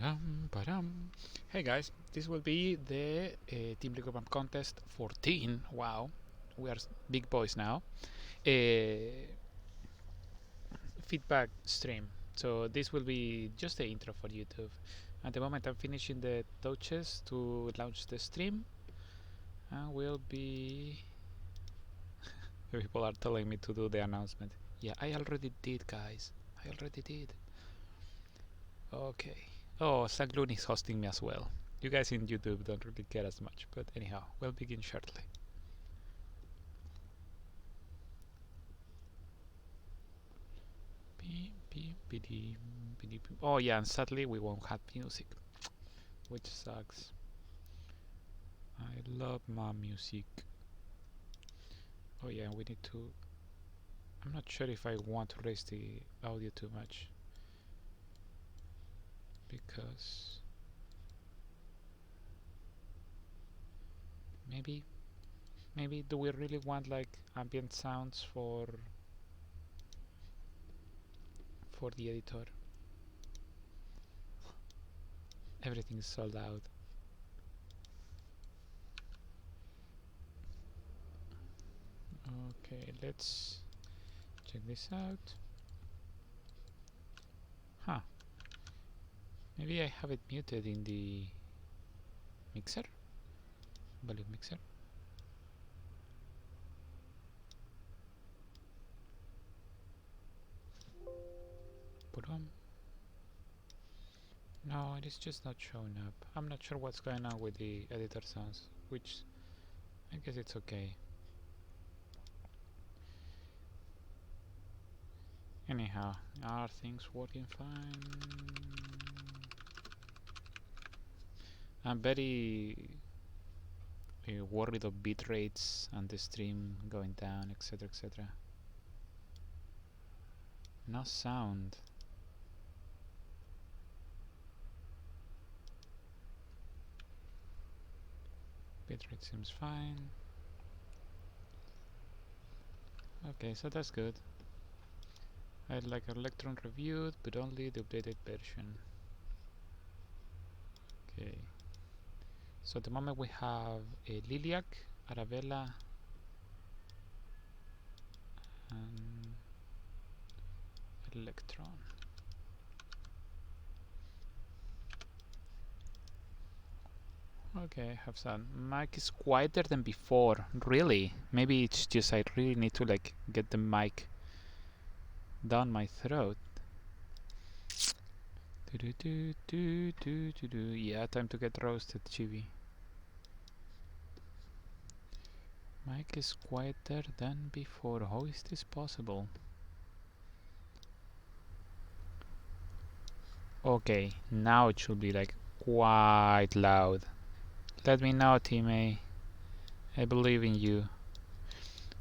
Hey guys, this will be the Team Liquid Bump Contest 14. Wow, we are big boys now. Feedback stream. So this will be just the intro for YouTube. At the moment I'm finishing the touches to launch the stream. And we'll be... People are telling me to do the announcement. Yeah, I already did, guys. I already did. Okay. Oh, Sagloon is hosting me as well. You guys in YouTube don't really care as much, but anyhow, we'll begin shortly. Oh yeah, and sadly we won't have music, which sucks. I love my music. Oh yeah, we need to... I'm not sure if I want to raise the audio too much, because maybe do we really want like ambient sounds for the editor? Everything is sold out. Okay, let's check this out. Huh. Maybe I have it muted in the mixer? Volume mixer? No, it is just not showing up. I'm not sure what's going on with the editor sounds, which I guess it's okay. Anyhow, are things working fine? I'm very worried of bit rates and the stream going down, etc, etc. No sound. Bitrate seems fine. Okay, so that's good. I'd like Electron reviewed, but only the updated version. Okay. So at the moment we have a Liliac, Arabella, and Electron. Okay, I have some. Mic is quieter than before. Really? Maybe it's just I really need to like get the mic down my throat. Yeah, time to get roasted, Chibi. Mic is quieter than before. How is this possible? Okay, now it should be like quite loud. Let me know, Team A. I believe in you.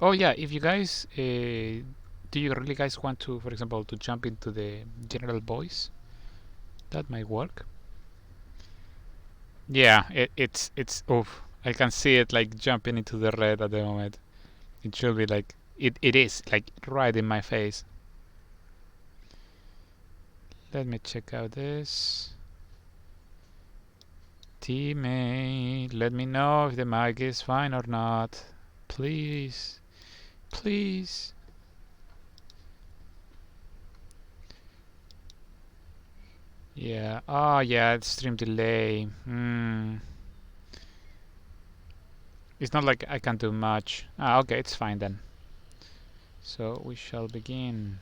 Oh yeah, if you guys do you really guys want to, for example, to jump into the general voice? That might work. Yeah, it's oof. I can see it like jumping into the red at the moment. It should be like it is like right in my face. Let me check out this. Teammate, let me know if the mic is fine or not. Please. Please. Yeah. Oh yeah, it's stream delay. It's not like I can do much. Ah, okay, it's fine then. So we shall begin.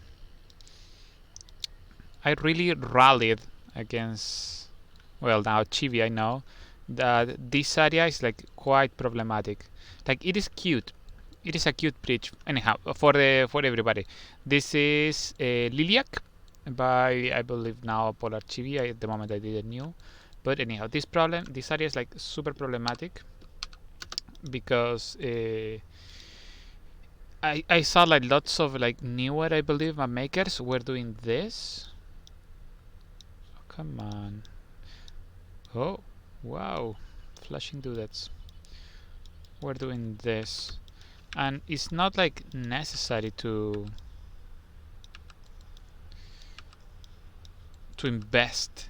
I really rallied against, well, now Chibi, I know that this area is like quite problematic. Like it is cute. It is a cute bridge. Anyhow, for everybody, this is Liliac by I believe now Polar Chibi. At the moment I didn't knew, but anyhow, this area is like super problematic because I saw like lots of like newer I believe Mapmakers were doing this. Oh, come on. Oh, wow. Flashing dudettes. We're doing this. And it's not like necessary to invest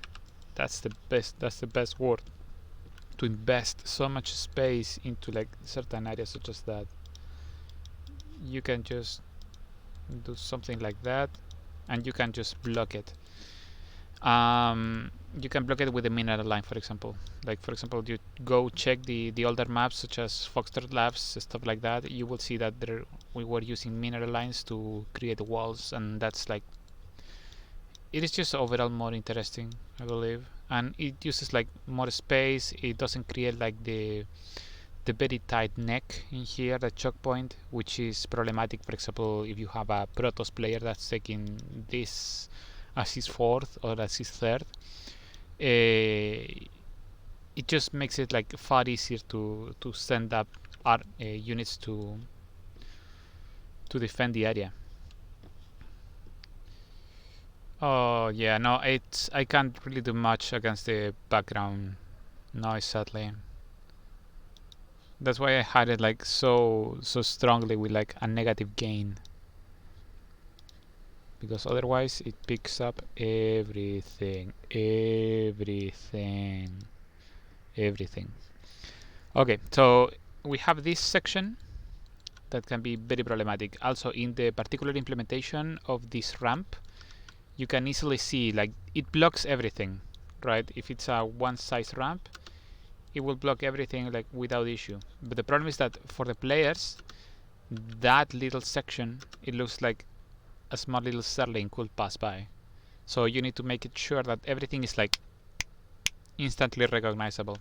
that's the best word, to invest so much space into like certain areas such as that. You can just do something like that, and you can just block it. You can block it with a mineral line, for example. Like for example, you go check the older maps such as Foxtrot Labs, stuff like that. You will see that we were using mineral lines to create walls, and that's like, it is just overall more interesting, I believe, and it uses like more space. It doesn't create like the very tight neck in here, the choke point, which is problematic. For example, if you have a Protoss player that's taking this as his fourth or as his third, it just makes it like far easier to send up our units to defend the area. Oh yeah, no, I can't really do much against the background noise, sadly. That's why I had it like so strongly with like a negative gain, because otherwise it picks up everything. Okay, so we have this section that can be very problematic. Also, in the particular implementation of this ramp, you can easily see like it blocks everything, right? If it's a one-size ramp, it will block everything like without issue. But the problem is that for the players, that little section, it looks like a small little Sterling could pass by. So you need to make it sure that everything is like instantly recognizable.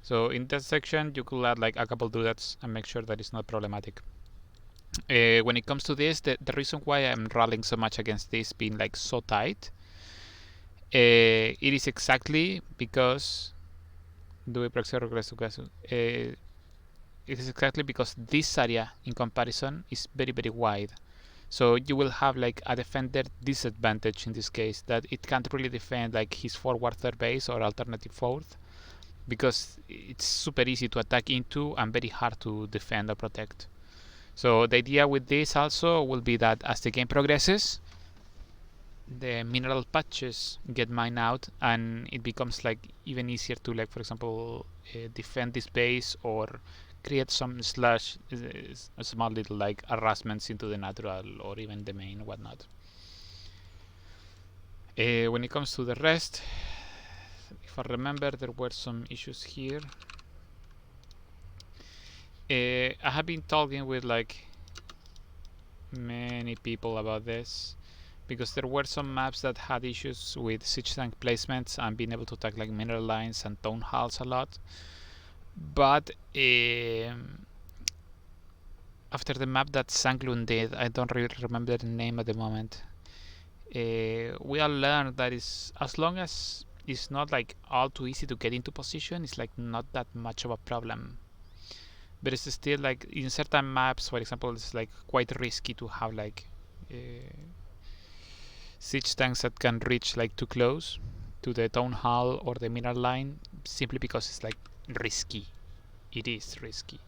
So in that section, you could add like a couple doodats and make sure that it's not problematic. When it comes to this, the reason why I'm rallying so much against this being like so tight, it is exactly because it is exactly because this area in comparison is very wide. So you will have like a defender disadvantage in this case, that it can't really defend like his forward third base or alternative fourth, because it's super easy to attack into and very hard to defend or protect. So the idea with this also will be that as the game progresses, the mineral patches get mined out, and it becomes like even easier to, like for example, defend this base or create some slash small little like harassments into the natural or even the main, whatnot. When it comes to the rest, if I remember, there were some issues here. I have been talking with like many people about this, because there were some maps that had issues with siege tank placements and being able to attack like mineral lines and town halls a lot. But after the map that Sanglun did, I don't really remember the name at the moment, we all learned that is, as long as it's not like all too easy to get into position, it's like not that much of a problem. But it's still like in certain maps, for example, it's like quite risky to have like siege tanks that can reach like too close to the town hall or the mineral line, simply because it's like risky. It is risky.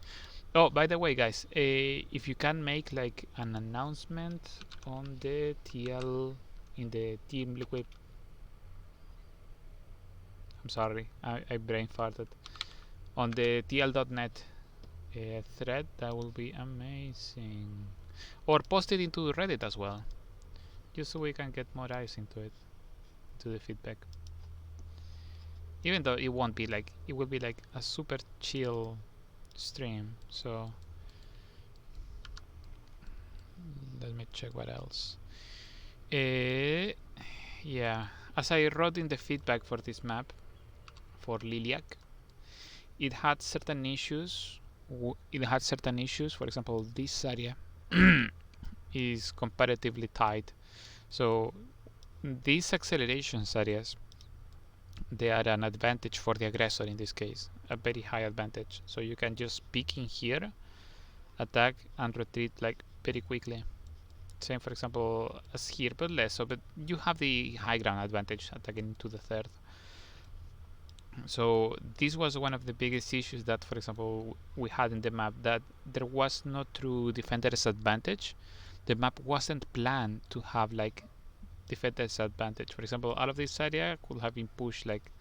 Oh, by the way, guys, if you can make like an announcement on the TL in the Team Liquid. I'm sorry, I brain farted. On the TL.net thread, that will be amazing. Or post it into Reddit as well, just so we can get more eyes into it, to the feedback. Even though it won't be like, it will be like a super chill stream. So let me check what else. Yeah, as I wrote in the feedback for this map, for Liliac, it had certain issues. For example, this area is comparatively tight. So these accelerations areas, they are an advantage for the aggressor in this case, a very high advantage. So you can just peek in here, attack and retreat like very quickly. Same for example as here, but less so, but you have the high ground advantage attacking to the third. So this was one of the biggest issues that, for example, we had in the map, that there was no true defender's advantage. The map wasn't planned to have like defender's advantage. For example, all of this area could have been pushed like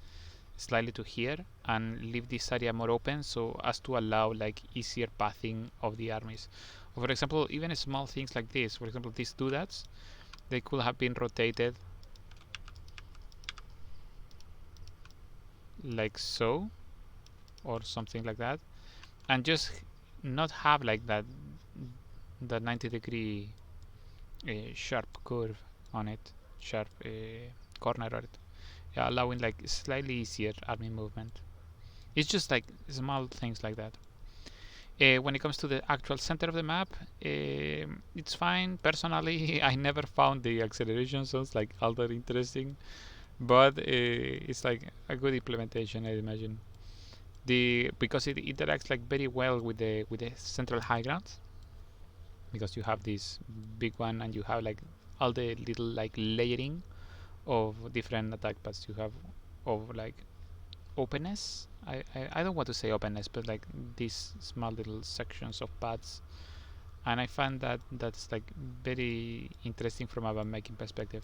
slightly to here and leave this area more open so as to allow like easier pathing of the armies. Or for example, even small things like this, for example these doodads, they could have been rotated like so or something like that, and just not have like that 90-degree sharp curve on it, sharp corner on it, yeah, allowing like slightly easier army movement. It's just like small things like that. When it comes to the actual center of the map, it's fine. Personally, I never found the acceleration zones like all that interesting, but it's like a good implementation, I imagine. Because it interacts like very well with the central high grounds, because you have this big one and you have like all the little like layering of different attack paths you have, of like openness. I don't want to say openness, but like these small little sections of paths, and I find that that's like very interesting from a map making perspective.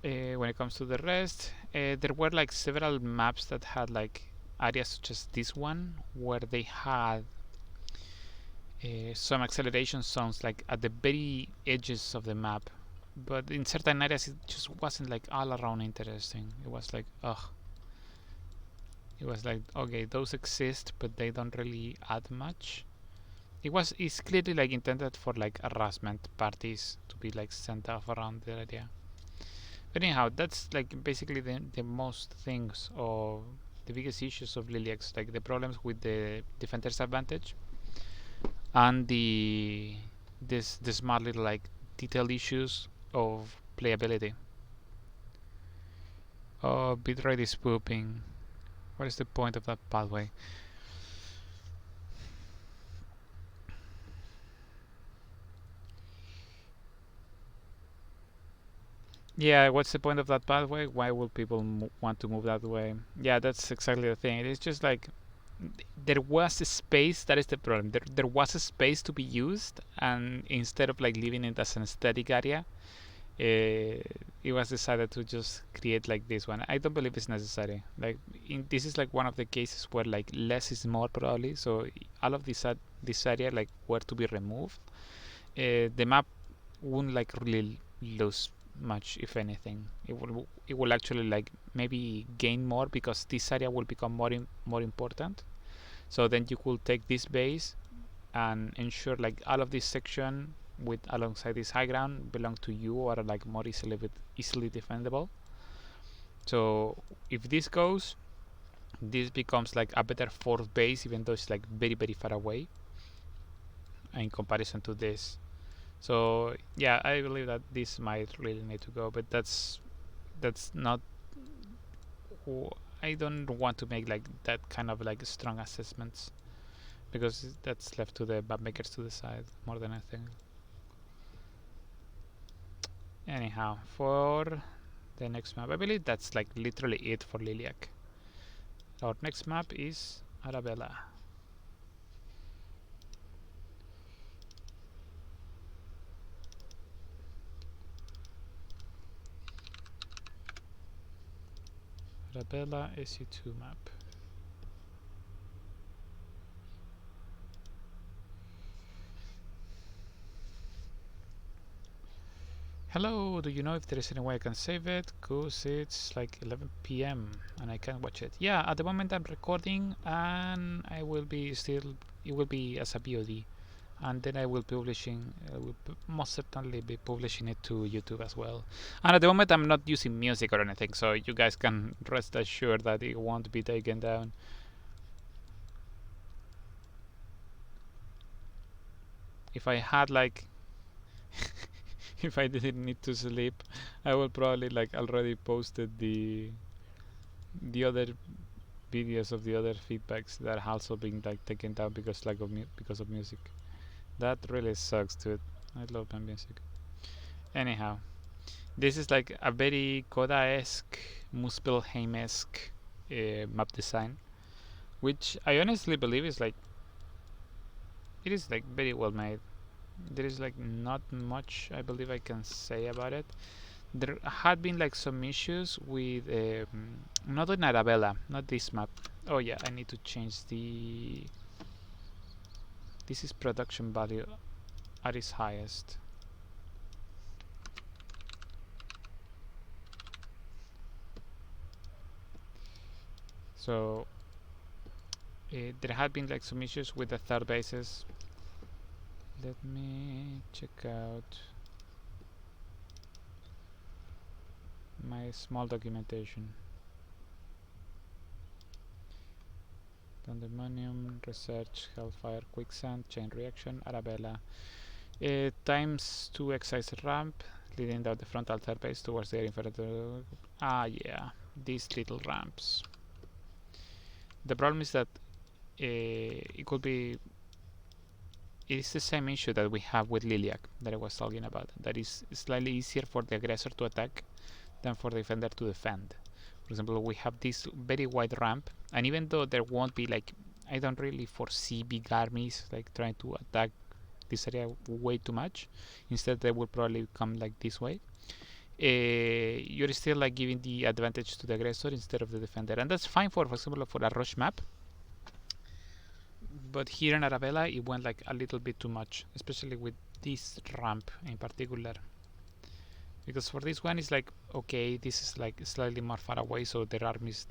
When it comes to the rest, there were like several maps that had like areas such as this one where they had some acceleration zones like at the very edges of the map, but in certain areas it just wasn't like all around interesting. It was like, ugh. It was like, okay, those exist, but they don't really add much. It's clearly like intended for like harassment parties to be like sent off around the area. But anyhow, that's like basically the most things of the biggest issues of Lilyx, like the problems with the defender's advantage and the smart little like detailed issues of playability. Oh, bitrate is pooping. What is the point of that pathway? Yeah, what's the point of that pathway? Why would people want to move that way? Yeah, that's exactly the thing. It's just like there was a space. That is the problem. There was a space to be used, and instead of like leaving it as an aesthetic area, it was decided to just create like this one. I don't believe it's necessary. Like this is like one of the cases where like less is more probably. So all of this area like were to be removed, the map wouldn't like really lose much, if anything. It will actually like maybe gain more, because this area will become more important. So then you could take this base and ensure like all of this section with alongside this high ground belong to you, or are like more easily defendable. So if this goes, this becomes like a better fourth base, even though it's like very far away in comparison to this. So yeah, I believe that this might really need to go, but that's not. I don't want to make like that kind of like strong assessments, because that's left to the Mapmakers to decide more than anything. Anyhow, for the next map, I believe that's like literally it for Liliac. Our next map is Arabella. Arabella SE2 map. Hello, do you know if there is any way I can save it? Cause it's like 11 p.m. and I can't watch it. Yeah, at the moment I'm recording, and it will be as a VOD, and then I will most certainly be publishing it to YouTube as well. And at the moment I'm not using music or anything, so you guys can rest assured that it won't be taken down. If I had like if I didn't need to sleep, I will probably like already posted the other videos of the other feedbacks that are also being like taken down because because of music. That really sucks, dude. I love my music. Anyhow, this is like a very Coda-esque, Muspelheim-esque map design, which I honestly believe is like, it is like very well made. there is like not much I believe I can say about it. There had been like some issues with not in Arabella, not this map. Oh yeah, I need to change the. This is production value at its highest. So there had been like some issues with the third bases. Let me check out my small documentation. Pandemonium, research, hellfire, quicksand, chain reaction, Arabella. Times 2 excise ramp leading down the frontal third base towards the air infrared. Yeah, these little ramps. The problem is that it could be. It's the same issue that we have with Liliac that I was talking about. That is slightly easier for the aggressor to attack than for the defender to defend. For example, we have this very wide ramp, and even though there won't be like, I don't really foresee big armies like trying to attack this area way too much. Instead, they will probably come like this way. You're still like giving the advantage to the aggressor instead of the defender, and that's fine for example, for a rush map. But here in Arabella, it went like a little bit too much, especially with this ramp in particular. Because for this one, it's like, okay, this is like slightly more far away, so the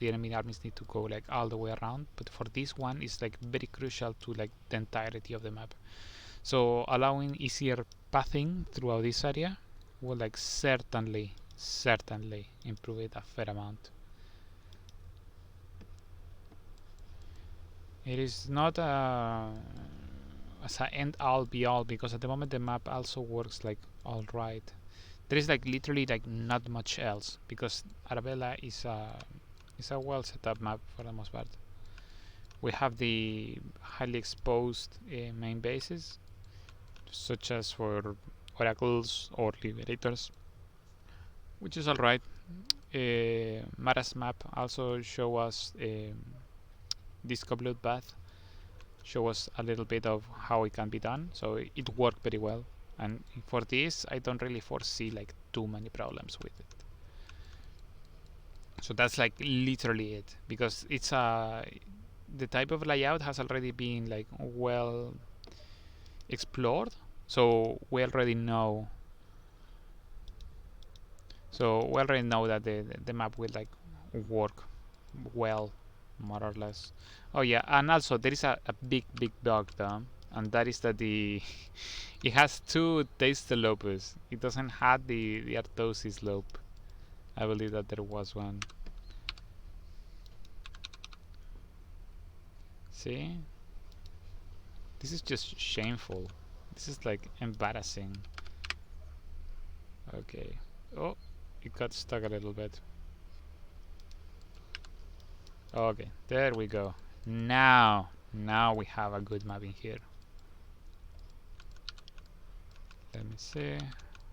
enemy armies need to go like all the way around. But for this one, it's like very crucial to like the entirety of the map. So allowing easier pathing throughout this area will like certainly improve it a fair amount. It is not as a end all be all, because at the moment the map also works like all right. There is like literally like not much else, because Arabella is a well set up map for the most part. We have the highly exposed main bases, such as for oracles or liberators, which is alright. Mara's map also show us this Blood Bath, show us a little bit of how it can be done, so it worked very well. And for this, I don't really foresee like too many problems with it. So that's like literally it, because it's the type of layout has already been like well explored, so we already know. So we already know that the map will like work well, more or less. Oh yeah, and also there is a big bug though, and that is that the it has two taste lopes. It doesn't have the artosis lope. I believe that there was one. See? This is just shameful. This is like embarrassing. Okay. Oh, it got stuck a little bit. Okay, there we go. Now we have a good map in here. Let me see.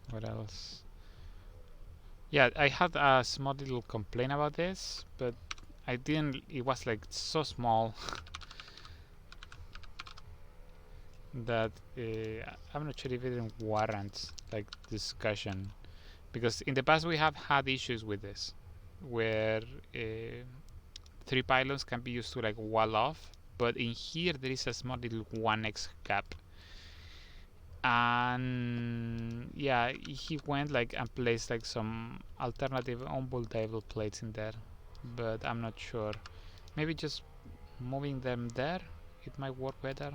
What else? Yeah, I had a small little complaint about this, but I didn't. It was like so small that I'm not sure if it even warrants like discussion, because in the past we have had issues with this, where 3 pylons can be used to like wall off, but in here there is a small little 1x gap. And yeah, he went like and placed like some alternative unbuildable plates in there, but I'm not sure. Maybe just moving them there, it might work better.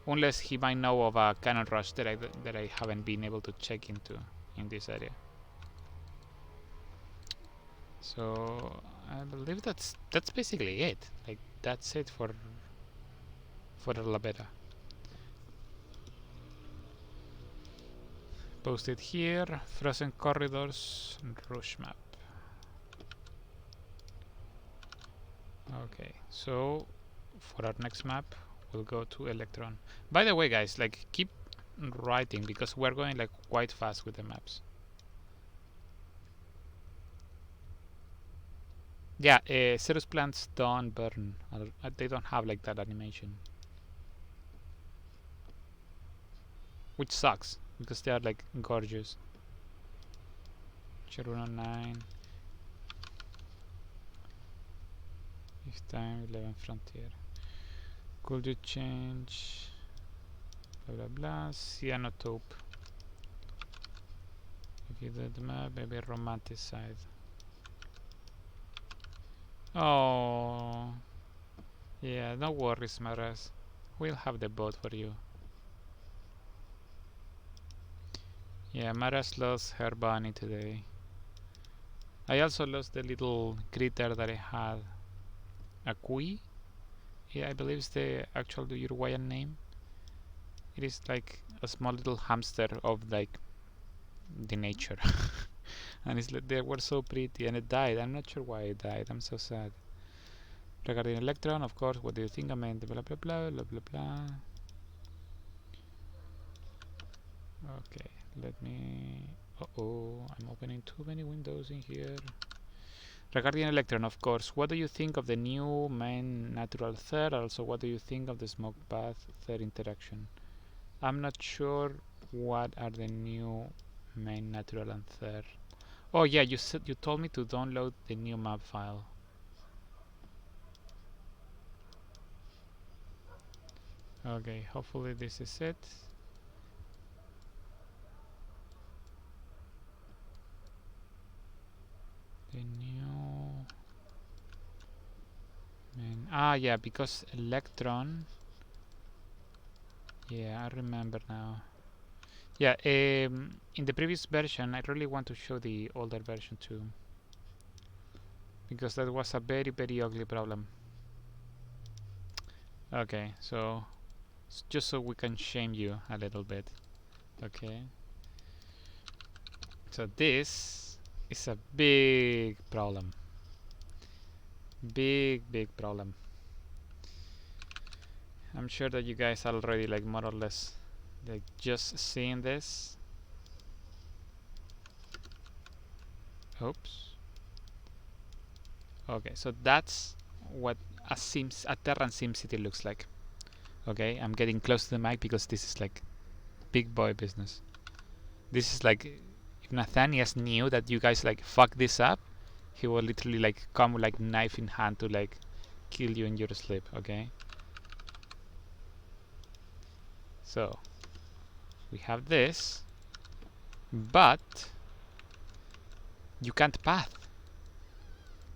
Unless he might know of a cannon rush that I haven't been able to check into in this area. So I believe that's basically it. Like that's it for La Beta. Posted here, frozen corridors, rush map. Okay, so for our next map, we'll go to Electron. By the way, guys, like keep writing, because we're going like quite fast with the maps. Yeah, Cirrus plants don't burn. They don't have like that animation. which sucks because they are like gorgeous. Chevron 9. If time 11 frontier. Could you change blah blah blah cyanotope? If you did the map, maybe romanticize. Oh yeah, no worries, Maras. We'll have the boat for you. Yeah, Maras lost her bunny today. I also lost the little critter that I had. A kui? Yeah, I believe it's the actual Uruguayan name. It is like a small little hamster of like the nature. And it's like they were so pretty and it died. I'm not sure why it died. I'm so sad. Regarding Electron, of course, what do you think? I mean, blah blah blah blah blah blah. Okay, let me. Oh, I'm opening too many windows in here. Regarding Electron, of course, what do you think of the new main natural third? Also, what do you think of the smoke bath third interaction? I'm not sure what are the new main natural and third. Oh yeah, you said you told me to download the new map file. Okay, hopefully this is it. The new main. Ah yeah, because Electron. Yeah, I remember now. Yeah, in the previous version, I really want to show the older version too, because that was a very very ugly problem. Okay, so just so we can shame you a little bit. Okay, so this is a big problem. Big problem. I'm sure that you guys are already like more or less like just seeing this. Oops. Okay, so that's what a Terran SimCity looks like. Okay, I'm getting close to the mic because this is like big boy business. This is like if Nathanias knew that you guys like fuck this up, he will literally like come with like knife in hand to like kill you in your sleep. Okay. So we have this, but you can't path.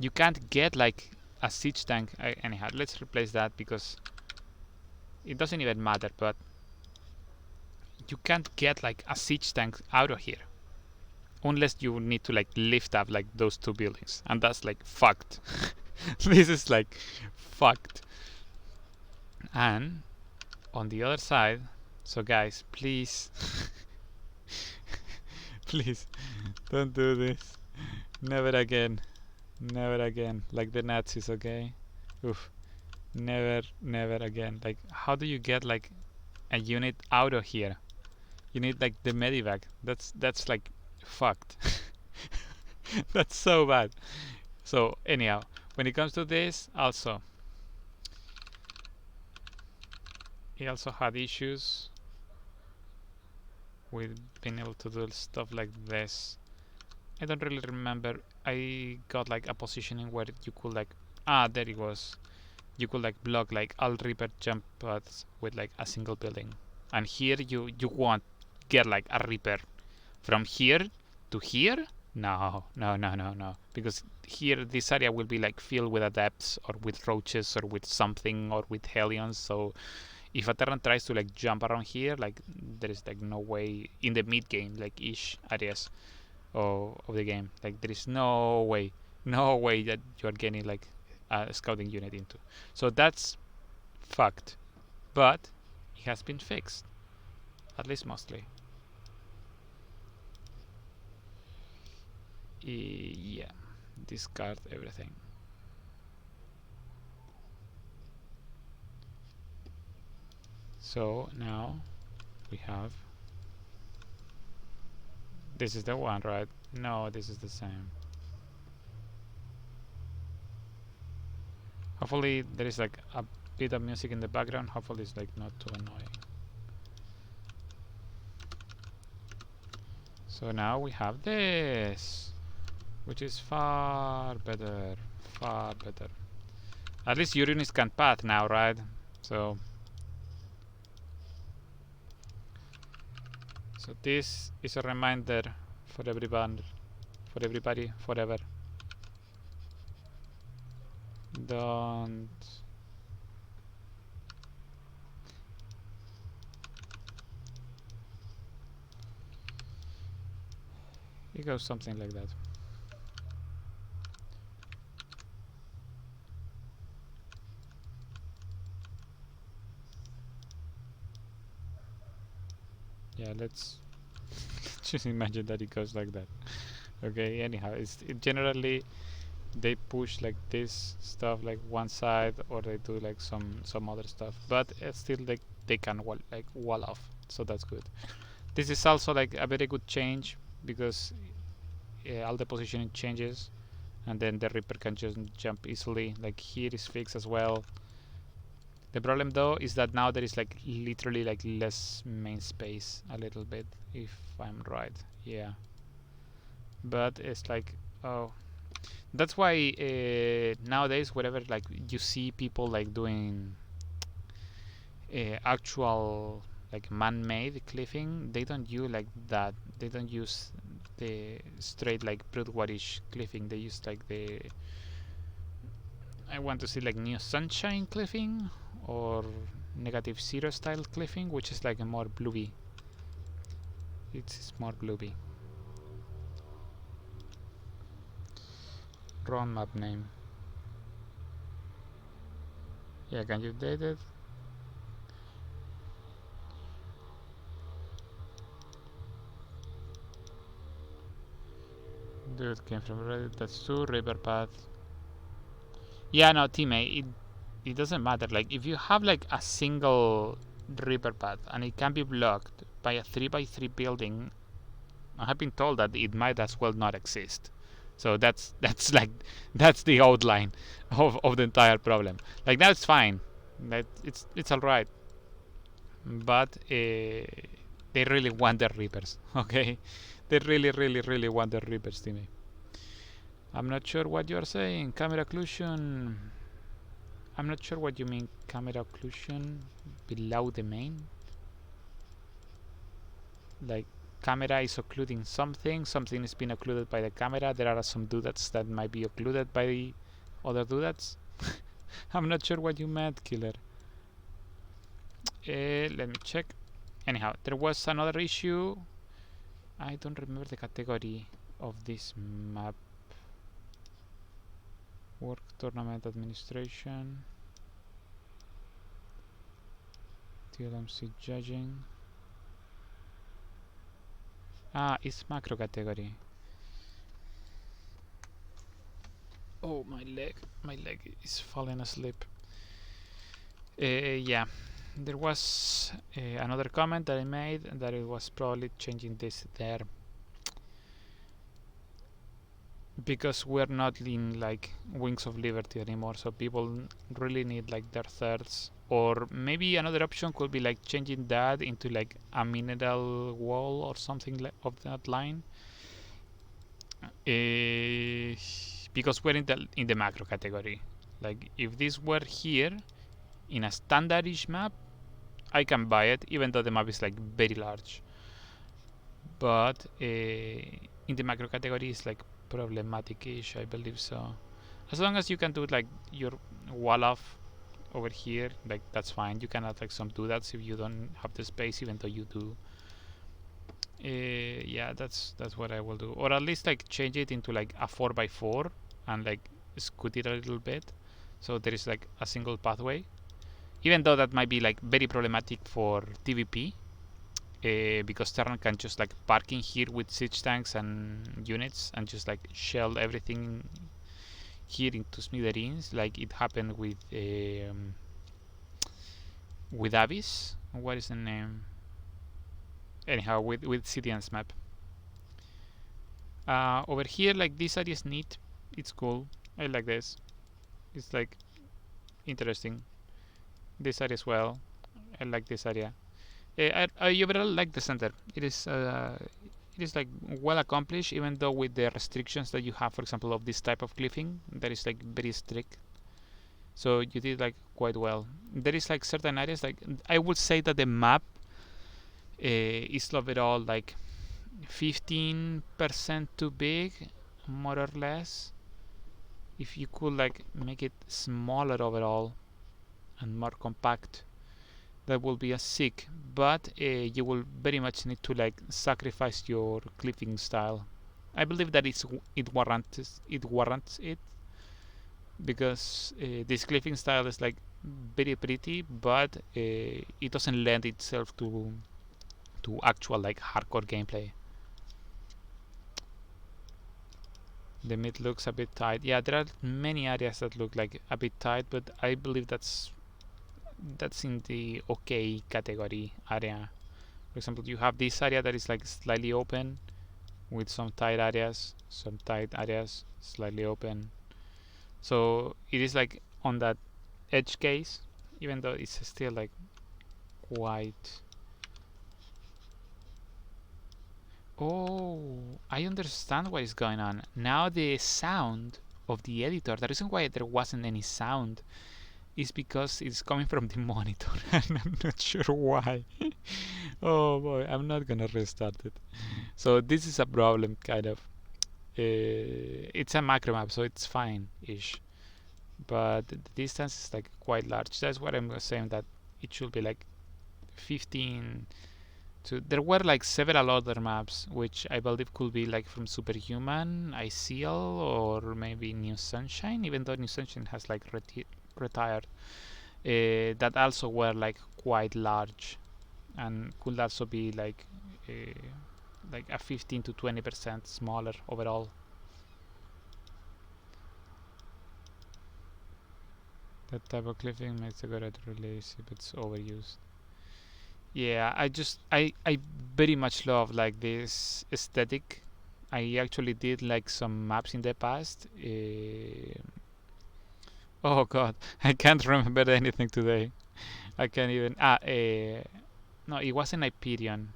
You can't get like a siege tank. Anyhow, let's replace that because it doesn't even matter. But you can't get like a siege tank out of here unless you need to like lift up like those two buildings, and that's like fucked. This is like fucked. And on the other side, so guys, please, please don't do this. Never again. Never again. Like the Nazis, okay? Oof. Never again. Like, how do you get like a unit out of here? You need like the medivac. That's like fucked. That's so bad. So anyhow, when it comes to this, also he also had issues with being able to do stuff like this. I don't really remember. I got like a positioning where you could like there it was. You could like block like all Reaper jump paths with like a single building. And here you won't get like a Reaper from here to here. No. Because here this area will be like filled with adepts or with roaches or with something or with Hellions. So if a Terran tries to like jump around here, like there is like no way in the mid game like ish areas of the game. Like there is no way that you are getting like a scouting unit into. So that's fucked. But it has been fixed, at least mostly. Yeah, discard everything. So now we have. This is the one, right? No, this is the same. Hopefully there is like a bit of music in the background. Hopefully it's like not too annoying. So now we have this, which is far better, far better. At least your units can path now, right? So this is a reminder for everybody, forever. Don't it goes something like that. Yeah, let's just imagine that it goes like that. Okay, anyhow, it generally they push like this stuff like one side, or they do like some other stuff, but still they can wall off, so that's good. This is also like a very good change because all the positioning changes, and then the Reaper can just jump easily. Like here is fixed as well. The problem though is that now there is like literally like less main space a little bit, if I'm right. Yeah, but it's like, oh, that's why nowadays wherever like you see people like doing actual like man-made cliffing, they don't use like that. They don't use the straight like brute warish cliffing. They use like the, I want to see like new sunshine cliffing or negative zero style cliffing, which is like a more bluey. It's more bluey. Wrong map name. Yeah, can you update it? Dude came from Reddit. That's true. River path. Yeah, no, teammate. It doesn't matter. Like if you have like a single river path and it can be blocked by a 3x3 building, I have been told that it might as well not exist. So that's like that's the outline of the entire problem. Like now it's fine. That it's all right. But they really want the reapers. Okay, they really want the reapers, teammate. I'm not sure what you are saying. Camera occlusion. I'm not sure what you mean. Camera occlusion below the main. Like camera is occluding something. Something is being occluded by the camera. There are some doodads that might be occluded by the other doodads. I'm not sure what you meant, killer. Let me check. Anyhow, there was another issue. I don't remember the category of this map. Work tournament administration. TLMC judging. Ah, it's macro category. Oh, my leg is falling asleep. Yeah, there was another comment that I made that it was probably changing this there because we're not in like Wings of Liberty anymore, so people really need like their thirds. Or maybe another option could be like changing that into like a mineral wall or something like of that line. Because we're in the macro category. Like if this were here in a standardish map, I can buy it, even though the map is like very large. But in the macro category, it's like problematic-ish, I believe so. As long as you can do like your wall off over here, like that's fine. You can add like some doodads if you don't have the space, even though you do. Yeah, that's what I will do, or at least like change it into like a 4x4 and like scoot it a little bit, so there is like a single pathway. Even though that might be like very problematic for TVP, because Terran can just like park in here with siege tanks and units and just like shell everything here into smithereens, like it happened with Abyss. What is the name? Anyhow, with CDN's map. Over here, like this area is neat. It's cool. I like this. It's like interesting. This area as well. I like this area. I overall like the center. It is it is like well accomplished, even though with the restrictions that you have, for example, of this type of cliffing that is like very strict. So you did like quite well. There is like certain areas, like I would say that the map is overall like 15% too big, more or less. If you could like make it smaller overall and more compact, that will be a sick. But you will very much need to like sacrifice your clipping style. I believe that it warrants it, because this clipping style is like very pretty, but it doesn't lend itself to actual like hardcore gameplay. The mid looks a bit tight. Yeah, there are many areas that look like a bit tight, but I believe that's in the okay category area. For example, you have this area that is like slightly open with some tight areas, slightly open. So it is like on that edge case, even though it's still like quite. Oh, I understand what is going on. Now the sound of the editor, the reason why there wasn't any sound is because it's coming from the monitor and I'm not sure why. Oh boy, I'm not gonna restart it. So this is a problem, kind of. It's a macro map, so it's fine-ish. But the distance is like quite large. That's what I'm saying, that it should be like 15. So there were like several other maps which I believe could be like from Superhuman, ICL, or maybe New Sunshine, even though New Sunshine has like retired. That also were like quite large and could also be like a 15 to 20% smaller overall. That type of clipping makes the garage release if it's overused. Yeah, I very much love like this aesthetic. I actually did like some maps in the past. Oh god, I can't remember anything today. I can't even. No, it wasn't Hyperion.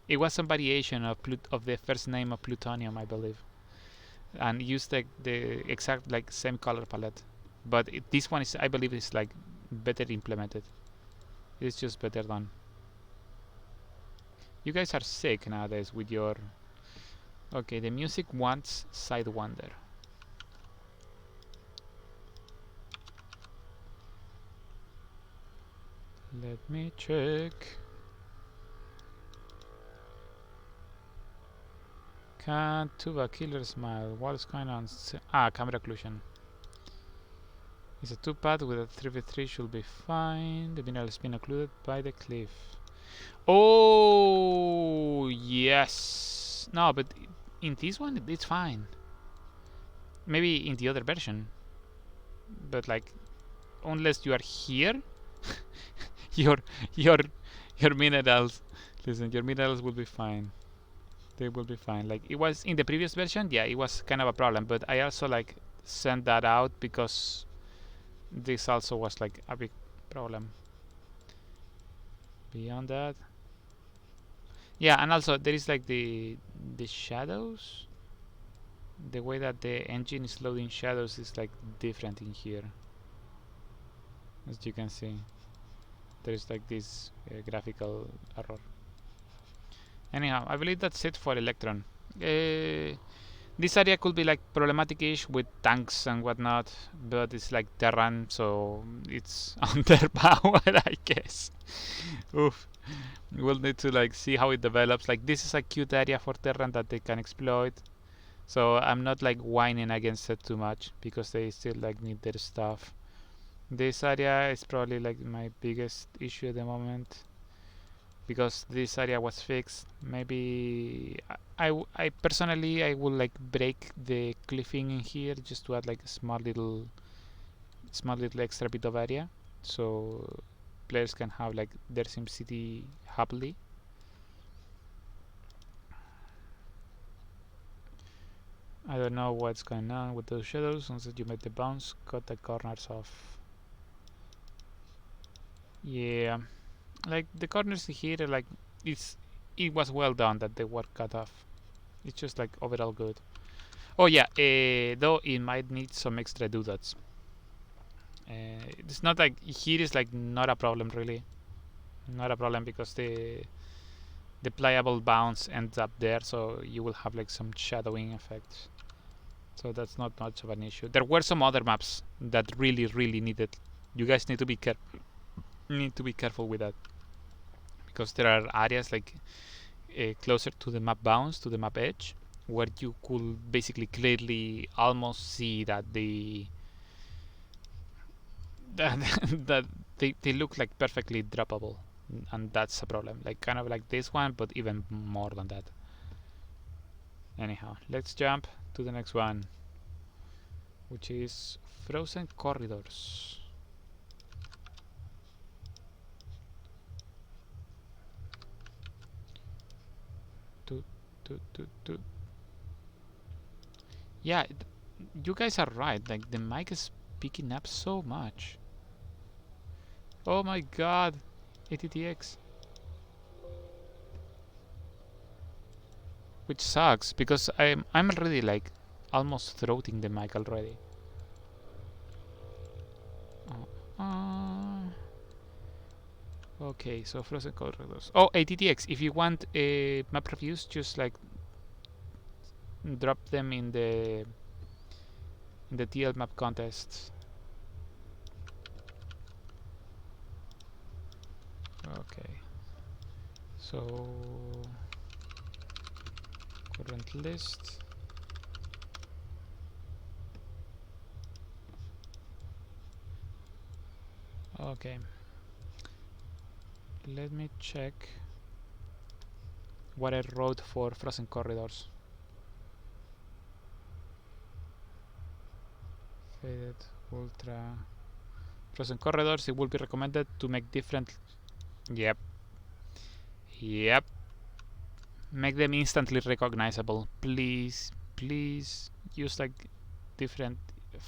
It was some variation of the first name of plutonium, I believe, and used the exact like same color palette. But this one is, I believe, is like better implemented. It's just better done. You guys are sick nowadays with your. Okay, the music wants Sidewinder. Let me check. Cat, tuba, killer smile. What is going on? Camera occlusion. It's a 2-pad with a 3v3, should be fine. The mineral has been occluded by the cliff. Oh, yes. No, but in this one, it's fine. Maybe in the other version. But like, unless you are here, your your your minerals. Listen, your minerals will be fine. They will be fine. Like it was in the previous version, yeah, it was kind of a problem. But I also like sent that out because this also was like a big problem. Beyond that, yeah, and also there is like the shadows. The way that the engine is loading shadows is like different in here, as you can see. There is like this graphical error. Anyhow, I believe that's it for Electron. This area could be like problematic-ish with tanks and whatnot, but it's like Terran, so it's underpowered, I guess. Oof. We'll need to like see how it develops. Like this is a cute area for Terran that they can exploit, so I'm not like whining against it too much because they still like need their stuff. This area is probably like my biggest issue at the moment, because this area was fixed. Maybe I personally I would like break the cliffing in here just to add like a small little extra bit of area, so players can have like their SimCity happily. I don't know what's going on with those shadows. Once you make the bounce, cut the corners off. Yeah, like the corners here, like it's it was well done that they were cut off. It's just like overall good. Oh yeah, though it might need some extra doodads. It's not like here is like not a problem really, not a problem because the playable bounce ends up there, so you will have like some shadowing effects. So that's not much of an issue. There were some other maps that really needed. You guys need to be careful with that because there are areas like closer to the map bounce, to the map edge, where you could basically clearly almost see that that they look like perfectly droppable, and that's a problem. Like kind of like this one, but even more than that. Anyhow, let's jump to the next one, which is frozen corridors. Yeah, you guys are right. Like the mic is picking up so much. Oh my god, ATTX. Which sucks because I'm already like almost throating the mic already. Okay, so frozen corridors. Oh, ATTX. If you want map reviews, just like drop them in the TL map contest. Okay. So current list. Okay. Let me check what I wrote for frozen corridors. Faded, ultra. Frozen corridors, it will be recommended to make different. Yep. Yep. Make them instantly recognizable. Please use like different,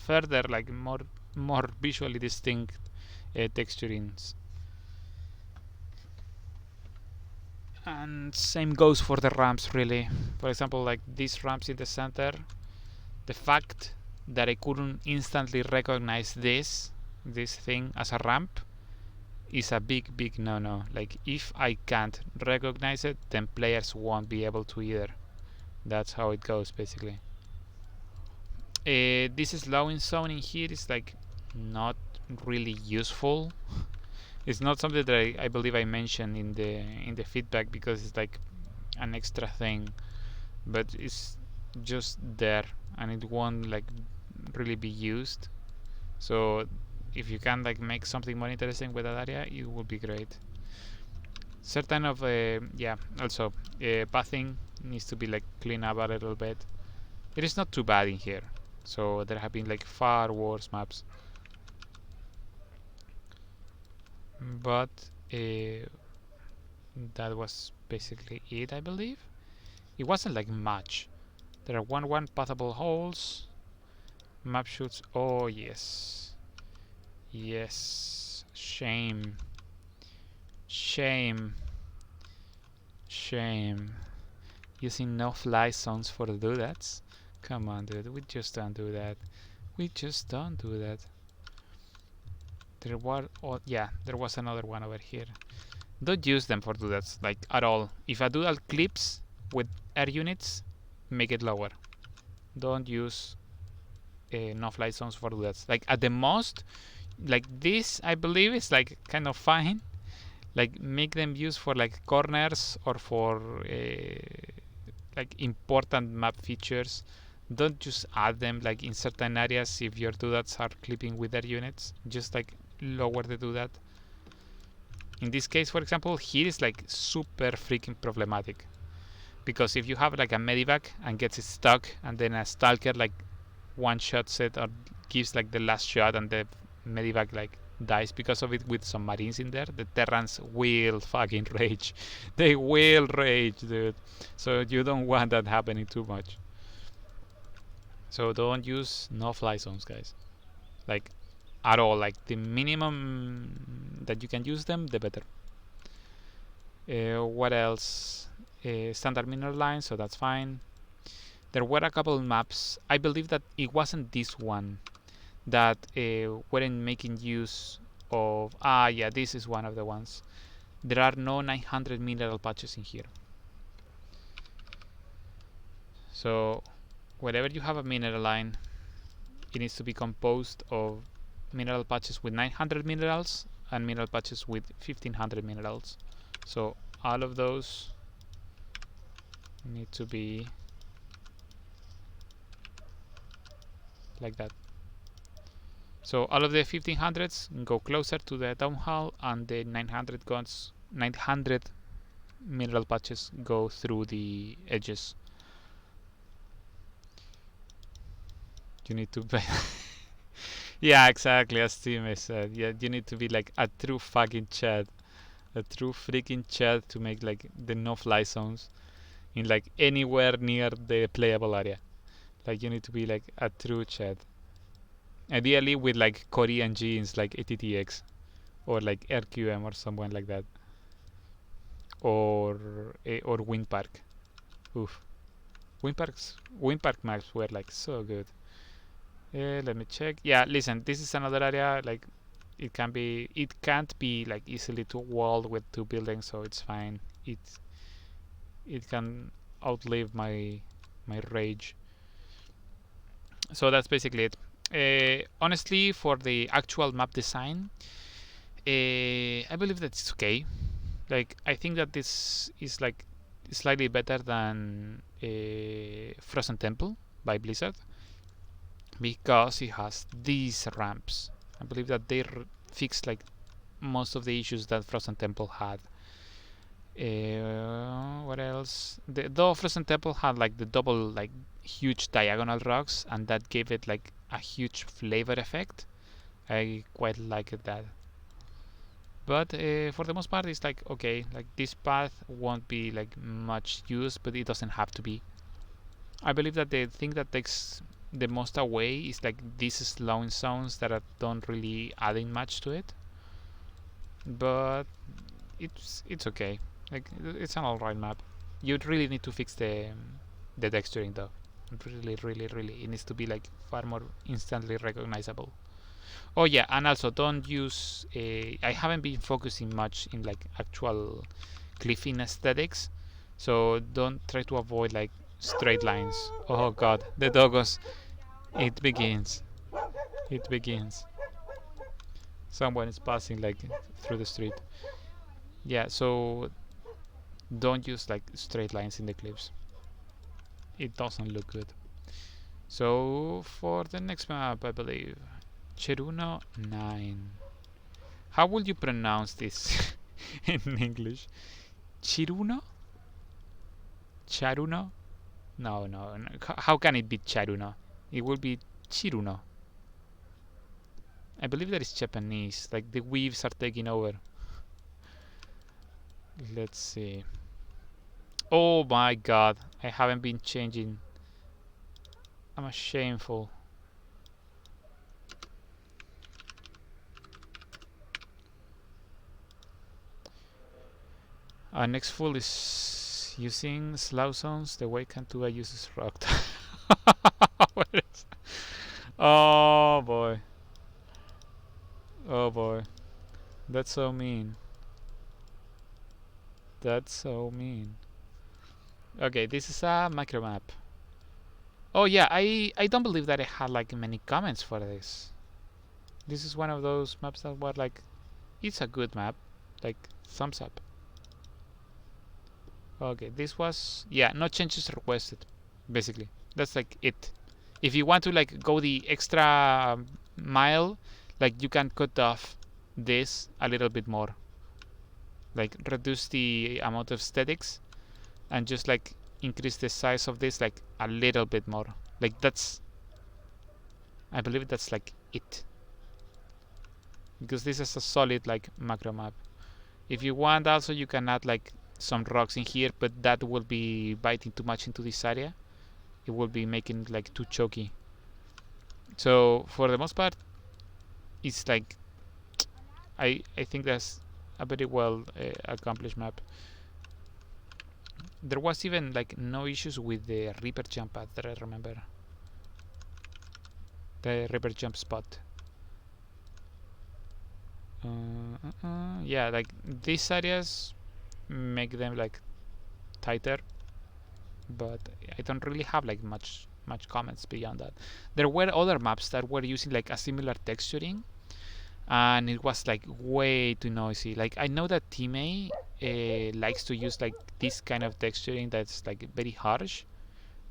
further like more visually distinct texturings. And same goes for the ramps really. For example, like these ramps in the center, the fact that I couldn't instantly recognize this thing as a ramp is a big no-no. Like if I can't recognize it, then players won't be able to either. That's how it goes basically. This slowing zone in here is like not really useful. It's not something that I believe I mentioned in the feedback because it's like an extra thing, but it's just there and it won't like really be used. So if you can like make something more interesting with that area, it would be great. Certain of yeah, also pathing needs to be like cleaned up a little bit. It is not too bad in here, so there have been like far worse maps, but that was basically it, I believe. It wasn't like much. There are one pathable holes, map shoots. Oh yes, yes. Shame. Using no-fly zones for the doodads. Come on, dude. We just don't do that. There were, oh yeah, there was another one over here. Don't use them for doodads, like at all. If a doodad clips with air units, make it lower. Don't use no-fly zones for doodads. Like at the most, like this, I believe is like kind of fine. Like make them use for like corners or for like important map features. Don't just add them like in certain areas if your doodads are clipping with their units. Just like lower the doodad. In this case, for example, here is like super freaking problematic because if you have like a medivac and gets it stuck and then a stalker like one shots it or gives like the last shot and the medivac like dies because of it with some marines in there, the Terrans will fucking rage. They will rage, dude. So you don't want that happening too much. So don't use no-fly zones, guys. Like at all. Like the minimum that you can use them, the better. What else? standard mineral lines, so that's fine. There were a couple of maps. I believe that it wasn't this one that weren't making use of. Yeah, this is one of the ones. There are no 900 mineral patches in here. So wherever you have a mineral line, it needs to be composed of mineral patches with 900 minerals and mineral patches with 1500 minerals. So all of those need to be like that. So all of the 1500s go closer to the town hall, and the 900 mineral patches go through the edges. You need to yeah, exactly, as Tim said. Yeah, you need to be like a true fucking Chad. A true freaking Chad to make like the no-fly zones in like anywhere near the playable area. Like you need to be like a true Chad. Ideally with like Korean genes like ATTX or like RQM or someone like that. Or Wind Park. Oof. Wind Park maps were like so good. Let me check. Yeah, listen, this is another area like it can't be like easily to walled with two buildings, so it's fine. It can outlive my rage. So that's basically it. Honestly, for the actual map design, I believe that it's okay. Like I think that this is like slightly better than Frozen Temple by Blizzard because it has these ramps. I believe that they fixed like most of the issues that Frozen Temple had. What else? Though Frozen Temple had like the double like huge diagonal rocks, and that gave it like a huge flavor effect. I quite liked that. But for the most part, it's like okay, like this path won't be like much use, but it doesn't have to be. I believe that the thing that takes the most away is like these slowing zones that don't really adding much to it. But it's okay. Like it's an alright map. You really need to fix the texturing though. Really, it needs to be like far more instantly recognizable. Oh yeah, and also don't use. I haven't been focusing much in like actual cliffing aesthetics, so don't try to avoid like straight lines. Oh god, the doggos. It begins. It begins. Someone is passing like through the street. Yeah, so don't use like straight lines in the cliffs. It doesn't look good. So for the next map, I believe Cheruno 9. How would you pronounce this in English? Chiruno? Charuno? No. How can it be Charuno? It will be Chiruno. I believe that is Japanese. Like the weaves are taking over. Let's see. Oh my god. I haven't been changing. I'm a shameful. Our next full is using slow zones. The way Cantua uses rock. Oh boy. Oh boy. That's so mean. That's so mean. Okay, this is a micro map. Oh yeah, I don't believe that I had like many comments for this. This is one of those maps that were like, it's a good map, like thumbs up. Okay, this was, yeah, no changes requested, basically. That's like it. If you want to like go the extra mile, like you can cut off this a little bit more. Like reduce the amount of statics and just like increase the size of this like a little bit more. Like that's, I believe that's like it. Because this is a solid like macro map. If you want also you can add like some rocks in here, but that will be biting too much into this area. It will be making it like too choky. So for the most part, it's like I think that's a very well accomplished map. There was even like no issues with the Reaper jump pad that I remember. The Reaper jump spot. Yeah, like these areas make them like tighter, but I don't really have like much comments beyond that. There were other maps that were using like a similar texturing, and it was like way too noisy. Like I know that Time likes to use like this kind of texturing that's like very harsh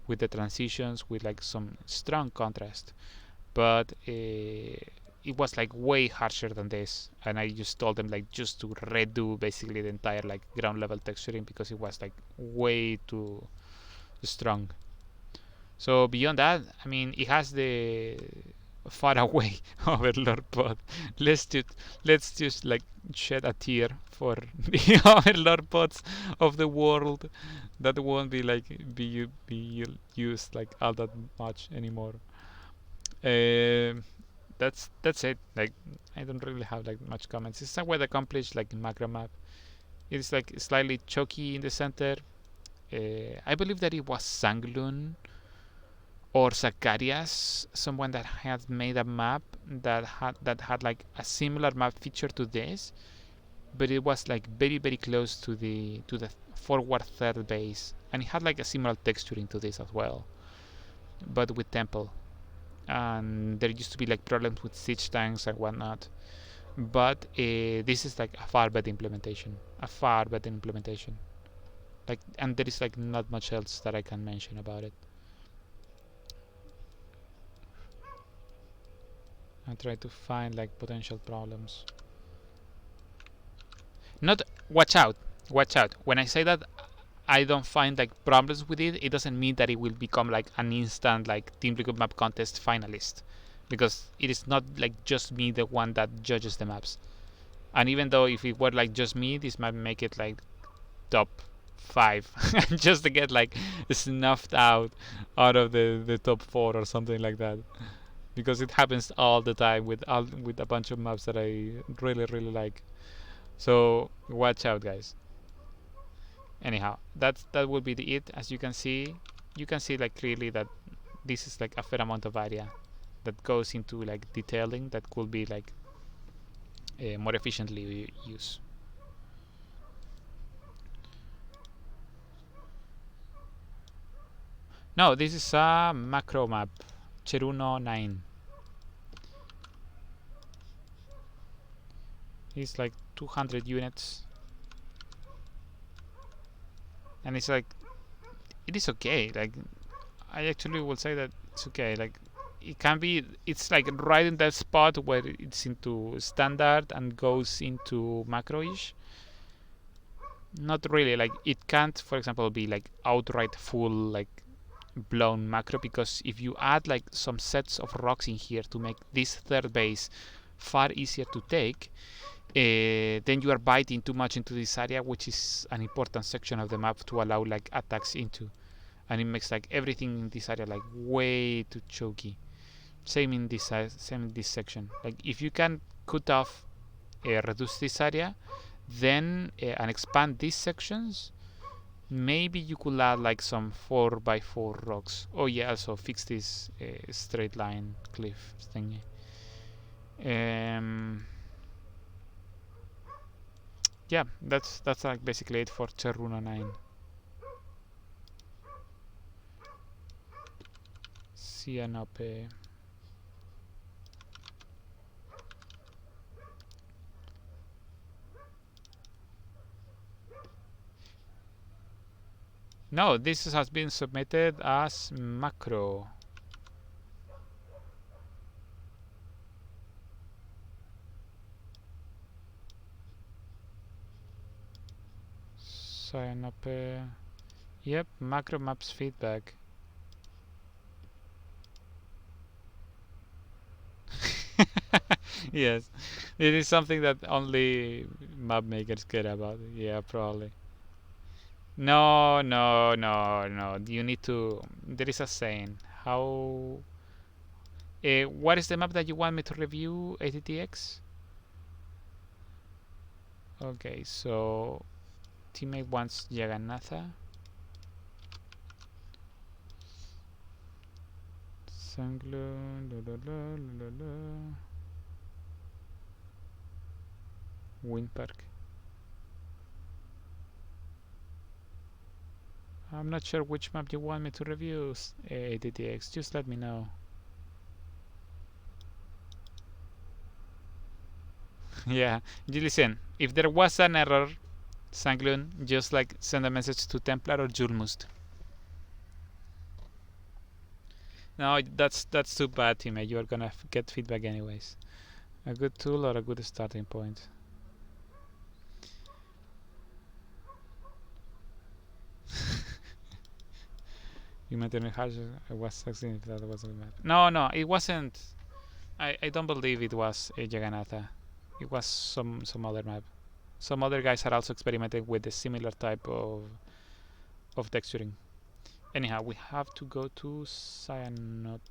with the transitions, with like some strong contrast, but it was like way harsher than this, and I just told them like just to redo basically the entire like ground level texturing because it was like way too strong. So beyond that, I mean, it has the far away overlord pod. Let's just like shed a tear for the overlord pods of the world that won't be like be used like all that much anymore. Um, that's it. Like I don't really have like much comments. It's somewhat accomplished like in macro map. It's like slightly choky in the center. I believe that it was Sanglun or Zacharias, someone that had made a map that had like a similar map feature to this, but it was like very close to the forward third base, and it had like a similar texturing to this as well, but with temple. And there used to be like problems with siege tanks and whatnot. But this is like a far better implementation, Like, and there is like not much else that I can mention about it. I try to find like potential problems. Not watch out, watch out. When I say that I don't find like problems with it, it doesn't mean that it will become like an instant like Team Liquid Map Contest finalist, because it is not like just me the one that judges the maps. And even though if it were like just me, this might make it like top 5 just to get like snuffed out of the top 4 or something like that, because it happens all the time with a bunch of maps that I really like. So watch out, guys. Anyhow, that would be it. As you can see like clearly that this is like a fair amount of area that goes into like detailing that could be like more efficiently used. No, this is a macro map, Cheruno 9. It's like 200 units, and it's like it is okay. Like I actually will say that it's okay. Like it can be. It's like right in that spot where it's into standard and goes into macro-ish. Not really. Like it can't, for example, be like outright full like blown macro, because if you add like some sets of rocks in here to make this third base far easier to take, then you are biting too much into this area, which is an important section of the map to allow like attacks into, and it makes like everything in this area like way too choky. Same in this section. Like if you can cut off, reduce this area, then and expand these sections, maybe you could add like some 4x4 rocks. Oh yeah, also fix this straight line cliff thingy. Yeah, that's like basically it for Cheruna 9. Cianope. No, this has been submitted as macro. Cianope. Yep, macro maps feedback. Yes, it is something that only map makers care about. Yeah, probably. No, no, no, no. You need to. There is a saying. How? What is the map that you want me to review? ATTX. Okay, so teammate wants Jagannatha. Sangloon, Wind Park. I'm not sure which map you want me to review, DTX. Just let me know. Yeah, you listen. If there was an error, Sangloon, just like send a message to Templar or Julmust. No, that's too bad, teammate. You are gonna get feedback anyways. A good tool or a good starting point. You mentioned hash. I was asking if that was a map. No, it wasn't. I don't believe it was a Jagannatha. It was some other map. Some other guys are also experimenting with a similar type of texturing. Anyhow, we have to go to Cyanotope.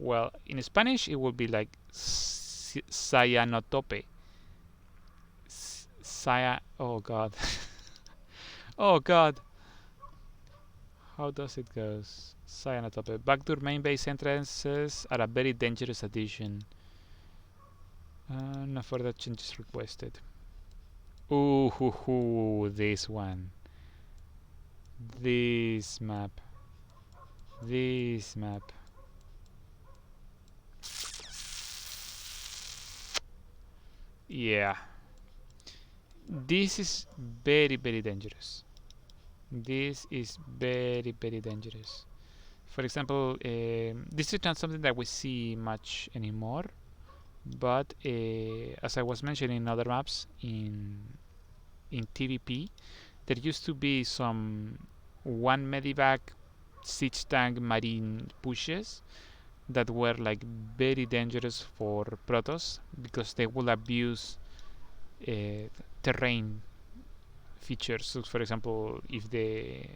Well, in Spanish it would be like Cyanotope. Oh god. Oh god. How does it go? Cyanotope. Backdoor main base entrances are a very dangerous addition. No further changes requested. Ooh, this one. This map. Yeah. This is very dangerous. This is very dangerous. For example, this is not something that we see much anymore, but as I was mentioning in other maps in TVP, there used to be some one medivac siege tank marine pushes that were like very dangerous for Protoss because they will abuse terrain features. So for example, if the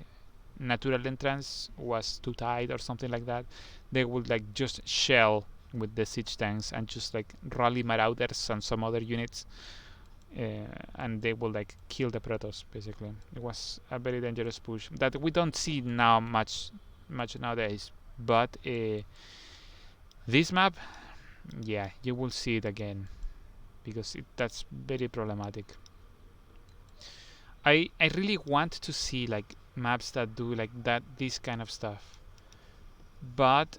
natural entrance was too tight or something like that, they would like just shell with the siege tanks and just like rally marauders and some other units, and they will like kill the Protoss. Basically, it was a very dangerous push that we don't see now much nowadays. But this map, yeah, you will see it again because that's very problematic. I really want to see like maps that do like this kind of stuff, but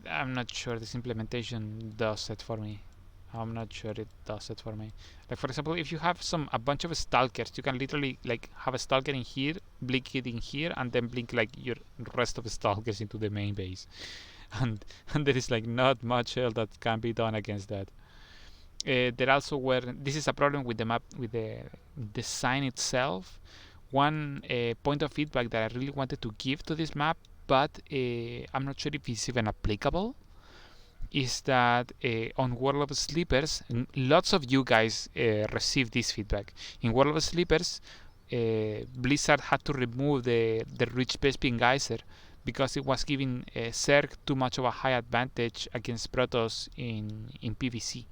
I'm not sure this implementation does it for me. I'm not sure it does it for me. Like for example, if you have a bunch of stalkers, you can literally like have a stalker in here, blink it in here, and then blink like your rest of the stalkers into the main base, and there is like not much else that can be done against that. There also were, this is a problem with the map, with the design itself. One point of feedback that I really wanted to give to this map, but I'm not sure if it's even applicable, is that on World of Sleepers, lots of you guys received this feedback. In World of Sleepers, Blizzard had to remove the Rich Bespin Geyser because it was giving Zerg too much of a high advantage against Protoss in PvC.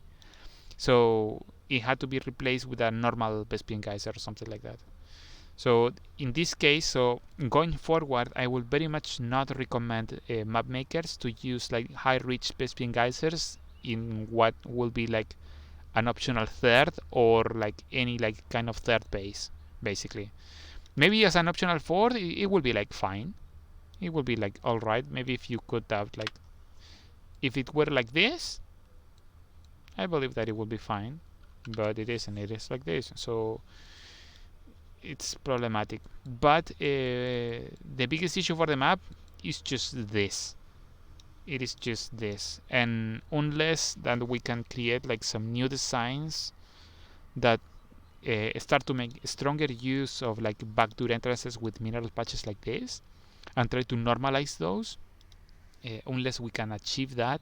So it had to be replaced with a normal Bespin Geyser or something like that. So in this case, so going forward, I will very much not recommend Mapmakers to use like high reach Bespin Geysers in what will be like an optional third or like any like kind of third base, basically. Maybe as an optional fourth, it will be like fine. It will be like alright. Maybe if you could have like, if it were like this, I believe that it would be fine, but it isn't. It is like this, so it's problematic. But the biggest issue for the map is just this. It is just this, and unless that we can create like some new designs that start to make stronger use of like backdoor entrances with mineral patches like this, and try to normalize those, unless we can achieve that,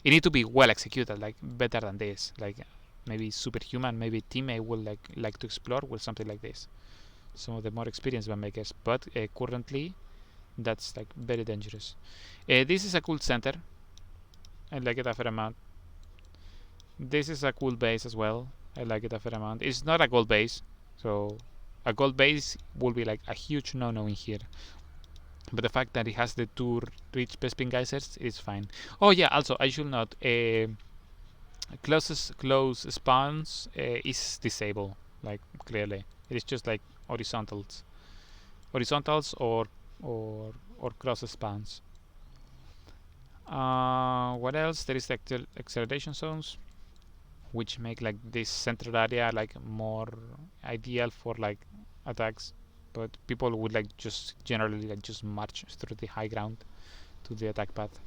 it need to be well executed, like better than this. Like maybe Superhuman, maybe Teammate will like to explore with something like this. Some of the more experienced Mapmakers, but currently that's like very dangerous. This is a cool center. I like it a fair amount. This is a cool base as well. I like it a fair amount. It's not a gold base, so a gold base will be like a huge no-no in here. but the fact that it has the two rich Bespin geysers is fine. Oh yeah, also I should note, close spawns is disabled, like clearly. It is just like horizontals or cross spans. What else? There is the acceleration zones, which make like this central area like more ideal for like attacks, but people would like just generally like just march through the high ground to the attack path.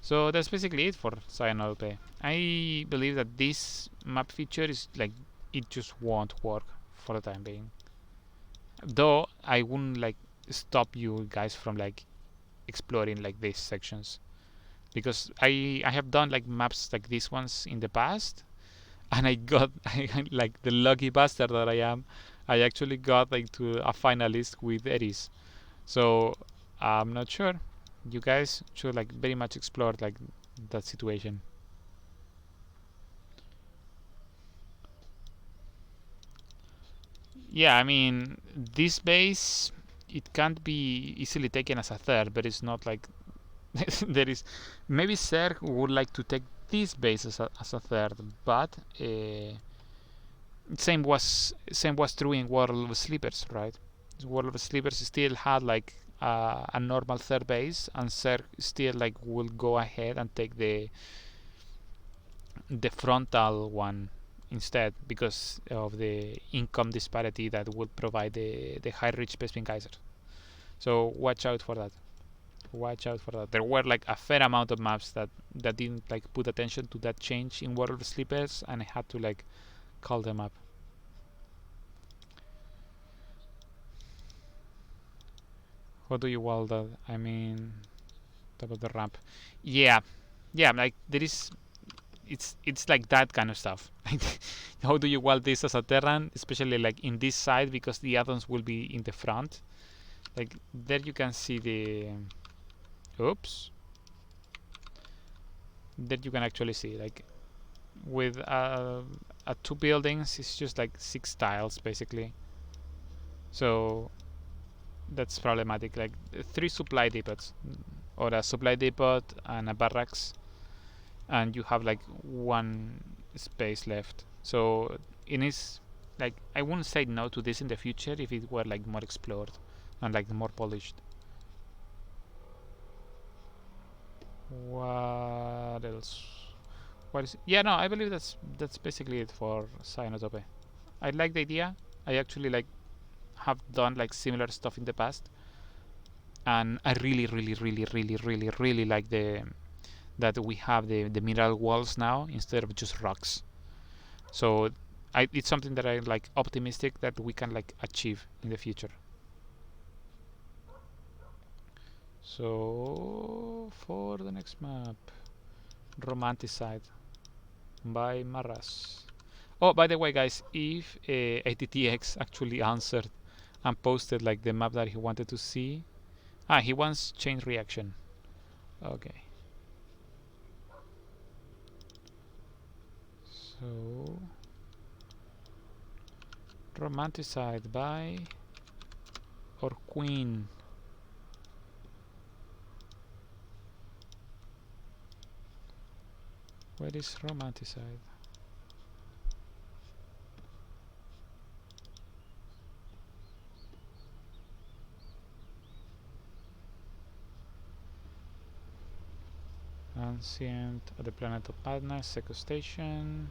So that's basically it for Cyanope. I believe that this map feature is like it just won't work for the time being. Though I wouldn't like stop you guys from like exploring like these sections, because I have done like maps like these ones in the past, and I got like the lucky bastard that I am. I actually got like to a finalist with Eris. So I'm not sure. You guys should like very much explore like that situation. Yeah, I mean this base, it can't be easily taken as a third, but it's not like there is maybe Serg would like to take this base as a third, but same was true in World of Sleepers, right? World of Sleepers still had like a normal third base, and Serg still like will go ahead and take the frontal one instead, because of the income disparity that would provide the high rich Bespin Kaiser. So watch out for that. Watch out for that. There were like a fair amount of maps that didn't like put attention to that change in World of Sleepers, and I had to like call them up. How do you wall that? I mean, top of the ramp. Yeah, yeah. Like there is, it's like that kind of stuff. How do you weld this as a Terran, especially like in this side, because the add-ons will be in the front. Like there you can see the. Oops. There you can actually see like with two buildings, it's just like 6 tiles basically. So that's problematic. Like 3 supply depots, or a supply depot and a barracks, and you have like 1 space left. So it is like I wouldn't say no to this in the future if it were like more explored and like more polished. What else? What is? Yeah, no, I believe that's basically it for Cyanotope. I like the idea. I actually like have done like similar stuff in the past, and I really like the that we have the mineral walls now instead of just rocks. So it's something that I like optimistic that we can like achieve in the future. So for the next map, Romanticide by Marras. Oh, by the way, guys, if ATTX actually answered and posted like the map that he wanted to see, he wants chain reaction. Okay. So Romanticide by or Queen. Where is Romanticide? Ancient at the Planet of Madness, Seco Station,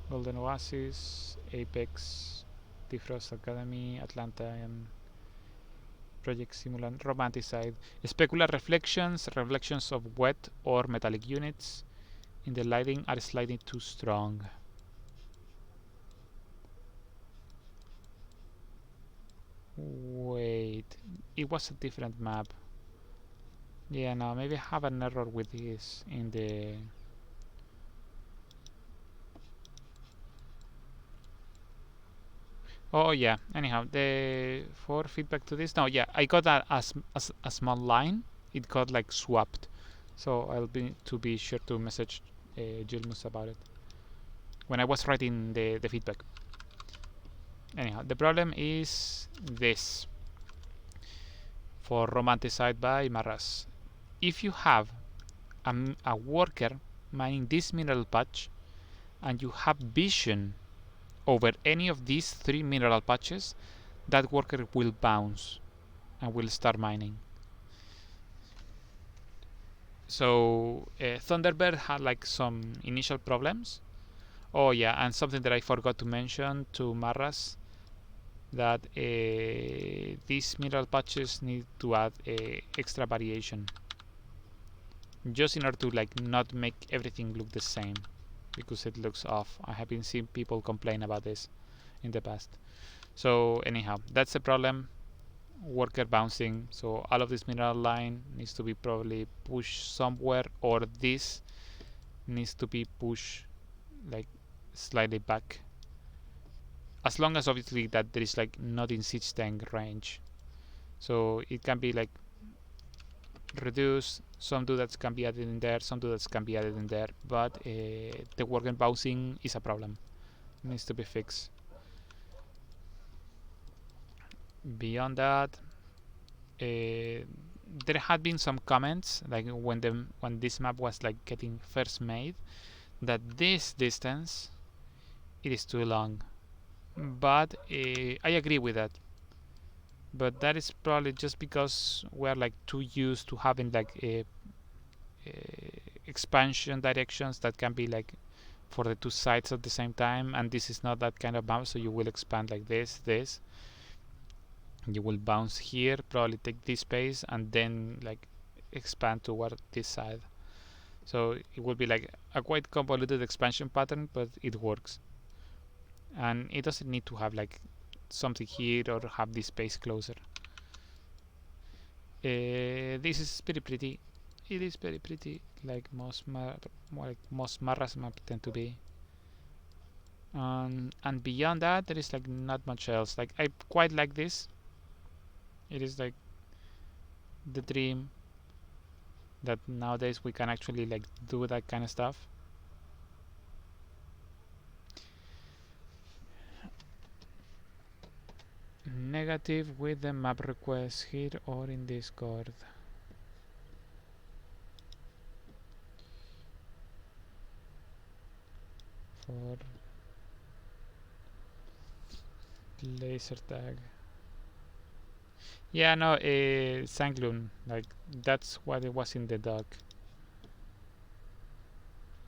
Golden Oasis, Apex, Defrost Academy, Atlanta, and Project Simulant, Romanticide. Specular reflections of wet or metallic units in the lighting are slightly too strong. Wait, it was a different map. Yeah, no, maybe I have an error with this in the. Oh yeah. Anyhow, the for feedback to this. No, yeah, I got a small line. It got like swapped, so I'll be sure to message Gilmus about it when I was writing the feedback. Anyhow, the problem is this. for romanticized by Marras. If you have a worker mining this mineral patch and you have vision over any of these 3 mineral patches, that worker will bounce and will start mining. So Thunderbird had like some initial problems. Oh yeah, and something that I forgot to mention to Marras, that these mineral patches need to add extra variation, just in order to like not make everything look the same, because it looks off. I have been seeing people complain about this in the past. So anyhow, that's a problem. Worker bouncing, so all of this mineral line needs to be probably pushed somewhere, or this needs to be pushed like slightly back, as long as obviously that there is like not in siege tank range. So it can be like reduced, some doodads can be added in there, some doodads can be added in there, but the worker bouncing is a problem, it needs to be fixed. Beyond that, there had been some comments like when this map was like getting first made, that this distance it is too long, but I agree with that. But that is probably just because we're like too used to having like expansion directions that can be like for the two sides at the same time, and this is not that kind of map, so you will expand like this, you will bounce here, probably take this space, and then like expand toward this side. So it will be like a quite convoluted expansion pattern, but it works. And it doesn't need to have like something here or have this space closer. This is very pretty. It is very pretty, like most Marras maps tend to be. And beyond that, there is like not much else. Like I quite like this. It is like the dream that nowadays we can actually like do that kind of stuff. Negative with the map request here or in Discord. For laser tag. Yeah, no, Sanglun, like that's what it was in the doc.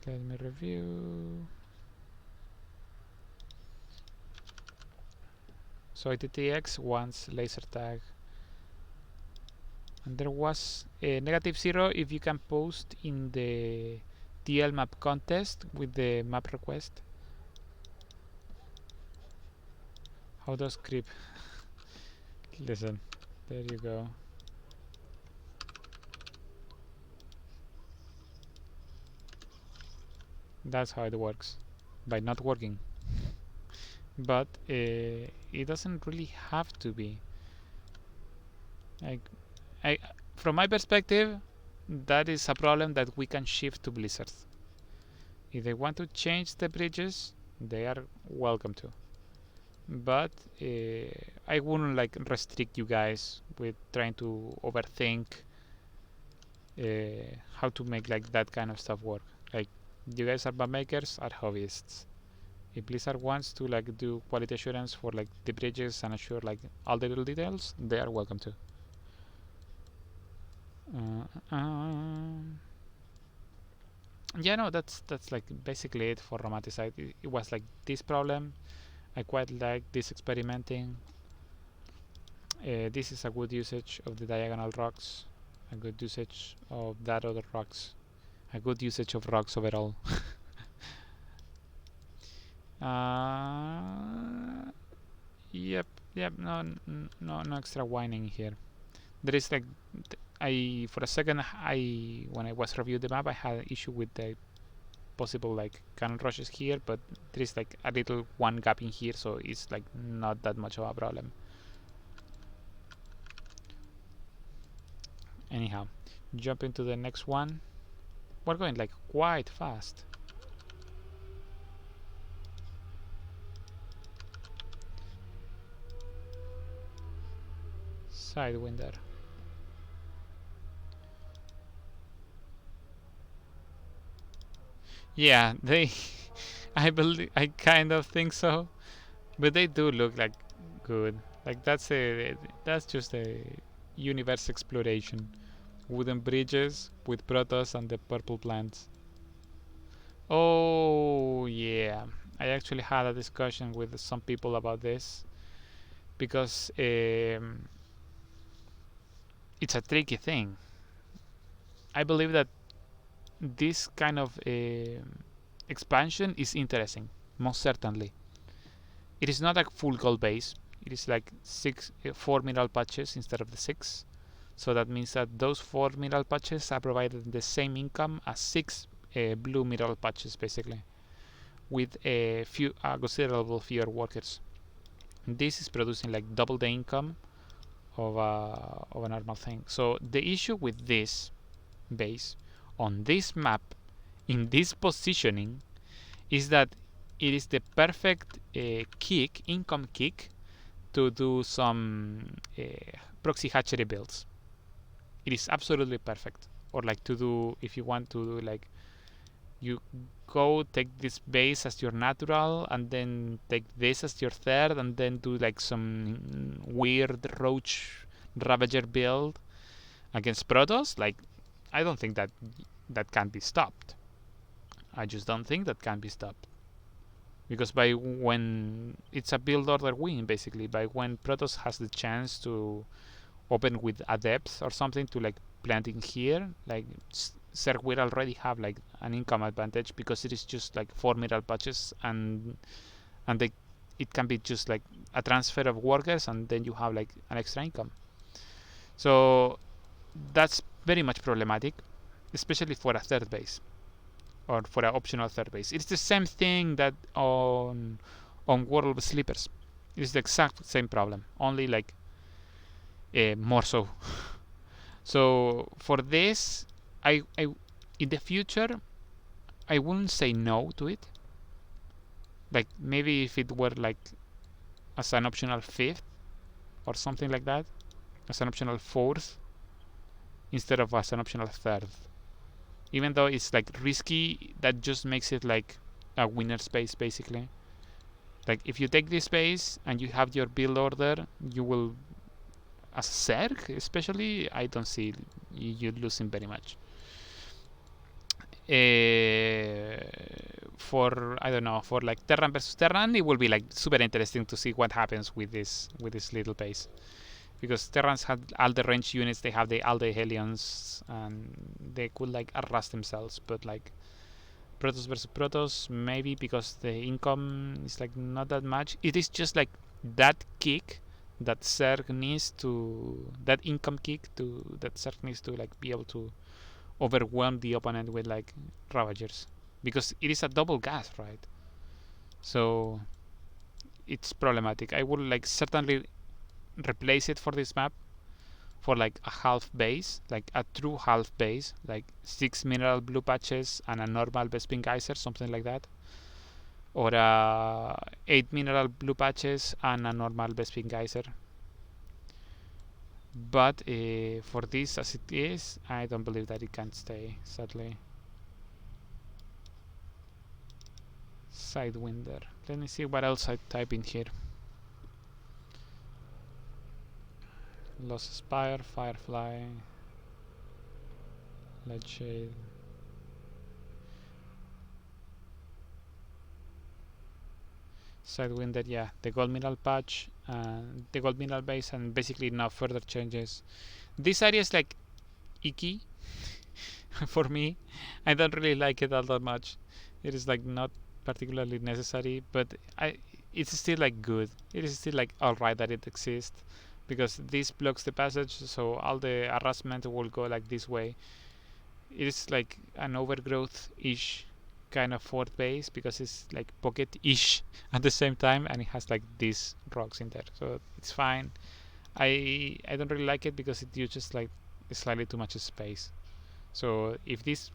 Let me review. So ITTX wants laser tag, and there was a -0 if you can post in the TL map contest with the map request. How does creep? Listen, there you go. That's how it works, by not working. But it doesn't really have to be. Like, from my perspective, that is a problem that we can shift to Blizzard. If they want to change the bridges, they are welcome to. But I wouldn't like restrict you guys with trying to overthink how to make like that kind of stuff work. Like, you guys are Mapmakers, are hobbyists. If Blizzard wants to like do quality assurance for like the bridges and assure like all the little details, they are welcome to. Yeah, no, that's like basically it for Romanticide. It was like this problem. I quite like this experimenting. This is a good usage of the diagonal rocks, a good usage of that other rocks, a good usage of rocks overall. Yep, no extra whining here. There is like, for a second, when I was reviewing the map, I had an issue with the possible like cannon rushes here, but there is like a little one gap in here, so it's like not that much of a problem. Anyhow, jump into the next one. We're going like quite fast. Sidewinder. Yeah, they. I kind of think so, but they do look like good. Like that's just a universe exploration. Wooden bridges with protos and the purple plants. Oh yeah, I actually had a discussion with some people about this because it's a tricky thing. I believe that this kind of expansion is interesting, most certainly. It is not a full gold base. It is like four mineral patches instead of the six. So that means that those four mineral patches are provided the same income as six blue mineral patches, basically, with a considerable fewer workers. This is producing like double the income of a normal thing. So the issue with this base on this map in this positioning is that it is the perfect income kick to do some proxy hatchery builds. It is absolutely perfect. Or like to do, if you want to do like, you go take this base as your natural and then take this as your third and then do like some weird roach ravager build against protos. Like, I don't think that can be stopped. I just don't think that can be stopped. Because by when it's a build order win, basically, by when Protoss has the chance to open with a depth or something to like plant in here, like Zerg will already have like an income advantage because it is just like four mineral patches and they, it can be just like a transfer of workers and then you have like an extra income. So that's very much problematic, especially for a third base or for an optional third base. It's the same thing that on World of Sleepers. It's the exact same problem, only like more so. So for this, I in the future I wouldn't say no to it. Like maybe if it were like as an optional fifth or something like that, as an optional fourth instead of as an optional third. Even though it's like risky, that just makes it like a winner space basically. Like if you take this space and you have your build order, you will, as a Zerg especially, I don't see you losing very much. For I don't know, for like Terran versus Terran, it will be like super interesting to see what happens with this little base. Because Terrans have all the range units, they have all the Hellions, and they could like arrest themselves. But like Protoss versus Protoss, maybe because the income is like not that much. It is just like that kick that Zerg needs to, that income kick to that Zerg needs to like be able to overwhelm the opponent with like Ravagers, because it is a double gas, right? So it's problematic. I would like certainly replace it for this map for like a half base, like a true half base, like 6 mineral blue patches and a normal Bespin Geyser, something like that. Or 8 mineral blue patches and a normal Bespin Geyser. But for this as it is, I don't believe that it can stay, sadly. Sidewinder. Let me see what else I type in here. Lost Spire, Firefly, Leadshade. Sidewinder, yeah, the gold mineral patch, the gold mineral base, and basically no further changes. This area is like icky for me. I don't really like it all that much. It is like not particularly necessary, but it's still like good. It is still like alright that it exists, because this blocks the passage, so all the harassment will go like this way. It is like an overgrowth-ish kind of fourth base because it's like pocket-ish at the same time, and it has like these rocks in there, so it's fine. I don't really like it because it uses like slightly too much space. So if this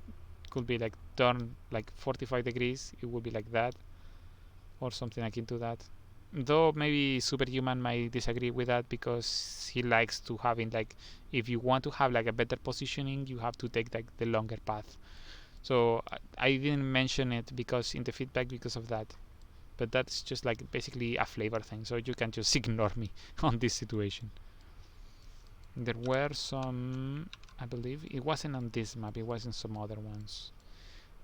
could be like turned like 45 degrees, it would be like that, or something akin to that. Though maybe Superhuman might disagree with that because he likes to having like, if you want to have like a better positioning, you have to take like the longer path. So I didn't mention it because in the feedback because of that. But that's just like basically a flavor thing, so you can just ignore me on this situation. There were some, I believe it wasn't on this map, it was in some other ones.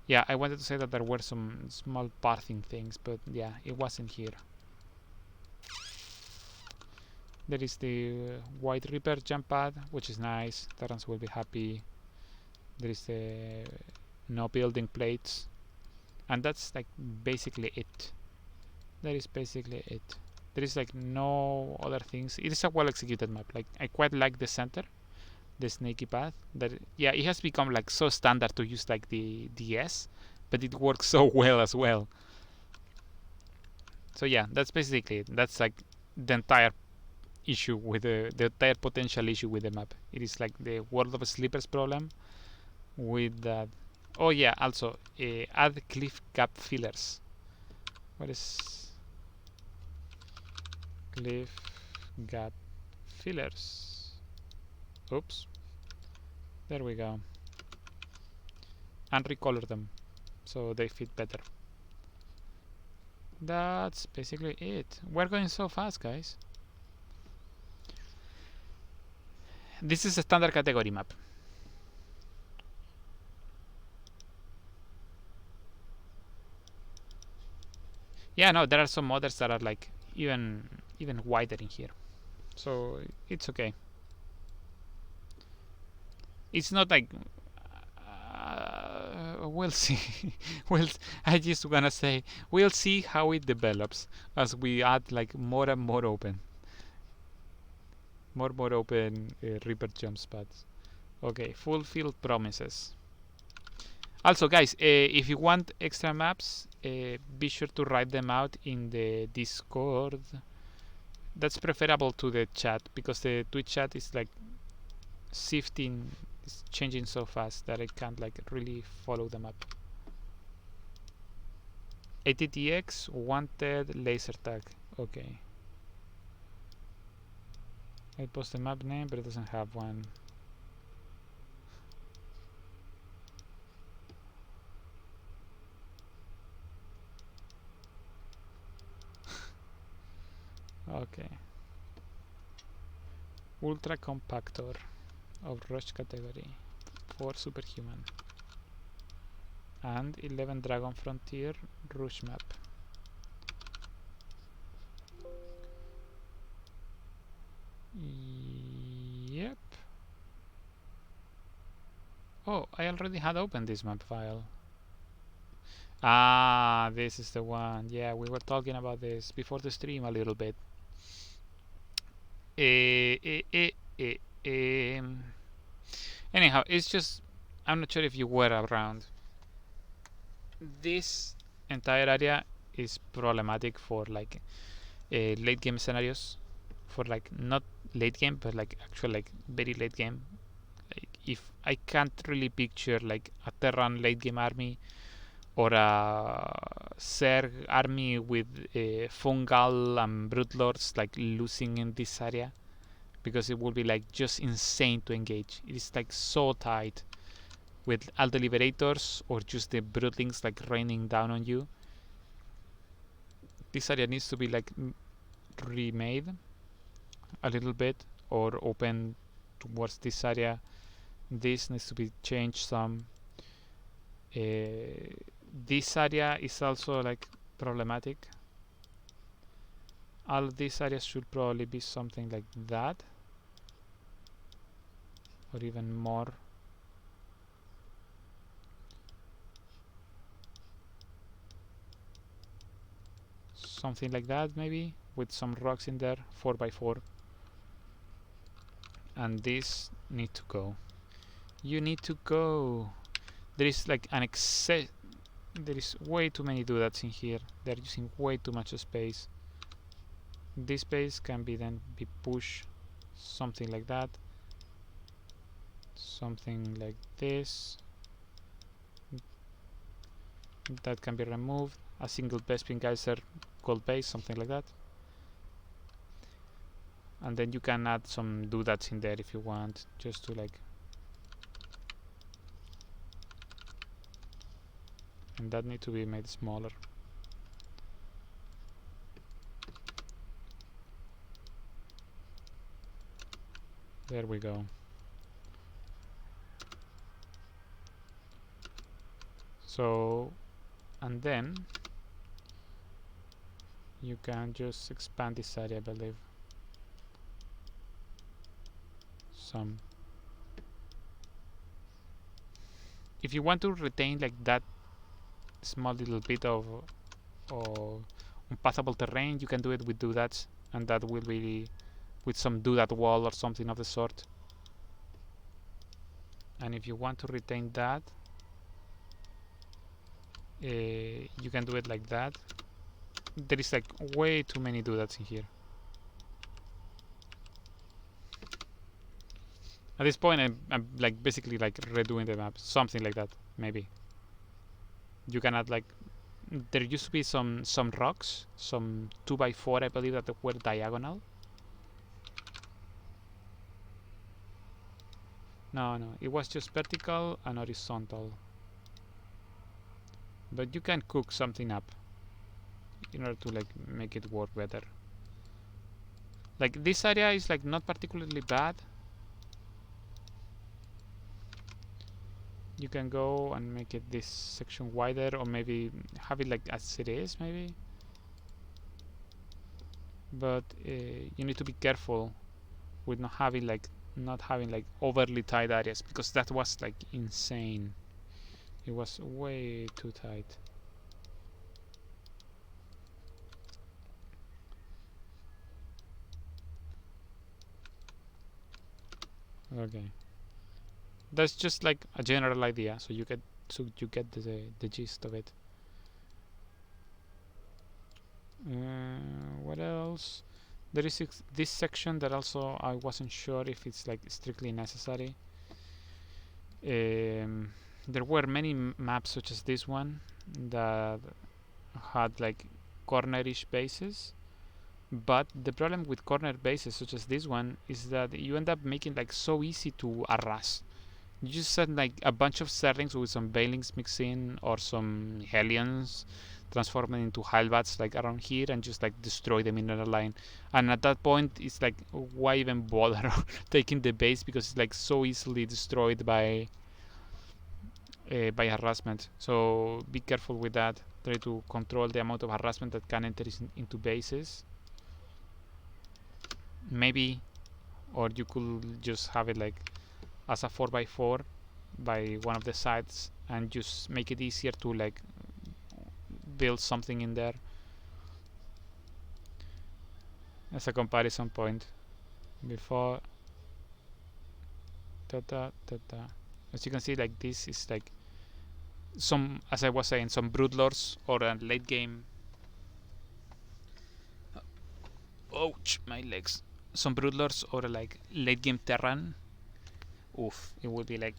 Yeah, I wanted to say that there were some small pathing things, but yeah, it wasn't here. There is the White Reaper jump pad, which is nice. Terrans will be happy. There is the no building plates, and that's like basically it. That is basically it. There is like no other things. It is a well executed map. Like I quite like the center, the snaky path. That yeah, it has become like so standard to use like the DS, but it works so well as well. So yeah, that's basically it. That's like the entire issue with the entire potential issue with the map. It is like the World of Sleepers problem with that. Oh yeah, also add cliff gap fillers. What is cliff gap fillers? Oops. There we go. And recolor them so they fit better. That's basically it. We're going so fast, guys. This is a standard category map. Yeah, no, there are some others that are like even wider in here. So it's okay. It's not like we'll see. Well, I just wanna say we'll see how it develops as we add like more and more open, more open Reaper jump spots. Okay, fulfilled promises. Also, guys, if you want extra maps, be sure to write them out in the Discord. That's preferable to the chat because the Twitch chat is like shifting, it's changing so fast that I can't like really follow them up. ATTX wanted laser tag. Okay. I post the map name, but it doesn't have one. Okay. Ultra compactor of rush category for superhuman. And 11 Dragon Frontier rush map. Yep. Oh, I already had opened this map file. Ah, this is the one. Yeah, we were talking about this before the stream a little bit. Anyhow, it's just I'm not sure if you were around. This entire area is problematic for like late game scenarios, for like not late game but like actual like very late game. Like if I can't really picture like a Terran late game army or a Zerg army with fungal and brute lords like losing in this area, because it will be like just insane to engage. It is like so tight with all the liberators or just the broodlings like raining down on you. This area needs to be like remade a little bit or open towards this area. This needs to be changed some. This area is also like problematic. All of these areas should probably be something like that or even more. Something like that maybe with some rocks in there, 4x4. And this need to go. You need to go. There is like an excess. There is way too many doodads in here. They're using way too much space. This space can be then be pushed something like that, something like this. That can be removed. A single Bespin Geyser gold base, something like that. And then you can add some doodads in there if you want, just to like and that need to be made smaller. There we go. So, and then you can just expand this area, I believe. Some. If you want to retain like that small little bit of unpassable terrain, you can do it with doodads, and that will be with some doodad wall or something of the sort. And if you want to retain that, you can do it like that. There is like way too many doodads in here. At this point, I'm like basically like redoing the map, something like that, maybe. You can add like, there used to be some rocks, some 2x4, I believe, that were diagonal. No, it was just vertical and horizontal. But you can cook something up in order to like make it work better. Like this area is like not particularly bad. You can go and make it this section wider, or maybe have it like as it is, maybe. But you need to be careful with not having like overly tight areas, because that was like insane. It was way too tight. Okay, that's just like a general idea, so you get the gist of it. What else? There is this section that also I wasn't sure if it's like strictly necessary. There were many maps such as this one that had like cornerish bases, but the problem with corner bases such as this one is that you end up making like so easy to arras. You just send like a bunch of Sterlings with some Bailings mixed in, or some Hellions, transform them into Halbats like around here, and just like destroy the mineral line. And at that point, it's like, why even bother taking the base, because it's like so easily destroyed by harassment. So be careful with that. Try to control the amount of harassment that can enter into bases. Maybe, or you could just have it like as a 4x4 by one of the sides, and just make it easier to like build something in there as a comparison point. Before as you can see, like this is like some, as I was saying, some broodlords or a late game. Ouch, my legs. Some broodlords or like late game Terran. Oof, it would be like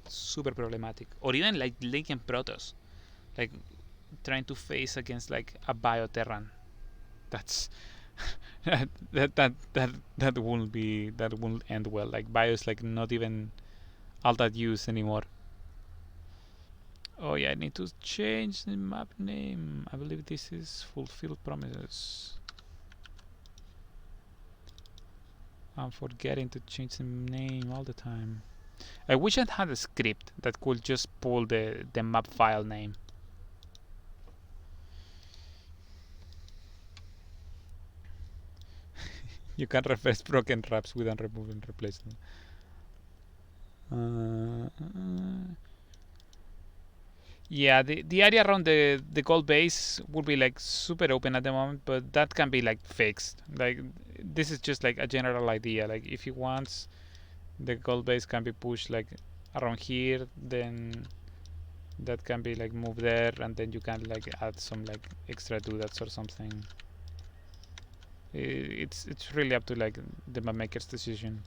super problematic. Or even like late game Protoss, like trying to face against like a bio Terran. That's that won't end well. Like bio is like not even all that used anymore. Oh yeah, I need to change the map name. I believe this is Fulfilled Promises. I'm forgetting to change the name all the time. I wish I had a script that could just pull the map file name. You can reverse broken wraps without removing replacement. Yeah, the area around the gold base will be like super open at the moment, but that can be like fixed. Like this is just like a general idea. Like if you want, the gold base can be pushed like around here, then that can be like moved there, and then you can like add some like extra doodads or something. It's really up to like the Mapmakers decision.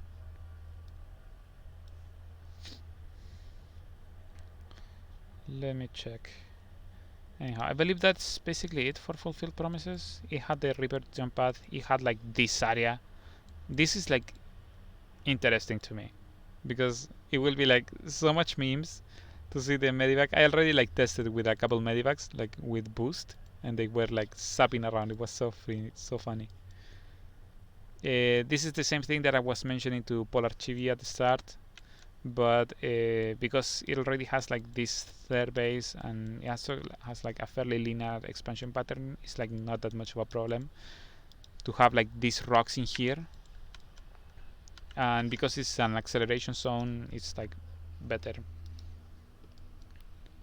Let me check. Anyhow, I believe that's basically it for Fulfilled Promises. It had the river jump pad. It had like this area. This is like interesting to me, because it will be like so much memes to see the medivac. I already like tested with a couple medivacs, like with boost, and they were like zapping around. It was so funny. This is the same thing that I was mentioning to Polar Chibi at the start, but because it already has like this third base and it also has like a fairly linear expansion pattern, it's like not that much of a problem to have like these rocks in here. And because it's an acceleration zone, it's like better,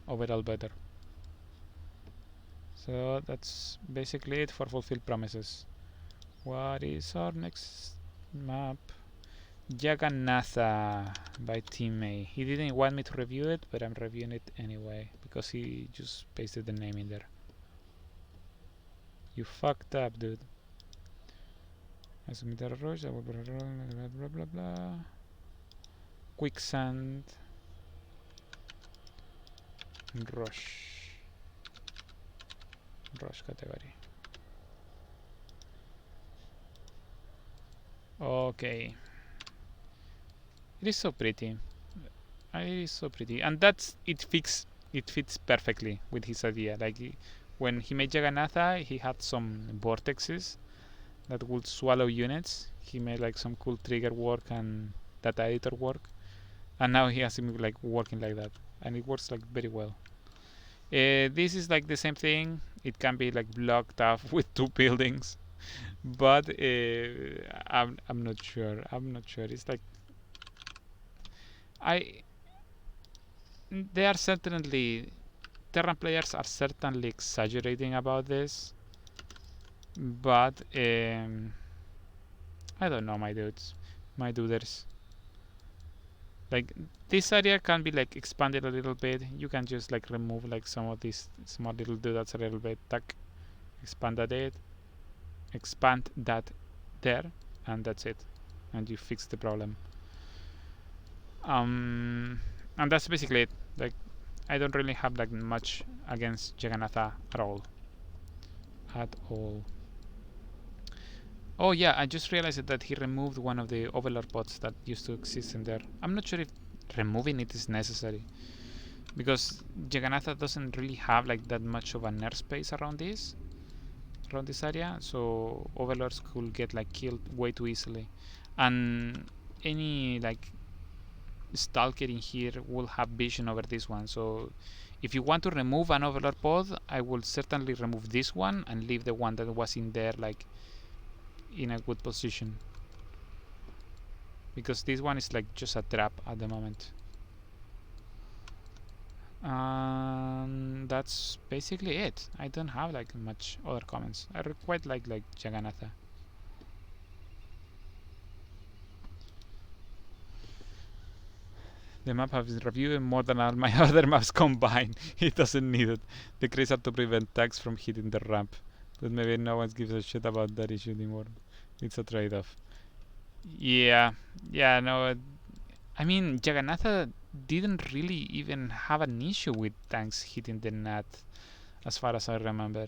overall better. So that's basically it for fulfilled promises. What is our next map? Jagannatha by Team A. He didn't want me to review it, but I'm reviewing it anyway because he just pasted the name in there. You fucked up, dude. I submitted a rush, blah blah blah blah. Quicksand. Rush. Rush category. Okay. It is so pretty. It is so pretty, and it fits perfectly with his idea. Like when he made Jagannatha, he had some vortexes that would swallow units. He made like some cool trigger work and data editor work, and now he has him like working like that, and it works like very well. This is like the same thing. It can be like blocked off with 2 buildings, but I'm not sure. It's like they are certainly Terran players are certainly exaggerating about this, but I don't know, my duders. Like this area can be like expanded a little bit. You can just like remove like some of these small little doodles a little bit. Tack, expand that there, and that's it, and you fix the problem. And that's basically it. Like I don't really have like much against Jagannatha at all. Oh yeah, I just realized that he removed one of the overlord pods that used to exist in there. I'm not sure if removing it is necessary, because Jagannatha doesn't really have like that much of an airspace around this area, so overlords could get like killed way too easily, and any like stalker in here will have vision over this one. So if you want to remove an overlord pod, I will certainly remove this one and leave the one that was in there like in a good position, because this one is like just a trap at the moment. That's basically it. I don't have like much other comments. I quite like Jagannatha. The map has been reviewed more than all my other maps combined. It doesn't need it. The crates are to prevent tags from hitting the ramp. But maybe no one gives a shit about that issue anymore. It's a trade-off. Yeah, no. I mean, Jagannatha didn't really even have an issue with tanks hitting the net, as far as I remember.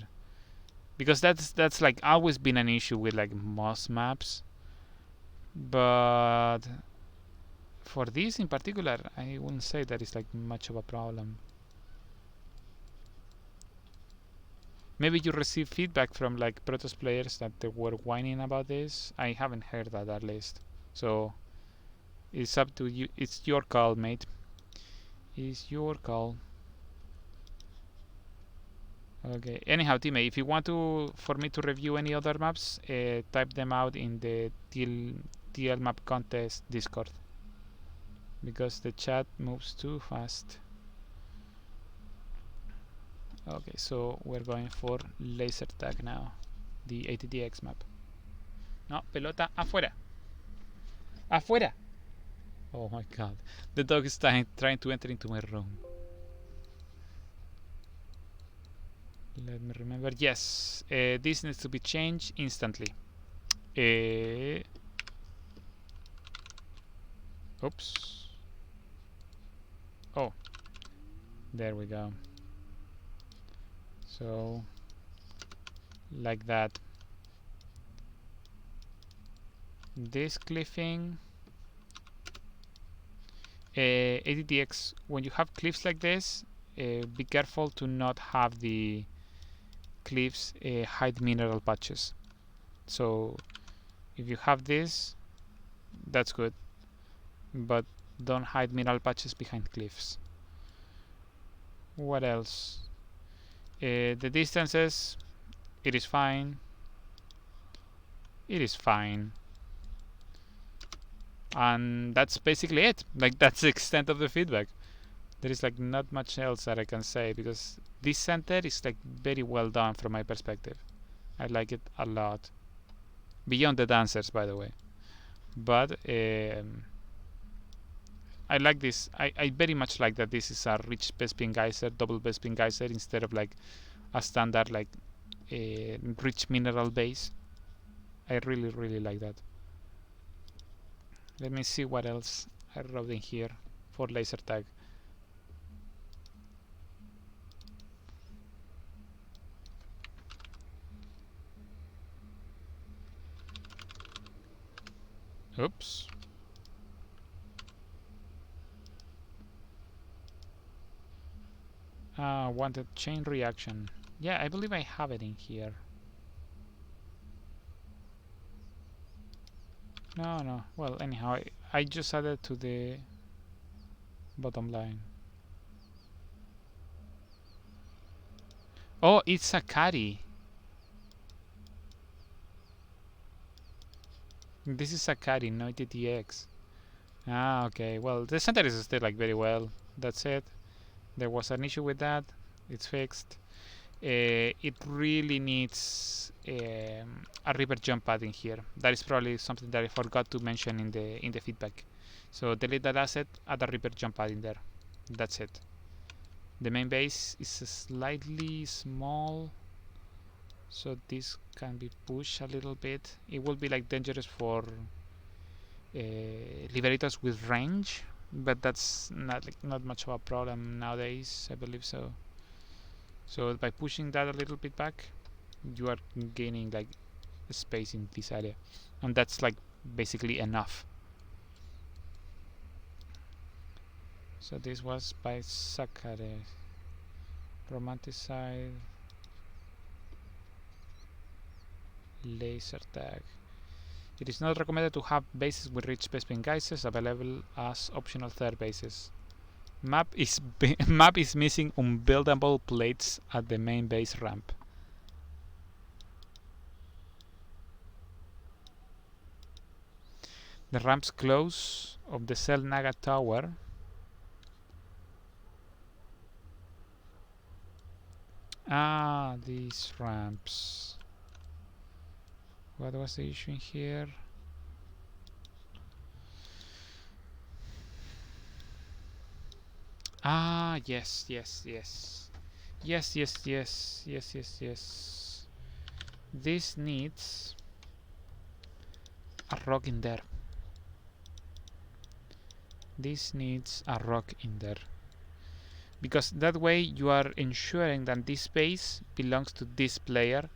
Because that's like always been an issue with like most maps. But for this in particular, I wouldn't say that it's like much of a problem. Maybe you receive feedback from like Protoss players that they were whining about this. I haven't heard that at least. So it's up to you. It's your call, mate. It's your call. Okay. Anyhow, teammate, if you want for me to review any other maps, type them out in the TL map contest Discord, because the chat moves too fast. Okay, so we're going for laser tag now, the ATTX map. No, pelota afuera. Afuera. Oh my god, the dog is trying to enter into my room. Let me remember. Yes, this needs to be changed instantly. Oops. Oh, there we go. So, like that. This cliffing ADTX, when you have cliffs like this, be careful to not have the cliffs hide mineral patches. So if you have this, that's good, but don't hide mineral patches behind cliffs. What else? The distances, it is fine. It is fine. And that's basically it. Like, that's the extent of the feedback. There is like not much else that I can say, because this center is like very well done from my perspective. I like it a lot. Beyond the dancers, by the way. But I like this. I very much like that this is a rich Bespin geyser, double Bespin geyser, instead of like a standard like rich mineral base. I really, really like that. Let me see what else I wrote in here for laser tag. Oops. Wanted chain reaction. Yeah, I believe I have it in here. No. Well, anyhow, I just added to the bottom line. Oh, it's a carry. This is a carry, not TTX. Ah, okay. Well, the center is still like very well. That's it. There was an issue with that. It's fixed. It really needs a river jump pad in here. That is probably something that I forgot to mention in the feedback. So delete that asset, add a river jump pad in there. That's it. The main base is slightly small, so this can be pushed a little bit. It will be like dangerous for liberators with range, but that's not much of a problem nowadays, I believe so. So by pushing that a little bit back, you are gaining like space in this area, and that's like basically enough. So this was by Sakare. Romanticide, laser tag. It is not recommended to have bases with rich Bespin geysers available as optional third bases. Map is missing unbuildable plates at the main base ramp. The ramps close of the Cell Naga tower these ramps. What was the issue in here? Yes. This needs a rock in there. This needs a rock in there. Because that way you are ensuring that this space belongs to this player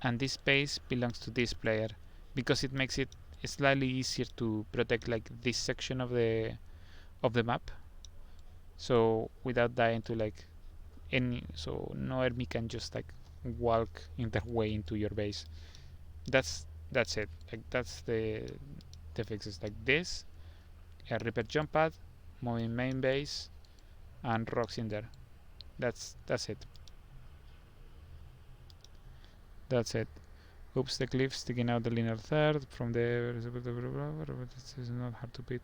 and this space belongs to this player, because it makes it slightly easier to protect like this section of the map, so without dying to like so no enemy can just like walk in their way into your base. That's it. Like that's the fixes, like this, a repair jump pad, moving main base, and rocks in there. That's it. That's it. Oops, the cliff sticking out the linear third from the. This is not hard to beat.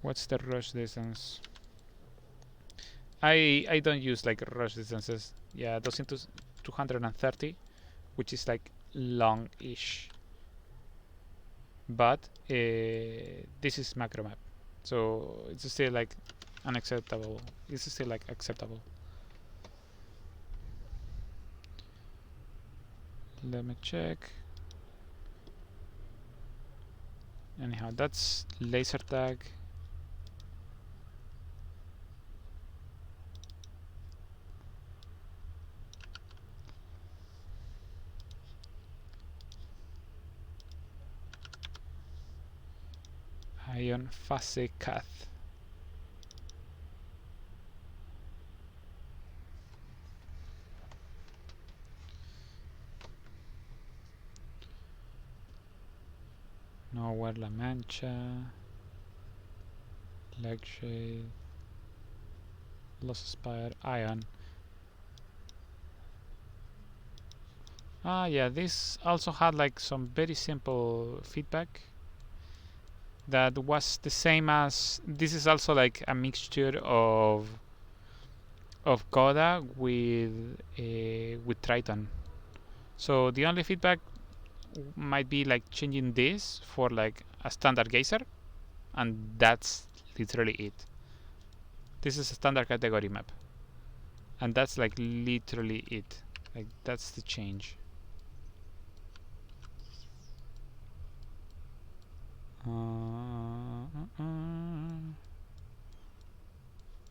What's the rush distance? I don't use like rush distances. Yeah, those into 230, which is like long-ish. But this is macro map, so it's still like unacceptable. It's still like acceptable. Let me check. Anyhow, that's laser tag. ion phase cath. Nowhere La Mancha, Leg Shade, Lost Spire, Ion. Ah, yeah, this also had like some very simple feedback that was the same as this is also like a mixture of Coda with Triton. So the only feedback might be like changing this for like a standard geyser, and that's literally it. This is a standard category map, and that's like literally it. Like that's the change.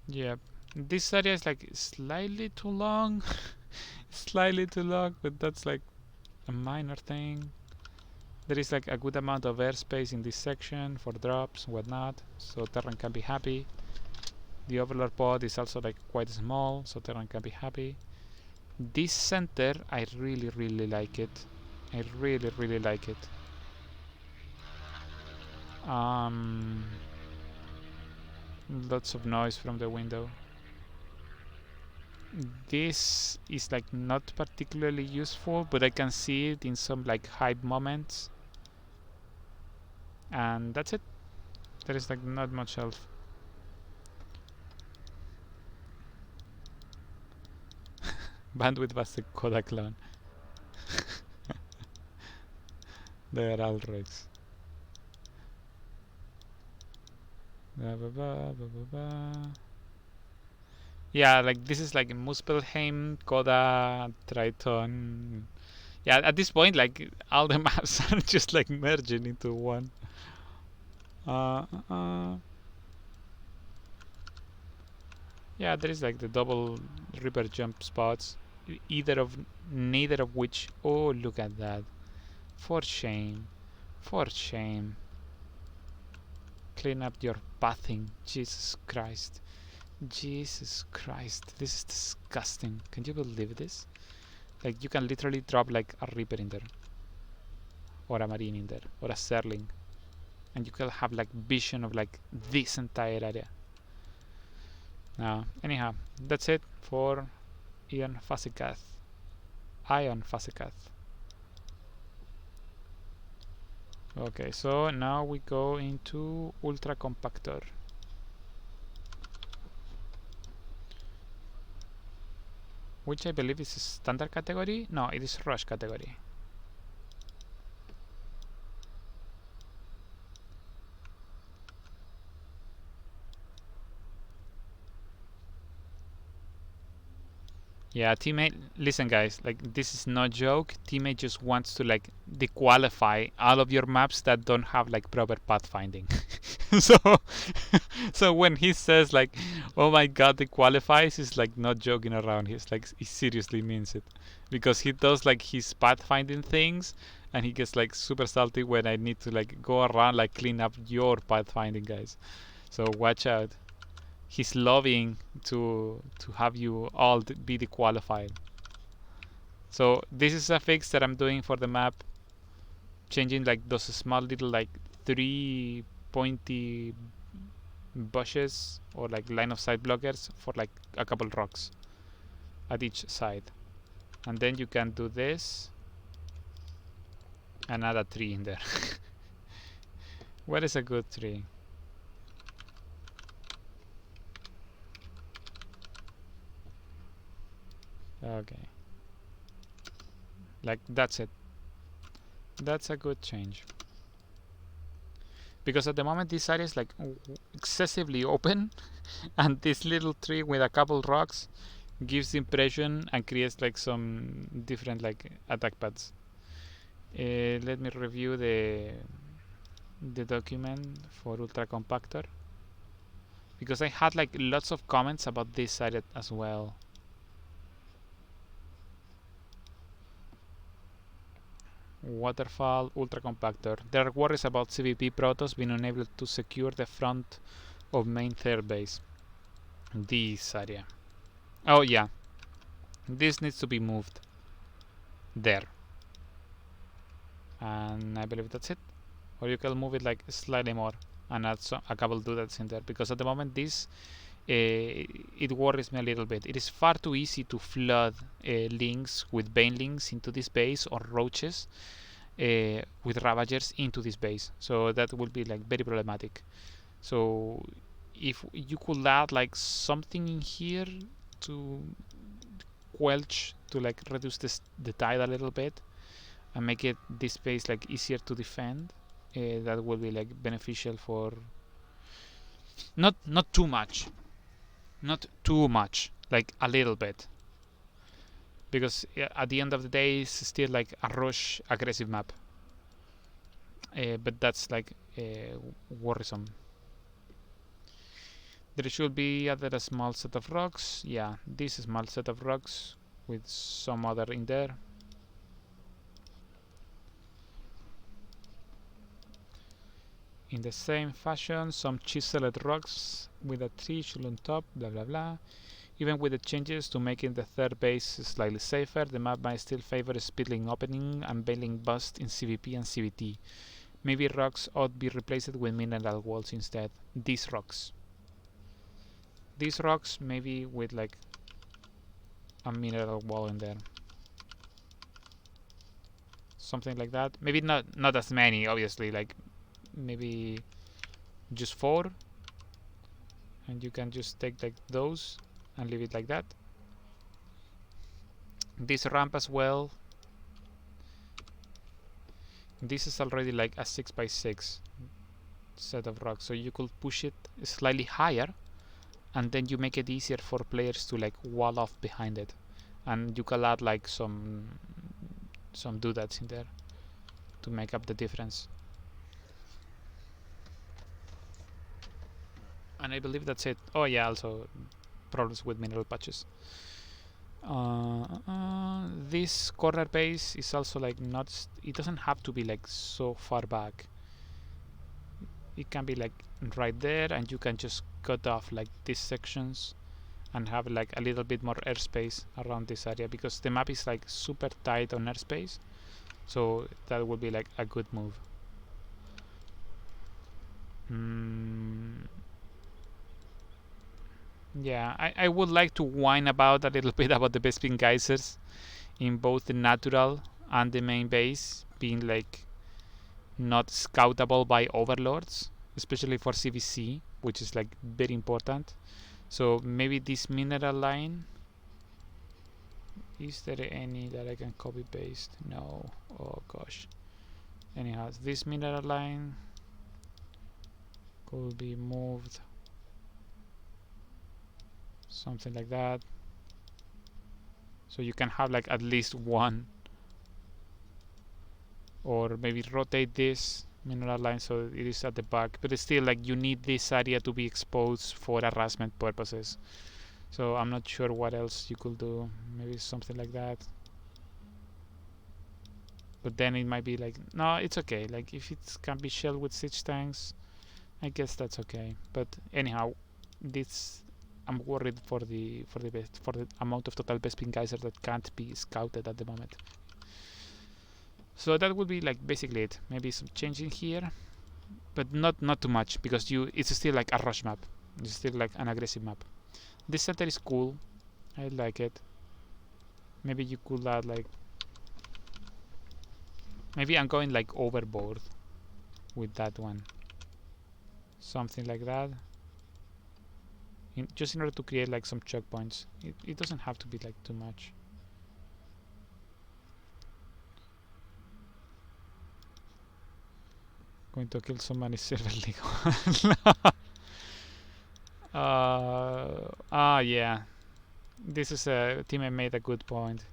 Yeah, this area is like slightly too long, slightly too long, but that's like a minor thing. There is like a good amount of airspace in this section for drops, whatnot, so Terran can be happy. The Overlord pod is also like quite small, so Terran can be happy. This center, I really like it. I really like it. Lots of noise from the window. This is like not particularly useful, but I can see it in some like hype moments. And that's it. There is like not much else. Bandwidth was the Coda clone. They are all rigs. Yeah, like this is like Muspelheim, Coda, Triton. Yeah, at this point, like all the maps are just like merging into one. Yeah, there is like the double river jump spots. Neither of which. Oh, look at that! For shame, for shame. Clean up your pathing, Jesus Christ. Jesus Christ, this is disgusting. Can you believe this? Like you can literally drop like a Reaper in there, or a Marine in there, or a Serling, and you can have like vision of like this entire area. Anyhow, that's it for Ion Phasicath. Ion Phasicath. Okay, so now we go into Ultra Compactor. Which I believe is a standard category. No, it is rush category. Yeah, teammate, listen guys, like this is no joke. Teammate just wants to like dequalify all of your maps that don't have like proper pathfinding. so so when he says like, oh my god, dequalifies, he's like not joking around. He's like, he seriously means it. Because he does like his pathfinding things, and he gets like super salty when I need to like go around like clean up your pathfinding, guys. So watch out. He's lobbying to have you all be dequalified. So this is a fix that I'm doing for the map, changing like those small little like 3 pointy bushes or like line of sight blockers for like a couple rocks at each side, and then you can do this and add a tree in there. What is a good tree? Okay, like that's it. That's a good change, because at the moment this area is like excessively open and this little tree with a couple rocks gives the impression and creates like some different like attack paths. Let me review the document for Ultra Compactor, because I had like lots of comments about this area as well. Waterfall, ultra compactor. There are worries about CVP protos being unable to secure the front of main third base. This area. Oh yeah, this needs to be moved there, and I believe that's it. Or you can move it like slightly more and add a couple dudes in there, because at the moment this it worries me a little bit. It is far too easy to flood links with bane links into this base, or roaches with ravagers into this base, so that will be like very problematic. So if you could add like something in here to quelch, to like reduce the tide a little bit and make it this base like easier to defend, that will be like beneficial for not too much, like a little bit, because at the end of the day it's still like a rush aggressive map, but that's like worrisome. There should be a small set of rocks. Yeah, this small set of rocks with some other in there. In the same fashion, some chiseled rocks with a tree should on top, blah blah blah. Even with the changes to making the third base slightly safer, the map might still favor speedling opening and bailing bust in CVP and CVT. Maybe rocks ought be replaced with mineral walls instead. These rocks maybe with like a mineral wall in there, something like that. Maybe not as many, obviously, like maybe just 4, and you can just take like those and leave it like that. This ramp as well, this is already like a 6x6 set of rocks, so you could push it slightly higher, and then you make it easier for players to like wall off behind it, and you can add like some doodads in there to make up the difference. And I believe that's it. Oh yeah, also problems with mineral patches. This corner base is also like not, it doesn't have to be like so far back. It can be like right there, and you can just cut off like these sections and have like a little bit more airspace around this area, because the map is like super tight on airspace, so that would be like a good move. Yeah, I would like to whine about a little bit about the Bespin geysers in both the natural and the main base being like not scoutable by overlords, especially for CVC, which is like very important. So maybe this mineral line, is there any that I can copy paste? No. Oh gosh. Anyhow, this mineral line could be moved, something like that, so you can have like at least one, or maybe rotate this mineral line so it is at the back, but it's still like you need this area to be exposed for harassment purposes. So I'm not sure what else you could do. Maybe something like that, but then it might be like, no, it's okay, like if it can be shelled with siege tanks, I guess that's okay. But anyhow, this, I'm worried for the amount of total Bespin geyser that can't be scouted at the moment. So that would be like basically it. Maybe some changing here, but not too much, because it's still like a rush map. It's still like an aggressive map. This center is cool. I like it. Maybe you could add like, maybe I'm going like overboard with that one. Something like that. Just in order to create like some choke points. It doesn't have to be like too much. Going to kill so many Silver League. Yeah. This is a teammate made a good point.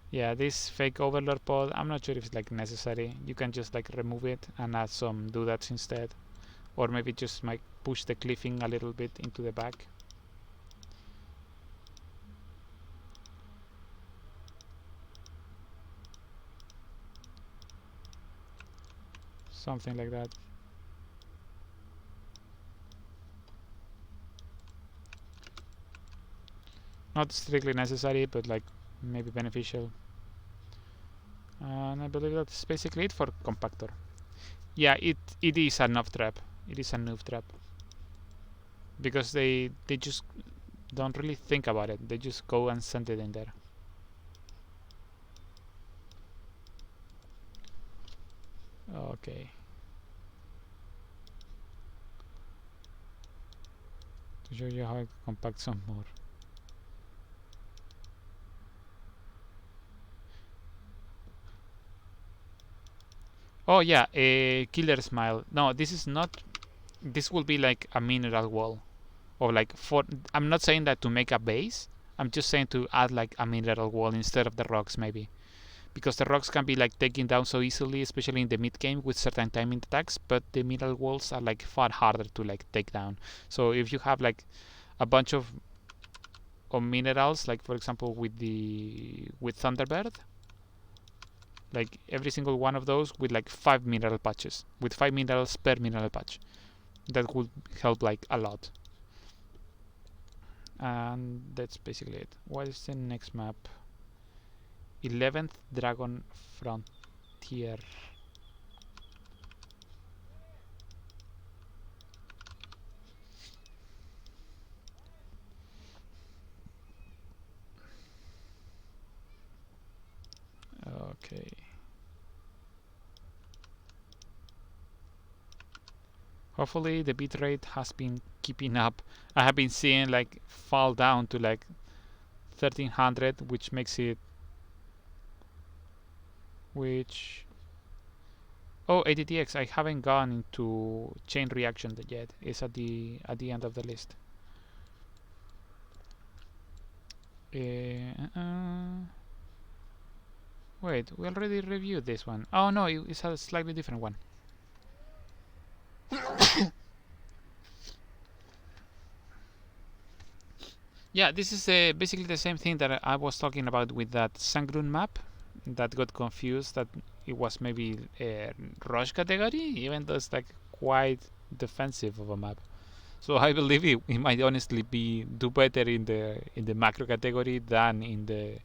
Yeah, this fake overlord pod, I'm not sure if it's like necessary. You can just like remove it and add some doodads instead, or maybe just like push the cliffing a little bit into the back. something like that. Not strictly necessary, but like maybe beneficial. And I believe that's basically it for compactor. Yeah, it is a noob trap. It is a noob trap because they just don't really think about it. They just go and send it in there. Okay. To show you how I compact some more. Oh yeah, a killer smile. No, this is not. This will be like a mineral wall, or like for. I'm not saying that to make a base. I'm just saying to add like a mineral wall instead of the rocks, maybe, because the rocks can be like taken down so easily, especially in the mid game with certain timing attacks. But the mineral walls are like far harder to like take down. So if you have like a bunch of minerals, like for example with Thunderbird, like every single one of those with like 5 mineral patches, with 5 minerals per mineral patch, that would help like a lot. And that's basically it. What is the next map? 11th Dragon Frontier. Okay. Hopefully the bitrate has been keeping up. I have been seeing like fall down to like 1300, which makes it which oh, ADTX, I haven't gone into chain reaction yet. It's at the end of the list. Wait, we already reviewed this one. Oh no, it's a slightly different one. Yeah, this is basically the same thing that I was talking about with that Sangrun map that got confused that it was maybe a rush category, even though it's like quite defensive of a map. So I believe it might honestly be do better in the macro category than in the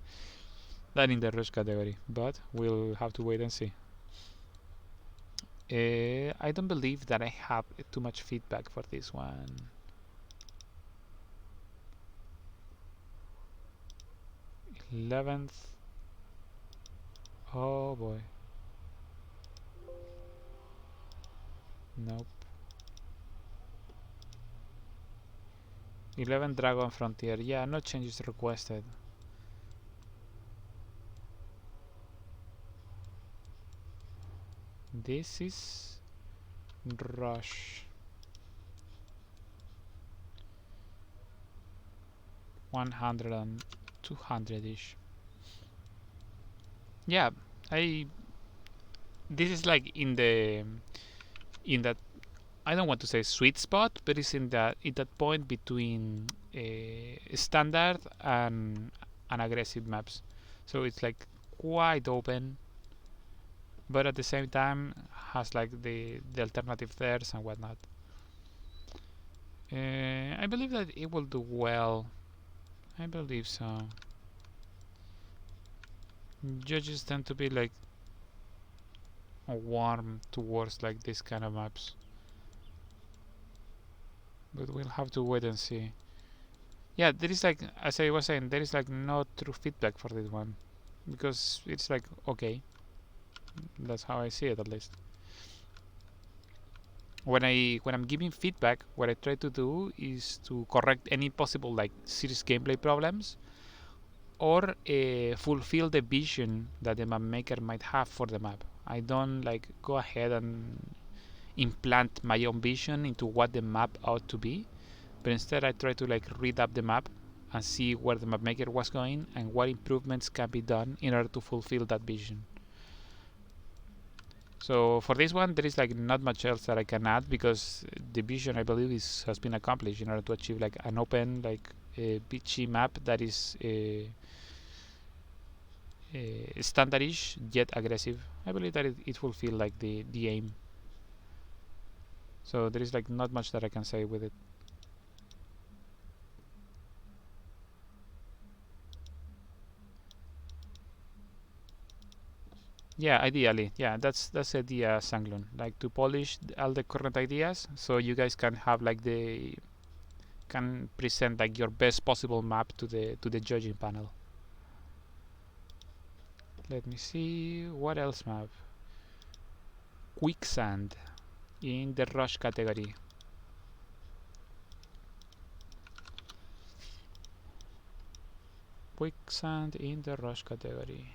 rush category. But we'll have to wait and see. I don't believe that I have too much feedback for this one. 11th. Oh boy. Nope. 11 Dragon Frontier. Yeah, no changes requested. This is Rush. 100 and 200-ish. Yeah, this is like in that I don't want to say sweet spot, but it's in that point between standard and aggressive maps. So it's like quite open, but at the same time has like the alternative theirs and whatnot. I believe that it will do well. I believe so. Judges tend to be like warm towards like this kind of maps, but we'll have to wait and see. Yeah, there is like, as I was saying, there is like no true feedback for this one because it's like okay, that's how I see it at least. When I'm giving feedback, what I try to do is to correct any possible like serious gameplay problems or fulfill the vision that the map maker might have for the map. I don't like go ahead and implant my own vision into what the map ought to be, but instead I try to like read up the map and see where the map maker was going and what improvements can be done in order to fulfill that vision. So for this one, there is like not much else that I can add because the vision I believe has been accomplished in order to achieve like an open like beachy map that is standardish yet aggressive. I believe that it fulfills like the aim. So there is like not much that I can say with it. Yeah, ideally, yeah, that's the idea, Sanglun. Like to polish all the current ideas, so you guys can have like can present like your best possible map to the judging panel. Let me see what else map. Quicksand in the rush category. Quicksand in the rush category.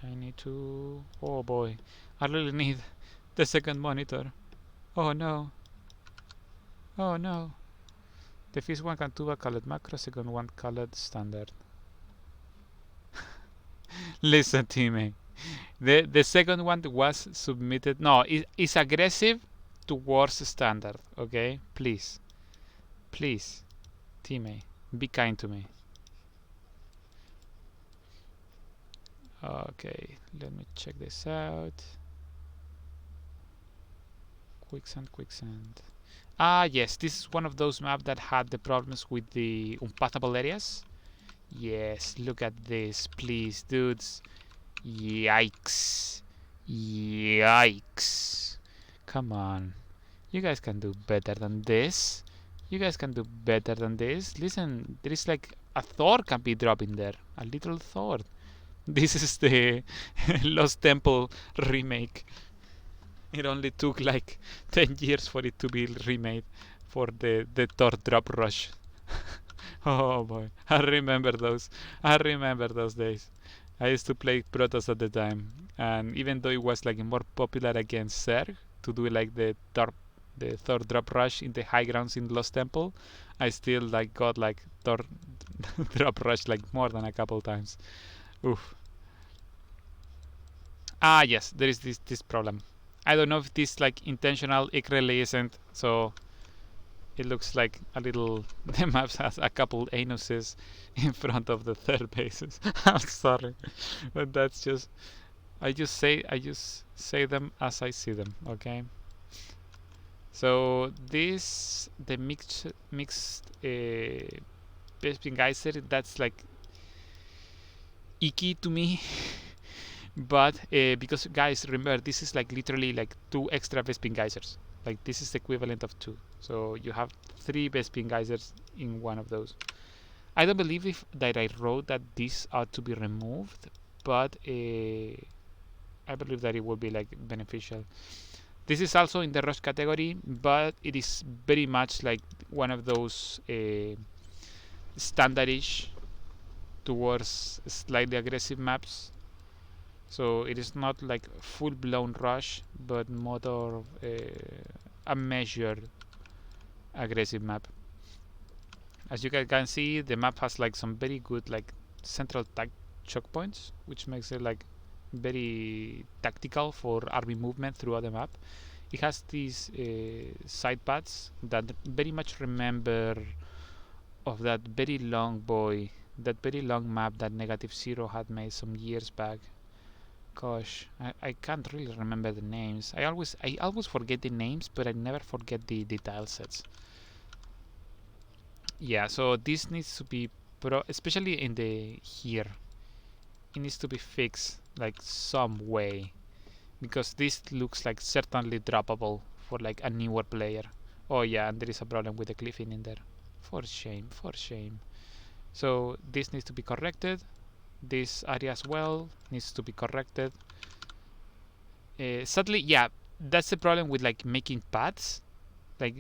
I need to. Oh boy, I really need the second monitor. Oh no. Oh no. The first one can tuba called macro, second one called standard. Listen to me. The second one was submitted. No, it's aggressive towards standard. Okay, please, please, teammate, be kind to me. Okay, let me check this out. Quicksand. Ah, yes, this is one of those maps that had the problems with the unpathable areas. Yes, look at this, please, dudes. Yikes. Yikes. Come on. You guys can do better than this. You guys can do better than this. Listen, there is like a Thor can be dropping there. A little Thor. This is the Lost Temple remake. It only took like 10 years for it to be remade for the Thor drop rush. Oh boy, I remember those. I remember those days. I used to play Protoss at the time, and even though it was like more popular against Zerg to do like the Thor drop rush in the high grounds in Lost Temple, I still like got like Thor drop rush like more than a couple times. Oof. Ah yes, there is this problem. I don't know if this like intentional. It really isn't. So it looks like a little. The map has a couple anuses in front of the third bases. I'm sorry, but that's just. I just say them as I see them. Okay. So this the mixed Bespin Geyser. That's like icky to me. But because guys, remember this is like literally like 2 extra Vespin geysers. Like this is the equivalent of 2. So you have 3 Vespin geysers in one of those. I don't believe if that I wrote that this ought to be removed, but I believe that it will be like beneficial. This is also in the rush category, but it is very much like one of those standardish towards slightly aggressive maps. So it is not like full-blown rush, but more of a measured aggressive map. As you guys can see, the map has like some very good like central choke points, which makes it like very tactical for army movement throughout the map. It has these side paths that very much remember of that very long map that -0 had made some years back. Gosh, I can't really remember the names. I always forget the names, but I never forget the tile sets. Yeah, so this needs to be especially in the here. It needs to be fixed like some way, because this looks like certainly droppable for like a newer player. Oh yeah, and there is a problem with the cliffing in there. For shame, for shame. So this needs to be corrected. This area as well needs to be corrected. Sadly, yeah, that's the problem with like making paths, like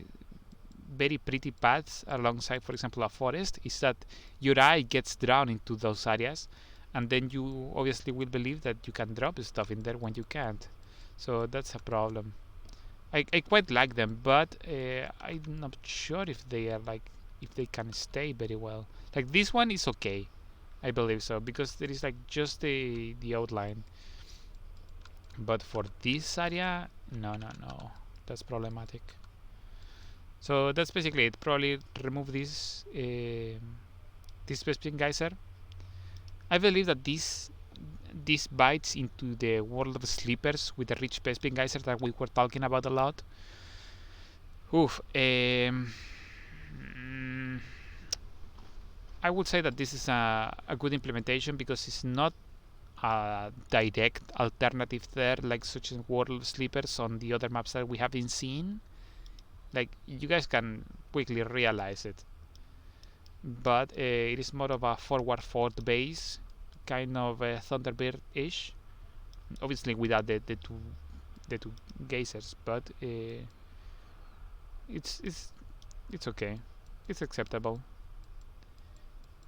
very pretty paths alongside, for example, a forest, is that your eye gets drawn into those areas, and then you obviously will believe that you can drop stuff in there when you can't. So that's a problem. I quite like them, but I'm not sure if they are like if they can stay very well. Like this one is okay, I believe so, because there is like just the outline. But for this area, no, that's problematic. So that's basically it. Probably remove this specific geyser. I believe that this this bites into the world of sleepers with the rich Bespin geyser that we were talking about a lot. Oof. I would say that this is a good implementation because it's not a direct alternative there, like such as World of Sleepers on the other maps that we have been seeing. Like, you guys can quickly realize it. But it is more of a forward fort base, kind of Thunderbird-ish. Obviously without the two geysers, but it's okay. It's acceptable.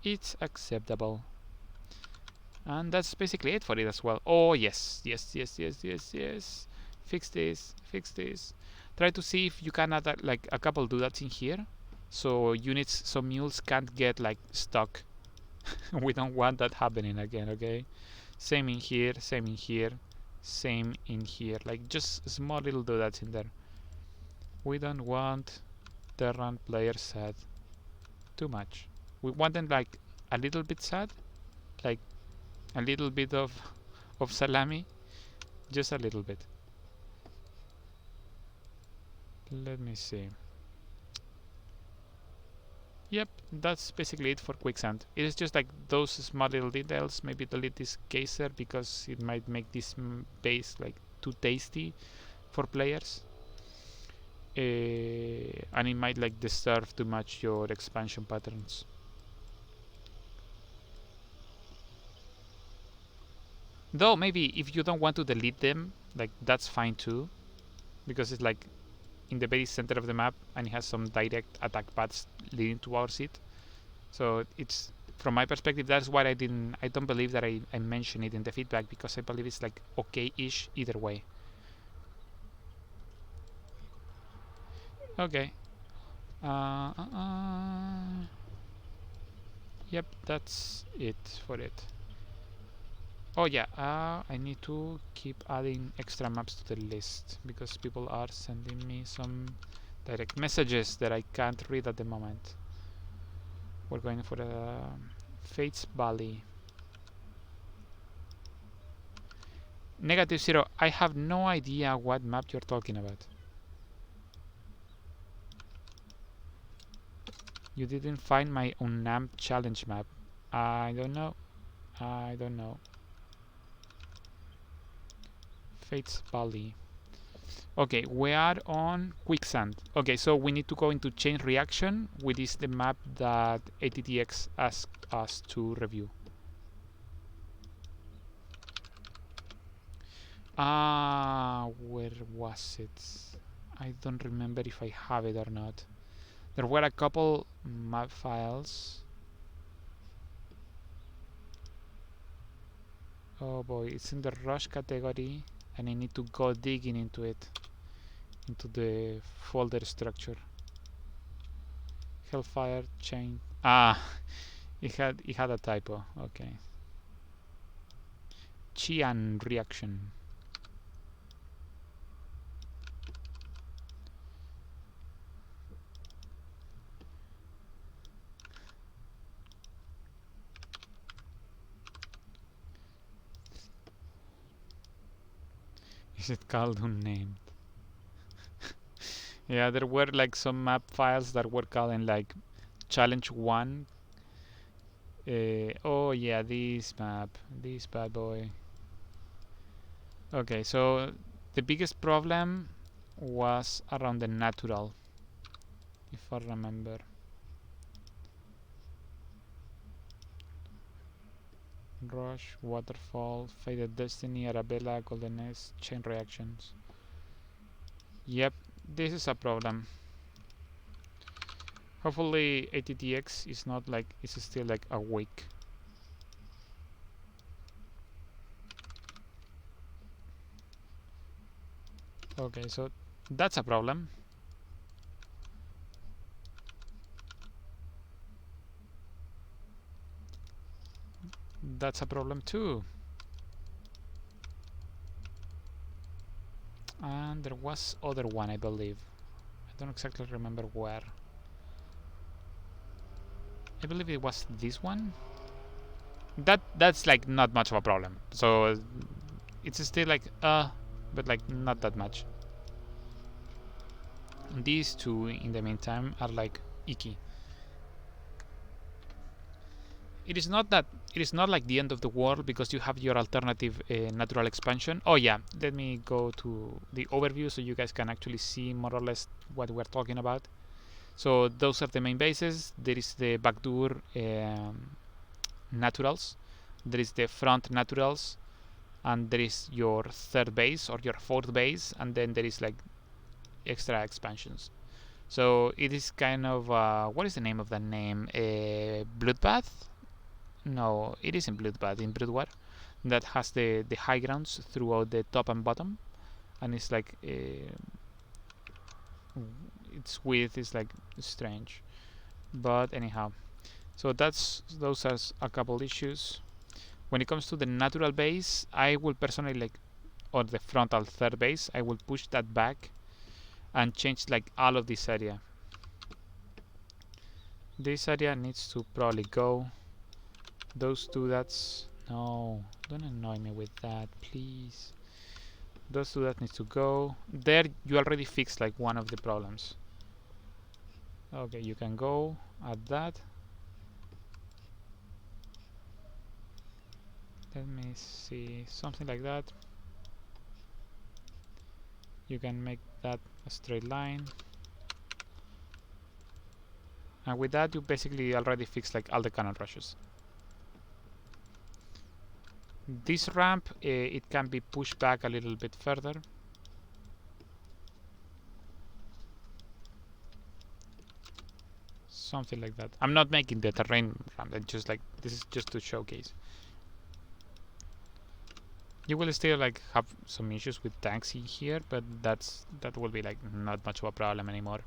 It's acceptable. And that's basically it for it as well. Oh yes. Fix this. Try to see if you can add like a couple doodats in here, so units, so mules can't get like stuck. We don't want that happening again, okay? Same in here, same in here, same in here. Like just small little doodats in there. We don't want Terran players sad too much. We want them like a little bit sad, like a little bit of salami, just a little bit. Let me see. Yep, that's basically it for quicksand. It is just like those small little details. Maybe delete this geyser because it might make this base like too tasty for players, and it might like disturb too much your expansion patterns. Though maybe if you don't want to delete them, like that's fine too, because it's like in the very center of the map and it has some direct attack paths leading towards it. So it's, from my perspective, that's why I don't believe that I mentioned it in the feedback, because I believe it's like okay-ish either way. Okay. Yep, that's it for it. Oh yeah, I need to keep adding extra maps to the list because people are sending me some direct messages that I can't read at the moment. We're going for a Fates Valley. -0. I have no idea what map you're talking about. You didn't find my Unnamed challenge map. I don't know. Fates Valley. Okay, we are on quicksand. Okay, so we need to go into chain reaction, which is the map that ATTX asked us to review. Where was it? I don't remember if I have it or not. There were a couple map files. Oh boy, it's in the rush category and I need to go digging into it, into the folder structure. Hellfire chain. It had a typo. Okay. Chian reaction. Is it called unnamed? Yeah, there were like some map files that were called in like challenge 1. Oh yeah, this map, this bad boy. Okay, so the biggest problem was around the natural, if I remember. Rush, Waterfall, Faded Destiny, Arabella, Golden S, Chain Reactions. Yep, this is a problem. Hopefully ATTX is not like, is still like awake. Okay, so that's a problem. That's a problem too. And there was other one, I believe. I don't exactly remember where. I believe it was this one. that's like not much of a problem. So it's still like but like not that much. These two in the meantime are like icky. It is not that it is not like the end of the world because you have your alternative natural expansion. Oh yeah, let me go to the overview so you guys can actually see more or less what we're talking about. So those are the main bases. There is the backdoor naturals, there is the front naturals, and there is your third base or your fourth base, and then there is like extra expansions. So it is kind of what is the name of that name? Bloodbath? No, it isn't Bloodbath. In Bloodwar, that has the high grounds throughout the top and bottom, and it's like its width is like strange. But anyhow, so those are a couple issues. When it comes to the natural base, I will personally like, or the frontal third base, I will push that back and change like all of this area. This area needs to probably go. Those two, that's no, don't annoy me with that, please. Those two that needs to go. There you already fixed like one of the problems. Okay, you can go at that. Let me see, something like that. You can make that a straight line. And with that you basically already fixed like all the cannon rushes. This ramp, it can be pushed back a little bit further. Something like that. I'm not making the terrain ramp, it's just like, this is just to showcase. You will still like have some issues with tanks in here, but that will be like not much of a problem anymore.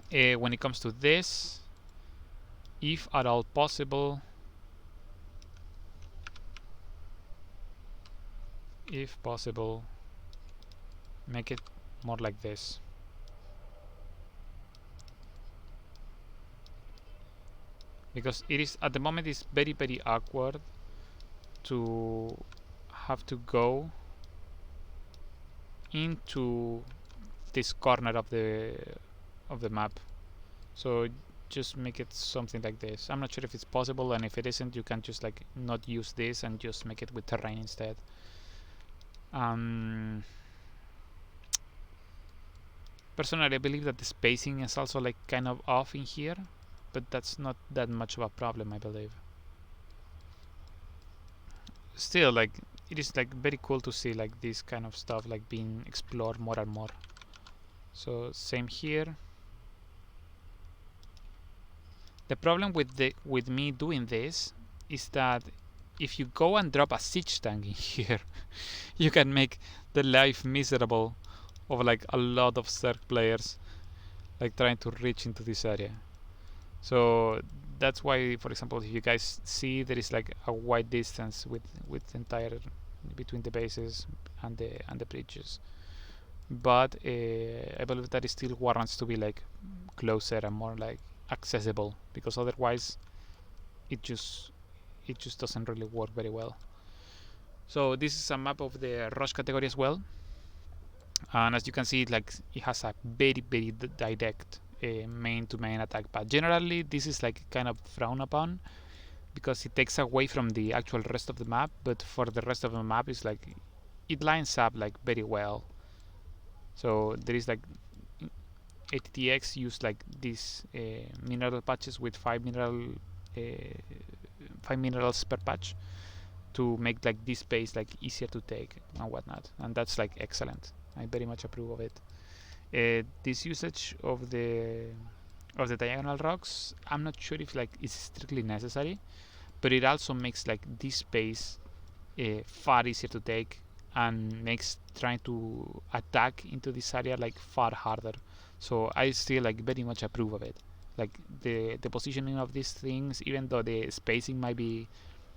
When it comes to this, if at all possible, if possible, make it more like this. Because it is at the moment it's very awkward to have to go into this corner of the map. So just make it something like this. I'm not sure if it's possible, and if it isn't, you can just like not use this and just make it with terrain instead. Personally, I believe that the spacing is also like kind of off in here, but that's not that much of a problem, I believe. Still, like, it is like very cool to see like this kind of stuff like being explored more and more. So same here. The problem with me doing this is that if you go and drop a siege tank in here, you can make the life miserable of like a lot of Zerg players like trying to reach into this area. So that's why, for example, if you guys see, there is like a wide distance with entire between the bases and the bridges. But I believe that it still warrants to be like closer and more like accessible, because otherwise it just doesn't really work very well. So this is a map of the rush category as well, and as you can see, like it has a very direct main to main attack path. Generally this is like kind of frowned upon because it takes away from the actual rest of the map, but for the rest of the map it's like it lines up like very well. So there is like ATTX use like these mineral patches with 5 minerals per patch to make like this space like easier to take and whatnot, and that's like excellent. I very much approve of it. This usage of the diagonal rocks, I'm not sure if like it's strictly necessary, but it also makes like this space far easier to take and makes trying to attack into this area like far harder. So I still like very much approve of it. Like the positioning of these things, even though the spacing might be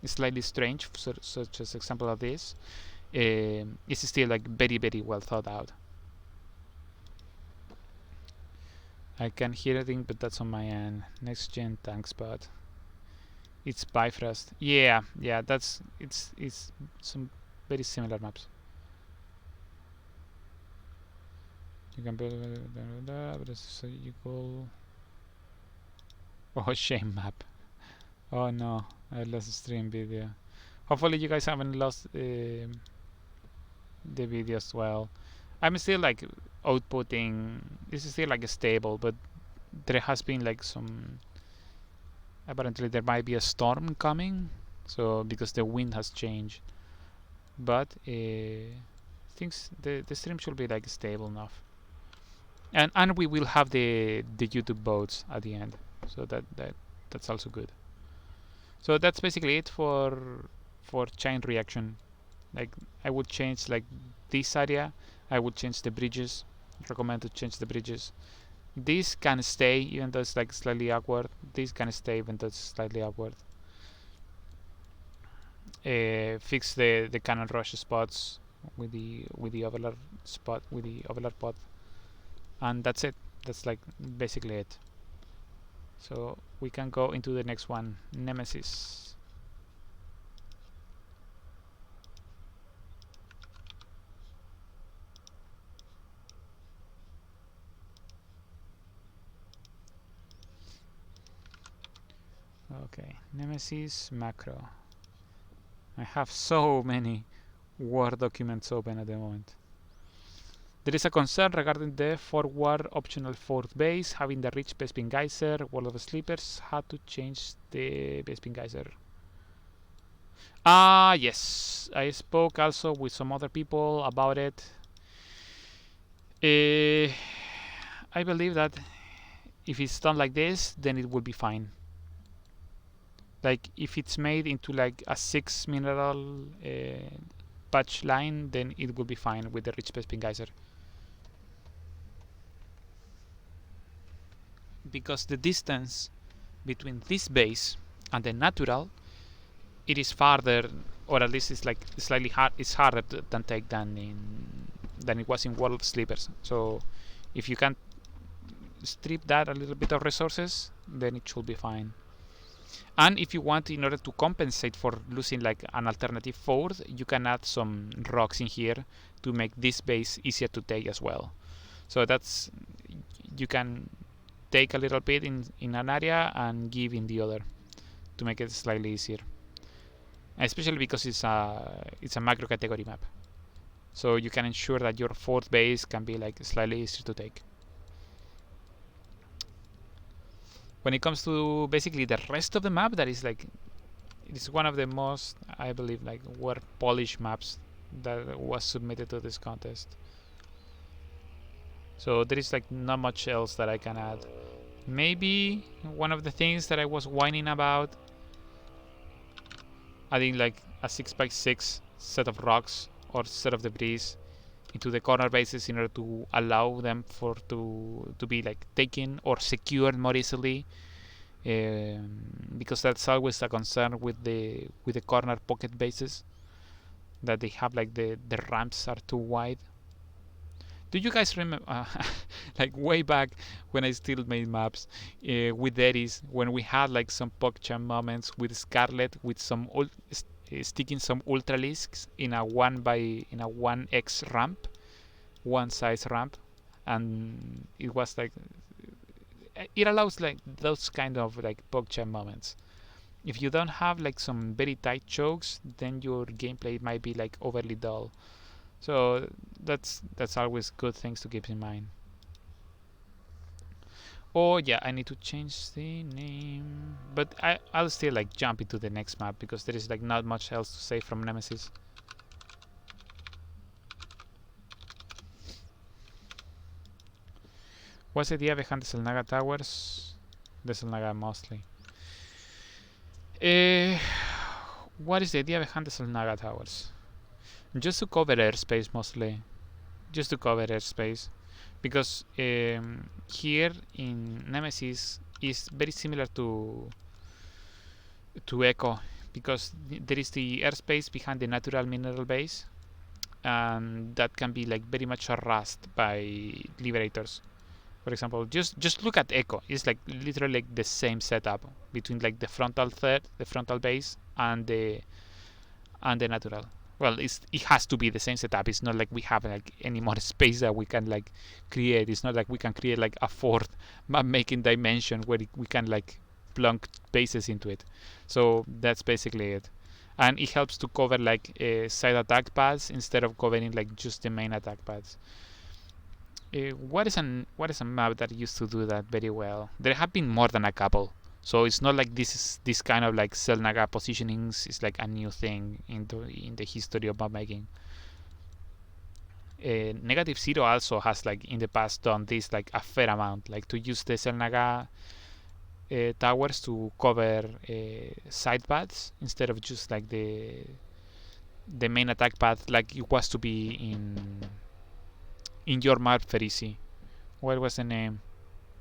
slightly strange, such as example of this, it's still like very well thought out. I can hear a thing, but that's on my end. Next gen tank spot. It's Bifrost. Yeah, that's it's some very similar maps. You can build but it's so you go. Oh, shame map. Oh no, I lost the stream video. Hopefully you guys haven't lost the video as well. I'm still like outputting. This is still like stable, but there has been like some. Apparently there might be a storm coming, so because the wind has changed. But things the stream should be like stable enough. And we will have the YouTube boats at the end, so that's also good. So that's basically it for chain reaction. Like I would change like this area. I would change the bridges. Recommend to change the bridges. This can stay even though it's like slightly awkward. This can stay even though it's slightly awkward. Fix the cannon rush spots with the overlord spot with the overlord pod, and that's it. That's like basically it. So we can go into the next one, Nemesis. Okay, Nemesis macro. I have so many Word documents open at the moment. There is a concern regarding the forward optional fourth base. Having the rich Bespin Geyser, World of Sleepers had to change the Bespin Geyser. Yes. I spoke also with some other people about it. I believe that if it's done like this, then it will be fine. Like if it's made into like a 6 mineral patch line, then it will be fine with the rich Bespin Geyser. Because the distance between this base and the natural, it is farther, or at least it's like slightly hard. It's harder to take than it was in World of Sleepers. So if you can strip that a little bit of resources, then it should be fine. And if you want, in order to compensate for losing like an alternative fourth, you can add some rocks in here to make this base easier to take as well. So that's, you can take a little bit in an area and give in the other to make it slightly easier. Especially because it's a macro category map, so you can ensure that your fourth base can be like slightly easier to take. When it comes to basically the rest of the map, that is like, it is one of the most, I believe, like word polished maps that was submitted to this contest. So there is like not much else that I can add. Maybe one of the things that I was whining about, adding like a 6x6 set of rocks or set of debris into the corner bases in order to allow them to be like taken or secured more easily, because that's always a concern with the corner pocket bases, that they have like the ramps are too wide. Do you guys remember like way back when I still made maps with Eris, when we had like some PogChamp moments with Scarlet with some sticking some ultralisks in a 1x ramp, one size ramp, and it was like, it allows like those kind of like PogChamp moments. If you don't have like some very tight chokes, then your gameplay might be like overly dull. So that's always good things to keep in mind. Oh yeah, I need to change the name, but I'll still like jump into the next map because there is like not much else to say from Nemesis. What's the idea behind the Selnaga Towers? The Selnaga mostly. What is the idea behind the Selnaga Towers? Just to cover airspace mostly. Just to cover airspace. Because here in Nemesis is very similar to Echo, because there is the airspace behind the natural mineral base, and that can be like very much harassed by liberators. For example, just look at echo. It's like literally like the same setup between like the frontal third, the frontal base, and the natural. Well, it has to be the same setup. It's not like we have like any more space that we can like create. It's not like we can create like a fourth map making dimension where we can like plunk bases into it. So that's basically it. And it helps to cover like side attack paths instead of covering like just the main attack paths. What is a map that used to do that very well? There have been more than a couple. So it's not like this kind of like cell naga positionings is like a new thing in the history of map making. Negative Zero also has like in the past done this like a fair amount, like to use the cell naga towers to cover side paths instead of just like the main attack path like it was to be in your map Ferisi. What was the name?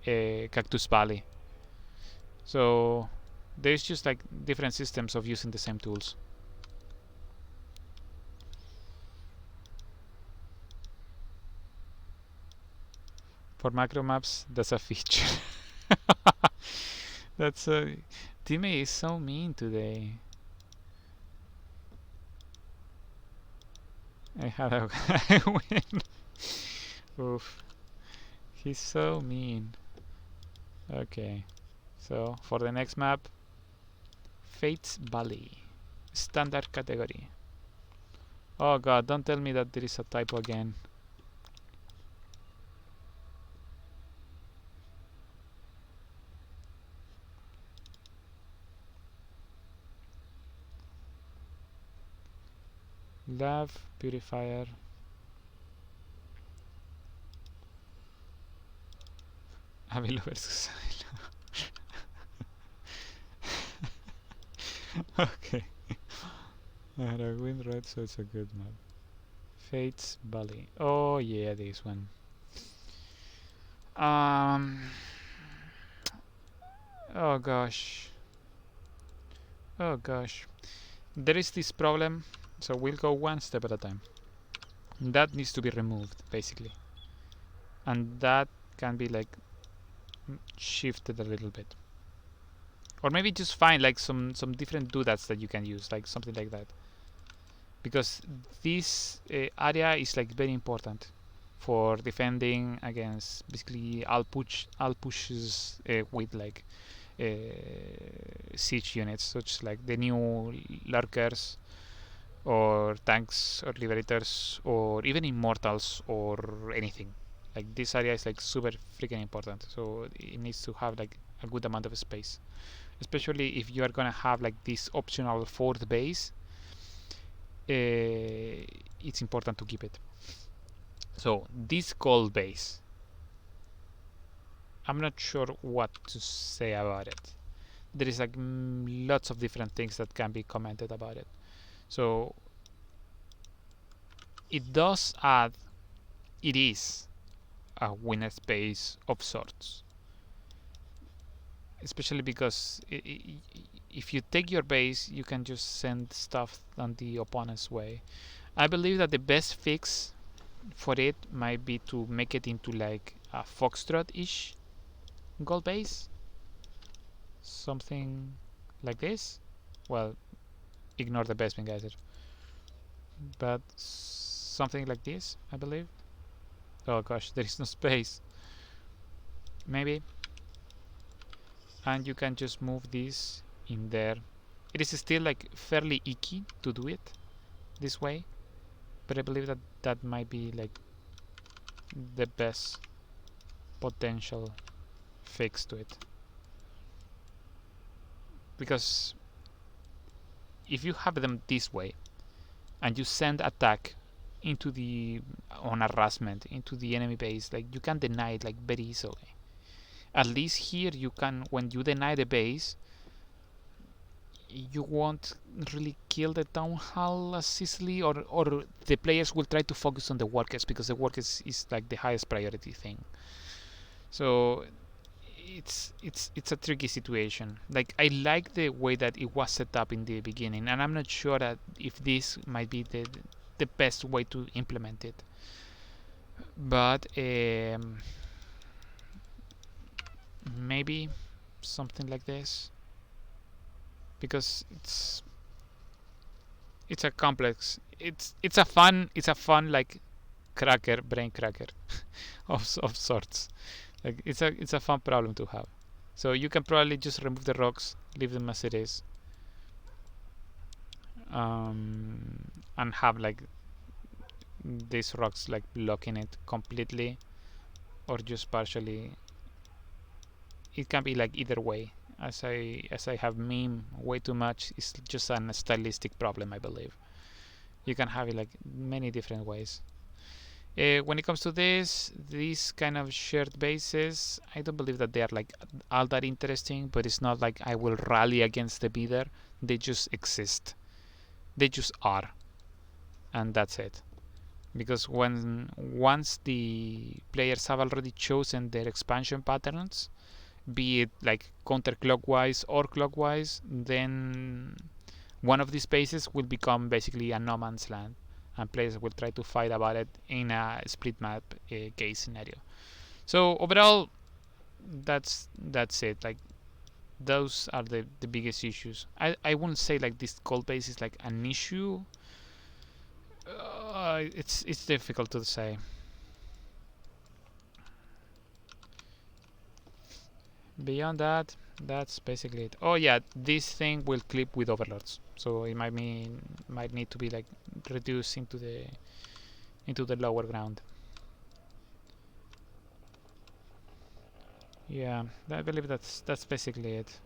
Cactus Valley. So there's just like different systems of using the same tools. For macro maps, that's a feature. That's a teammate is so mean today. I had a win. Oof. He's so mean. Okay. So for the next map, Fates Valley. Standard category. Oh god, don't tell me that there is a typo again. Love Purifier. Avilo versus Avilo. Okay. I had a win red, so it's a good map. Fates Valley. Oh yeah, this one. Oh gosh. Oh gosh. There is this problem, so we'll go one step at a time. That needs to be removed, basically. And that can be like shifted a little bit. Or maybe just find like some different doodads that you can use, like something like that. Because this area is like very important for defending against basically all pushes with like siege units, such like the new lurkers or tanks or liberators or even immortals or anything. Like this area is like super freaking important, so it needs to have like a good amount of space, especially if you are gonna have like this optional fourth base. It's important to keep it. So this gold base, I'm not sure what to say about it. There is like lots of different things that can be commented about it. So it does add, it is a winner space of sorts, especially because if you take your base, you can just send stuff on the opponent's way. I believe that the best fix for it might be to make it into like a foxtrot-ish gold base, something like this. Well, ignore the basement geyser, but something like this, I believe. Oh gosh, there is no space. Maybe. And you can just move this in there. It is still like fairly icky to do it this way, but I believe that that might be like the best potential fix to it. Because if you have them this way and you send attack into the on harassment into the enemy base, like you can deny it like very easily. At least here you can, when you deny the base, you won't really kill the town hall as easily, or the players will try to focus on the workers because the workers is like the highest priority thing. So it's a tricky situation. Like I like the way that it was set up in the beginning, and I'm not sure that if this might be the best way to implement it. But maybe something like this, because it's a complex, it's a fun like brain cracker of sorts. Like it's a fun problem to have. So you can probably just remove the rocks, leave them as it is, and have like these rocks like blocking it completely or just partially. It can be like either way. As I have meme way too much, it's just a stylistic problem, I believe. You can have it like many different ways. When it comes to these kind of shared bases, I don't believe that they are like all that interesting, but it's not like I will rally against the bidder. They just exist. They just are. And that's it. Because once the players have already chosen their expansion patterns, be it like counterclockwise or clockwise, then one of these bases will become basically a no man's land, and players will try to fight about it in a split map case scenario. So overall, that's it. Like those are the biggest issues. I wouldn't say like this gold base is like an issue. It's difficult to say. Beyond that, that's basically it. Oh yeah, this thing will clip with overlords, so it might need to be like reduced into the lower ground. Yeah, I believe that's basically it.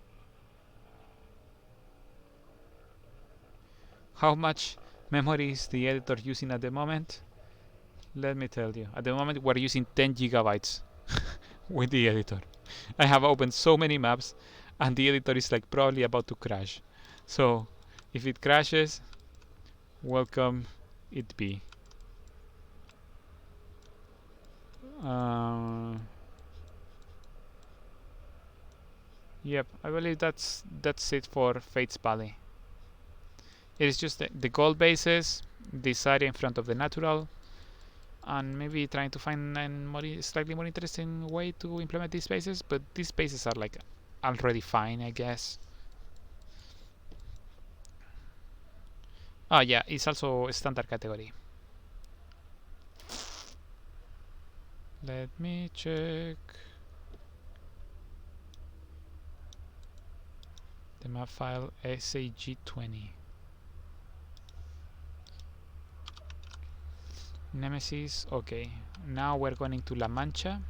How much memory is the editor using at the moment? Let me tell you. At the moment, we're using 10 gigabytes with the editor. I have opened so many maps, and the editor is like probably about to crash. So, if it crashes, welcome it be. Yep, I believe that's it for Fate's Valley. It is just the gold bases, this area in front of the natural, and maybe trying to find a slightly more interesting way to implement these bases, but these bases are like already fine, I guess. Oh yeah, it's also a standard category. Let me check the map file SAG20. Nemesis, okay. Now we're going into La Mancha.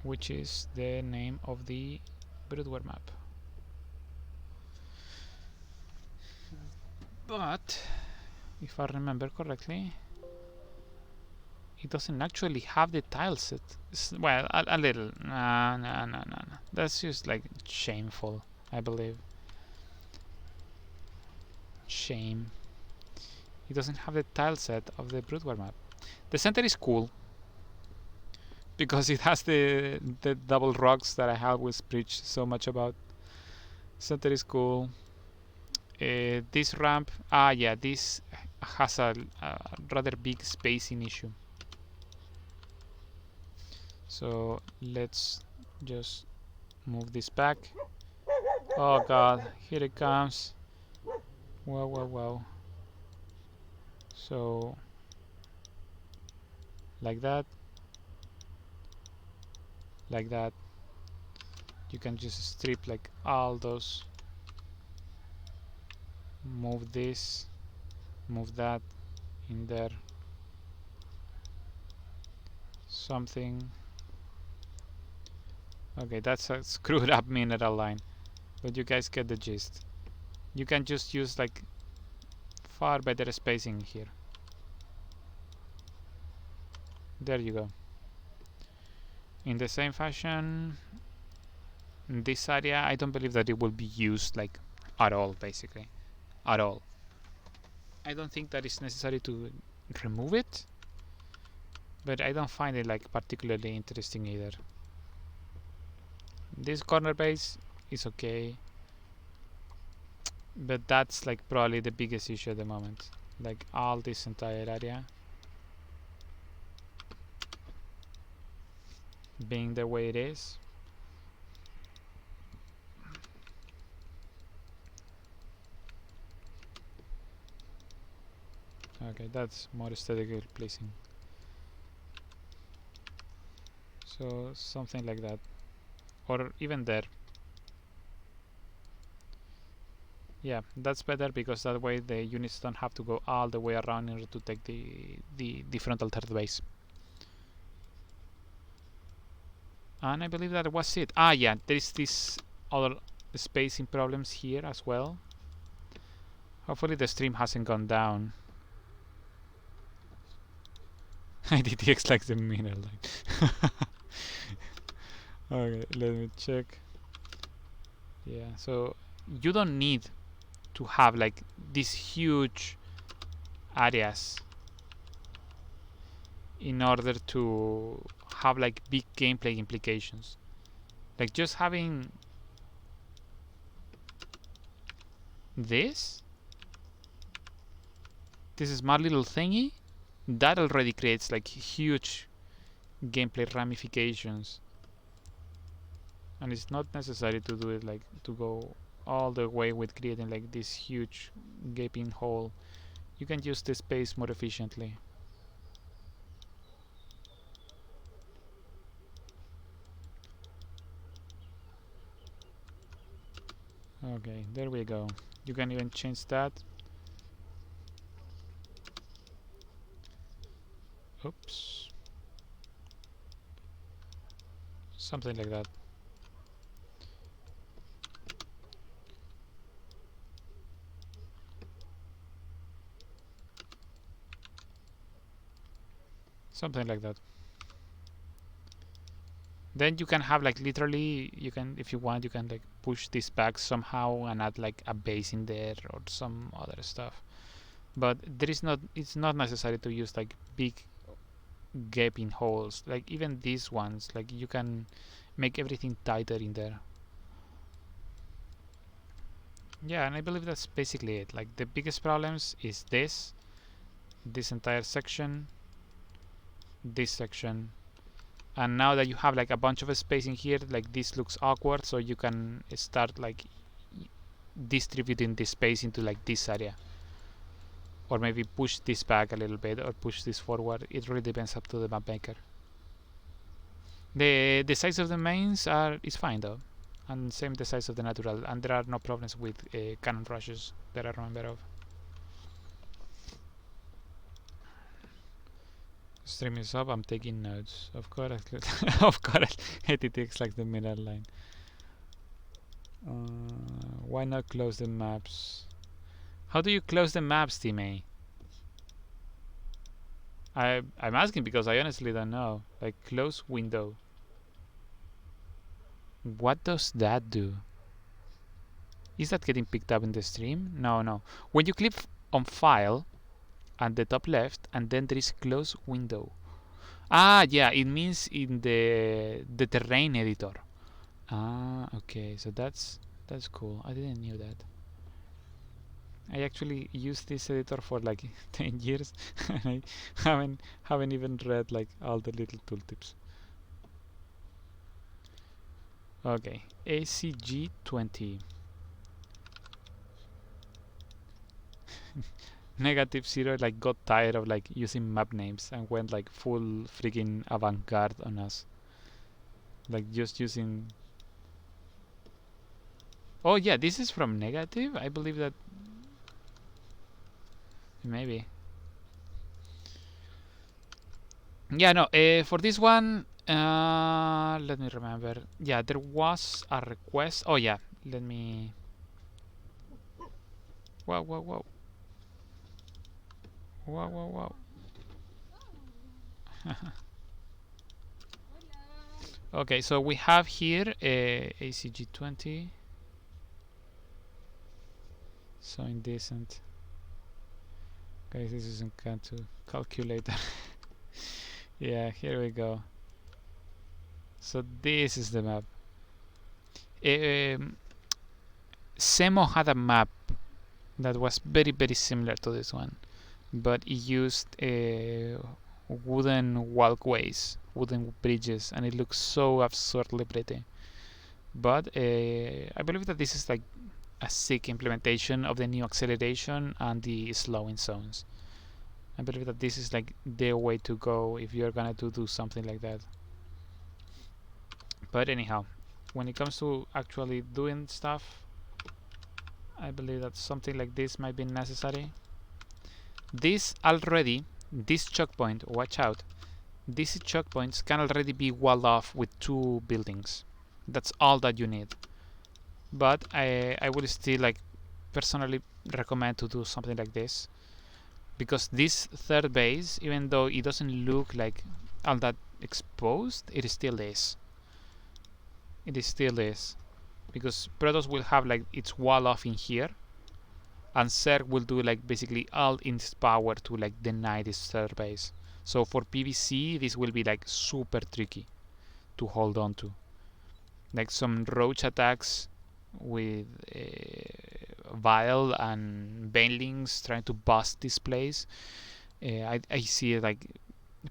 Which is the name of the Broodware map. But, if I remember correctly, it doesn't actually have the tile set. Well, a little. No. That's just like shameful, I believe. Shame. It doesn't have the tile set of the Broodware map. The center is cool, because it has the double rocks that I always preach so much about. Center is cool. This ramp, yeah, this has a rather big spacing issue. So let's just move this back. Oh god, here it comes. Wow. So like that. You can just strip like all those. Move this, move that in there. Something. Okay, that's a screwed up mineral line, but you guys get the gist. You can just use like far better spacing here. There you go. In the same fashion, in this area, I don't believe that it will be used like at all, basically. At all. I don't think that it's necessary to remove it, but I don't find it like particularly interesting either. This corner base is okay, but that's like probably the biggest issue at the moment. like all this entire area being the way it is. Okay, that's more aesthetically pleasing. So something like that, or even there. Yeah, that's better because that way the units don't have to go all the way around in order to take the frontal third base. And I believe that was it. Ah, yeah, there is this other spacing problems here as well. Hopefully the stream hasn't gone down. IDTX likes the mirror line. Okay, let me check. Yeah, so you don't need to have like these huge areas in order to have like big gameplay implications. Like just having this smart little thingy, that already creates like huge gameplay ramifications. And it's not necessary to do it like to go all the way with creating like this huge gaping hole. You can use the space more efficiently. Okay, there we go. You can even change that. Oops. Something like that. Something like that. Then you can have like literally, you can, if you want, you can like push this back somehow and add like a base in there or some other stuff. But there is not, it's not necessary to use like big gaping holes. Like even these ones, like you can make everything tighter in there. Yeah, and I believe that's basically it. Like the biggest problems is this entire section, this section, and now that you have like a bunch of space in here, like this looks awkward, so you can start like distributing this space into like this area, or maybe push this back a little bit or push this forward. It really depends up to the map maker. The size of the mains is fine though, and same the size of the natural, and there are no problems with cannon rushes that I remember of. Stream is up, I'm taking notes. Of course, of course, it takes like the middle line. Why not close the maps? How do you close the maps, Timmy? I'm asking because I honestly don't know. Like, close window. What does that do? Is that getting picked up in the stream? No, no. When you click on file at the top left, and then there is close window. Ah, yeah, it means in the terrain editor. Ah, okay, so that's cool. I didn't knew that. I actually used this editor for like 10 years and I haven't even read like all the little tooltips. Okay, ACG 20. Negative zero like got tired of like using map names and went like full freaking avant-garde on us. Like just using. Oh yeah, this is from negative. I believe that maybe. Yeah, no. For this one, let me remember. Yeah, there was a request. Oh yeah, let me. Whoa, whoa, whoa. Whoa, whoa, whoa. Okay, so we have here ACG20. So indecent. Guys, this isn't going to calculator. Yeah, here we go. So this is the map. Semo had a map that was very, very similar to this one. but it used wooden walkways, wooden bridges, and it looks so absurdly pretty. But I believe that this is like a sick implementation of the new acceleration and the slowing zones. I believe that this is like the way to go if you're gonna do something like that. But anyhow, when it comes to actually doing stuff, I believe that something like this might be necessary. This choke point, watch out, these choke points can already be walled off with 2 buildings. That's all that you need. But I would still like personally recommend to do something like this, because this third base, even though it doesn't look like all that exposed, it still is. It still is, because Protoss will have like its wall off in here, and Zerg will do like basically all in its power to like deny this third base. So for PvC, this will be like super tricky to hold on to. Like some roach attacks with Vile and Banelings trying to bust this place. I see like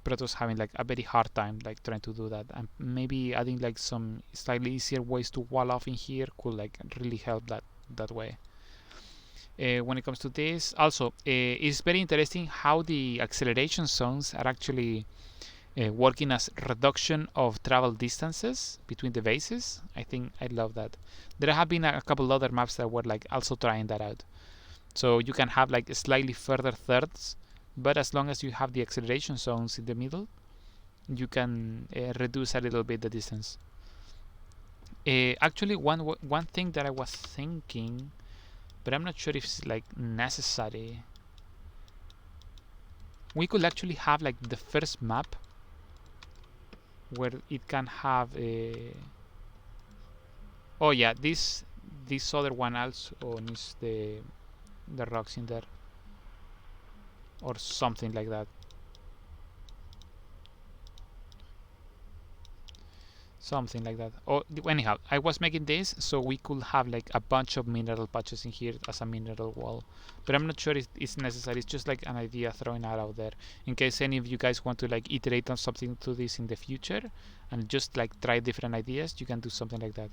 Protoss having like a very hard time like trying to do that, and maybe adding like some slightly easier ways to wall off in here could like really help that way. When it comes to this, also it's very interesting how the acceleration zones are actually working as reduction of travel distances between the bases. I think I love that. There have been a couple other maps that were like also trying that out. So you can have like slightly further thirds, but as long as you have the acceleration zones in the middle, you can reduce a little bit the distance. Actually, one thing that I was thinking, but I'm not sure if it's like necessary. We could actually have like the first map where it can have a. Oh yeah, this other one also needs the rocks in there, or something like that. Something like that. Oh, anyhow, I was making this so we could have like a bunch of mineral patches in here as a mineral wall, but I'm not sure it's necessary. It's just like an idea throwing out there in case any of you guys want to like iterate on something to this in the future and just like try different ideas. You can do something like that,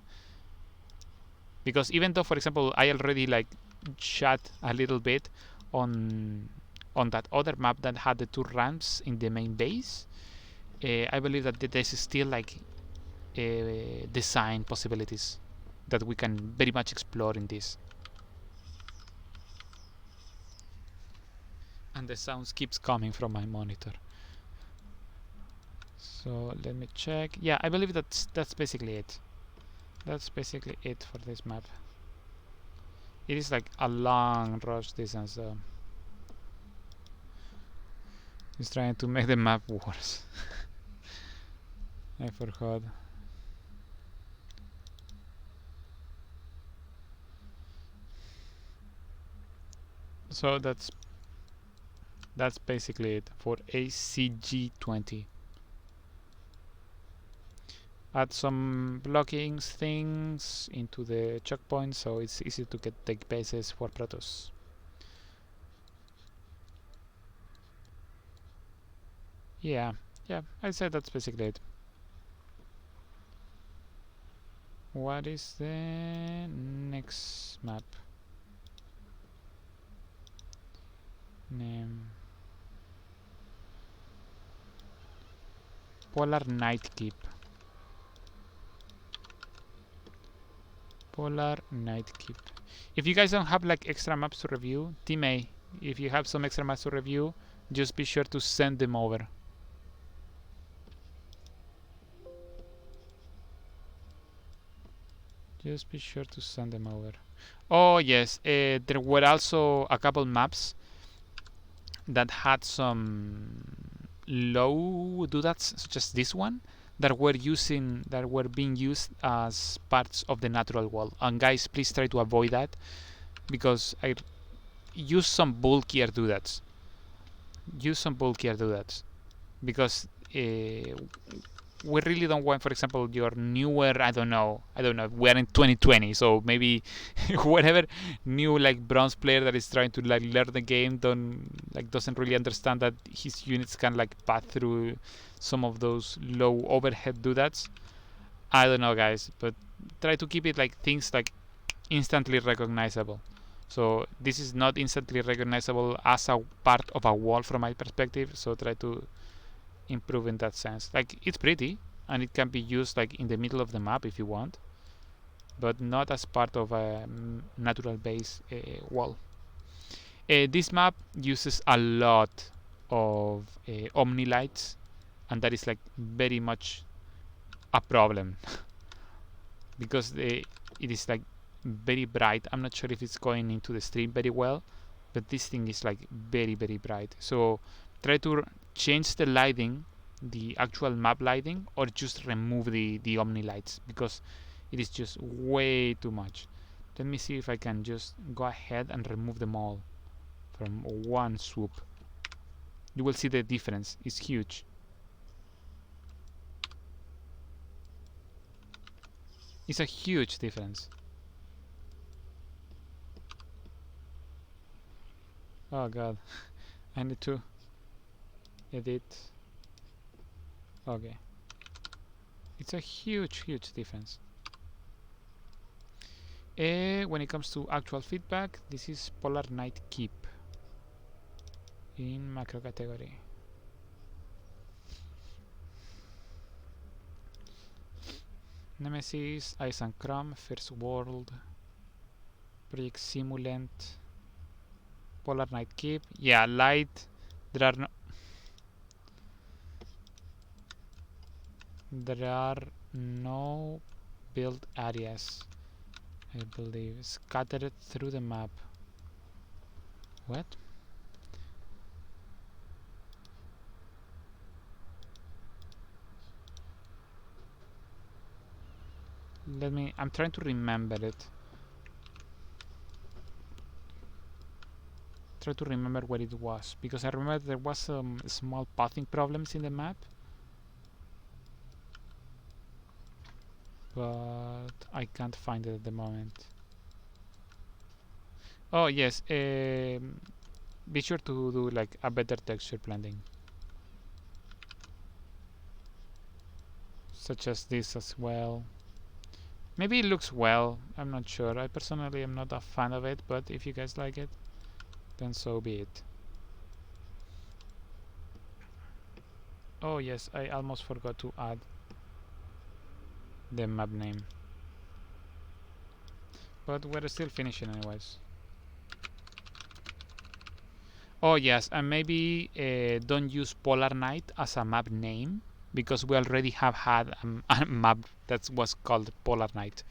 because even though, for example, I already like chat a little bit on that other map that had the 2 ramps in the main base, I believe that there's still like design possibilities that we can very much explore in this. And the sounds keeps coming from my monitor. So let me check. Yeah, I believe that's basically it. That's basically it for this map. It is like a long rush distance though. It's trying to make the map worse. I forgot. So that's basically it for ACG20. Add some blocking things into the checkpoint so it's easy to take bases for Protoss. Yeah, I'd say that's basically it. What is the next map? Name. Polar Nightkeep. Polar Nightkeep. If you guys don't have like extra maps to review, Team A, if you have some extra maps to review, just be sure to send them over. Just be sure to send them over. Oh yes, there were also a couple maps that had some low doodads, such as this one, that were being used as parts of the natural wall. And guys, please try to avoid that, because I use some bulkier doodads. Because we really don't want, for example, your newer, I don't know, we're in 2020, so maybe whatever new like bronze player that is trying to like learn the game doesn't really understand that his units can like pass through some of those low overhead doodads. I don't know, guys, but try to keep it like things like instantly recognizable. So this is not instantly recognizable as a part of a wall from my perspective, so try to improve in that sense. Like, it's pretty and it can be used like in the middle of the map if you want, but not as part of a natural base wall. This map uses a lot of omni lights, and that is like very much a problem because it is like very bright. I'm not sure if it's going into the stream very well, but this thing is like very bright. So try to change the lighting, the actual map lighting, or just remove the omni lights because it is just way too much. Let me see if I can just go ahead and remove them all from one swoop. You will see the difference. It's huge. It's a huge difference. Oh god. I need to edit. Okay. It's a huge difference. When it comes to actual feedback, this is Polar Night Keep in macro category. Nemesis, Ice and Chrome, First World, Project Simulant, Polar Night Keep. Yeah, light. There are no build areas, I believe, scattered through the map. What? I'm trying to remember it. Try to remember where it was, because I remember there was some small pathing problems in the map, but I can't find it at the moment. Oh yes, be sure to do like a better texture blending, such as this as well. Maybe it looks well, I'm not sure. I personally am not a fan of it, but if you guys like it, then so be it. Oh yes, I almost forgot to add the map name, but we're still finishing anyways. Oh yes, and maybe don't use Polar Night as a map name, because we already have had a map that was called Polar Night.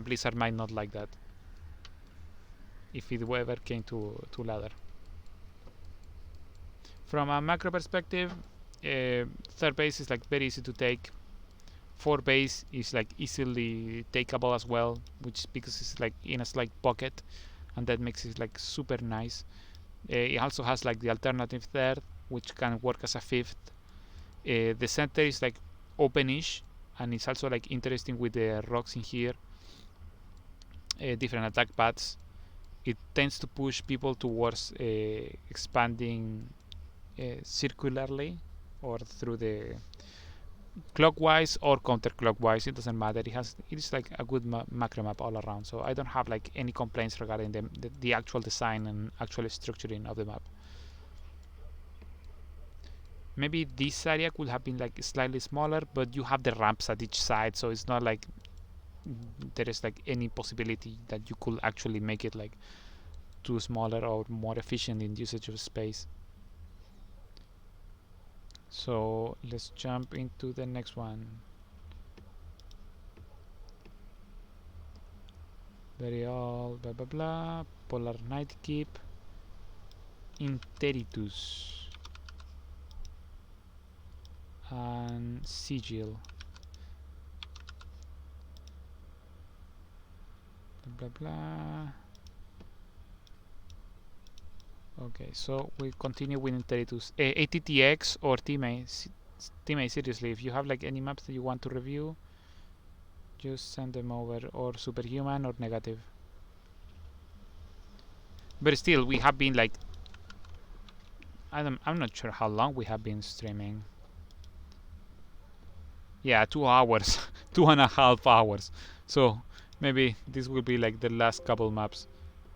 Blizzard might not like that if it ever came to ladder. From a macro perspective, third base is like very easy to take. Fourth base is like easily takeable as well, which because it's like in a slight pocket, and that makes it like super nice. It also has like the alternative third, which can work as a fifth. The center is like openish, and it's also like interesting with the rocks in here. Different attack paths. It tends to push people towards expanding circularly or through the clockwise or counterclockwise. It doesn't matter. It is like a good macro map all around. So I don't have like any complaints regarding the actual design and actual structuring of the map. Maybe this area could have been like slightly smaller, but you have the ramps at each side, so it's not like there is like any possibility that you could actually make it like too smaller or more efficient in usage of space. So let's jump into the next one. Very old, blah blah blah. Polar Night Keep. Interitus and Sigil. Blah blah. Okay, so we continue with Interitus. ATTX or teammate, seriously, if you have like any maps that you want to review, just send them over, or superhuman or negative. But still, we have been like, I'm not sure how long we have been streaming. Yeah, 2 hours, 2.5 hours. So maybe this will be like the last couple maps,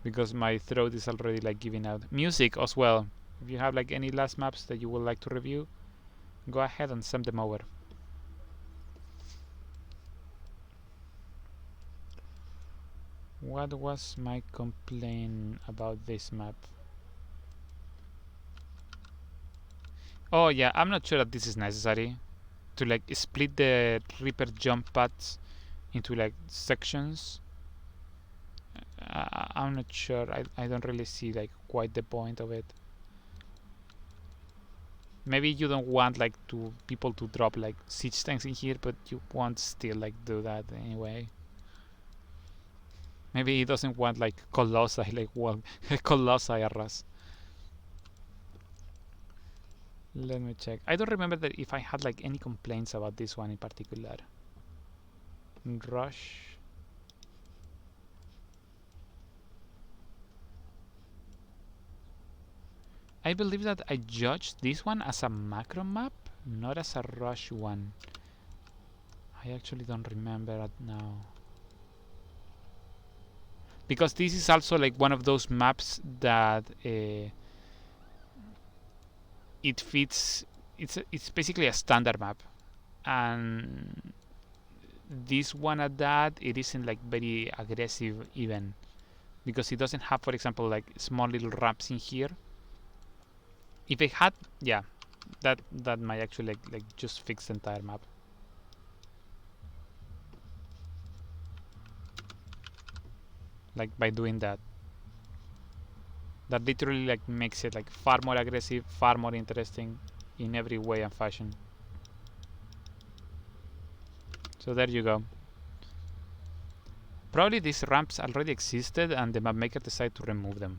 because my throat is already like giving out. Music as well. If you have like any last maps that you would like to review, go ahead and send them over. What was my complaint about this map? Oh yeah, I'm not sure that this is necessary to like split the Reaper jump paths into like sections. I'm not sure. I don't really see like quite the point of it. Maybe you don't want like to people to drop like siege tanks in here, but you want still like do that anyway. Maybe he doesn't want like colossi like well colossi arras. Let me check. I don't remember that if I had like any complaints about this one in particular. Rush. I believe that I judged this one as a macro map, not as a rush one. I actually don't remember it now. Because this is also like one of those maps that it fits. It's basically a standard map, and this one at that it isn't like very aggressive even, because it doesn't have, for example, like small little ramps in here. If it had, yeah, that might actually like just fix the entire map. Like by doing that. That literally like makes it like far more aggressive, far more interesting in every way and fashion. So there you go. Probably these ramps already existed and the mapmaker decided to remove them,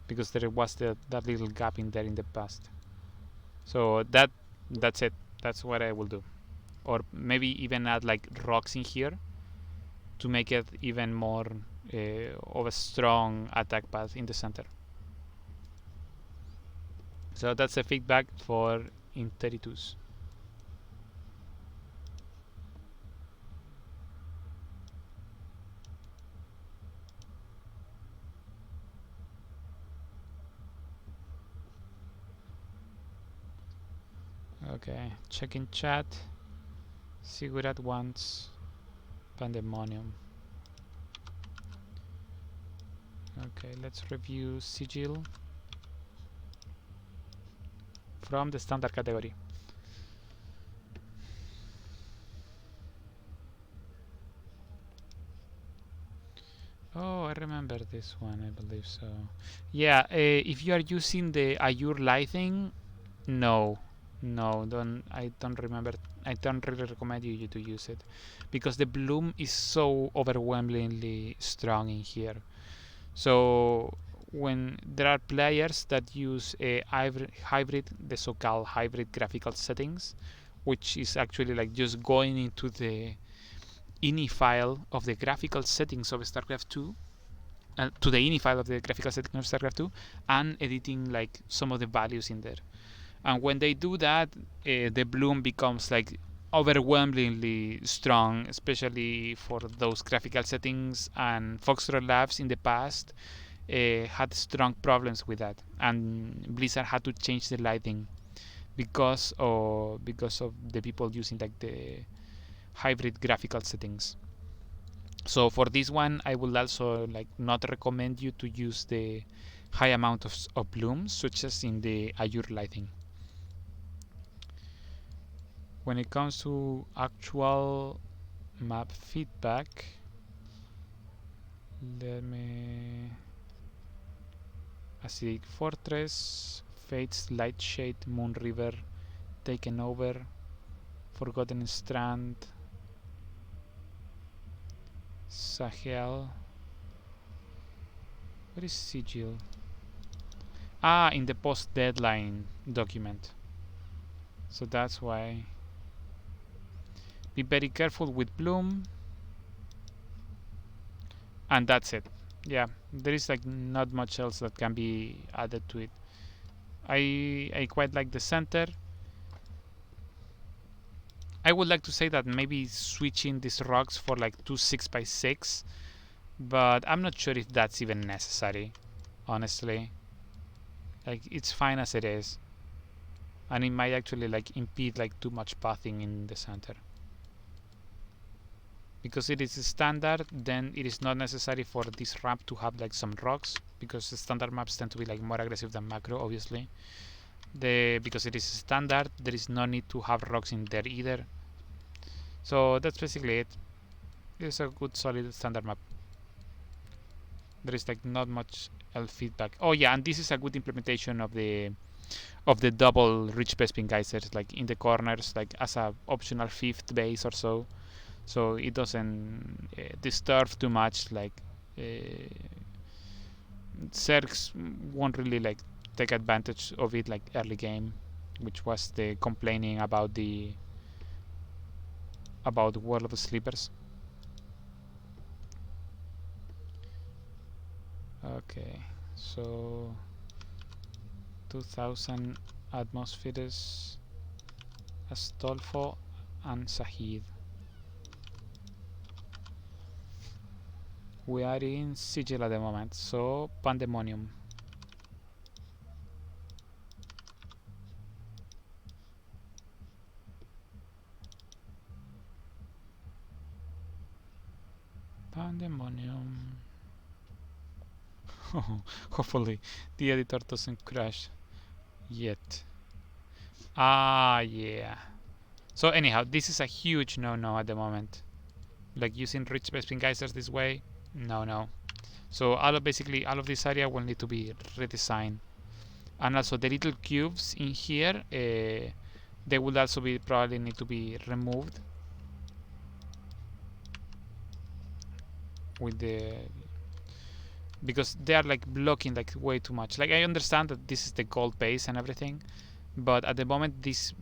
because there was that little gap in there in the past. So that's it. That's what I will do. Or maybe even add like rocks in here to make it even more of a strong attack path in the center. So that's the feedback for in32s. Okay, check in chat. Sigurat wants Pandemonium. Okay, let's review Sigil from the standard category. Oh, I remember this one, I believe so. Yeah, if you are using the Azure lighting, no, don't. I don't remember. I don't really recommend you to use it, because the bloom is so overwhelmingly strong in here. So when there are players that use a hybrid, the so-called hybrid graphical settings, which is actually like just going into the ini file of the graphical settings of StarCraft 2, to the ini file of the graphical settings of StarCraft 2, and editing like some of the values in there. And when they do that, the bloom becomes like overwhelmingly strong, especially for those graphical settings. And Foxtrot Labs in the past had strong problems with that, and Blizzard had to change the lighting because of the people using like the hybrid graphical settings. So for this one, I will also like not recommend you to use the high amount of bloom, such as in the Azure lighting. When it comes to actual map feedback, let me... Acidic Fortress, Fate's Lightshade, Moon River, Taken Over, Forgotten Strand, Sahel. Where is Sigil? Ah, in the post-deadline document. So that's why. Be very careful with bloom. And that's it. Yeah, there is like not much else that can be added to it. I quite like the center. I would like to say that maybe switching these rocks for like two 6x6, but I'm not sure if that's even necessary, honestly. Like, it's fine as it is, and it might actually like impede like too much pathing in the center. Because it is standard, then it is not necessary for this ramp to have like some rocks, because the standard maps tend to be like more aggressive than macro, obviously. Because it is standard, there is no need to have rocks in there either. So that's basically it. It's a good solid standard map. There is like not much else feedback. Oh yeah, and this is a good implementation of the double rich Bespin geysers, like in the corners, like as a optional fifth base or so. So it doesn't disturb too much. Like Zergs won't really like take advantage of it like early game, which was the complaining about the World of Sleepers. Okay, so 2000 atmospheres, Astolfo and Sahid. We are in Sigil at the moment, so Pandemonium. Pandemonium. Hopefully the editor doesn't crash yet. Ah, yeah. So anyhow, this is a huge no-no at the moment. Like using rich Bespin geysers this way, no. So basically all of this area will need to be redesigned. And also the little cubes in here, they will also be probably need to be removed with the, because they are like blocking like way too much. Like, I understand that this is the gold base and everything, but at the moment this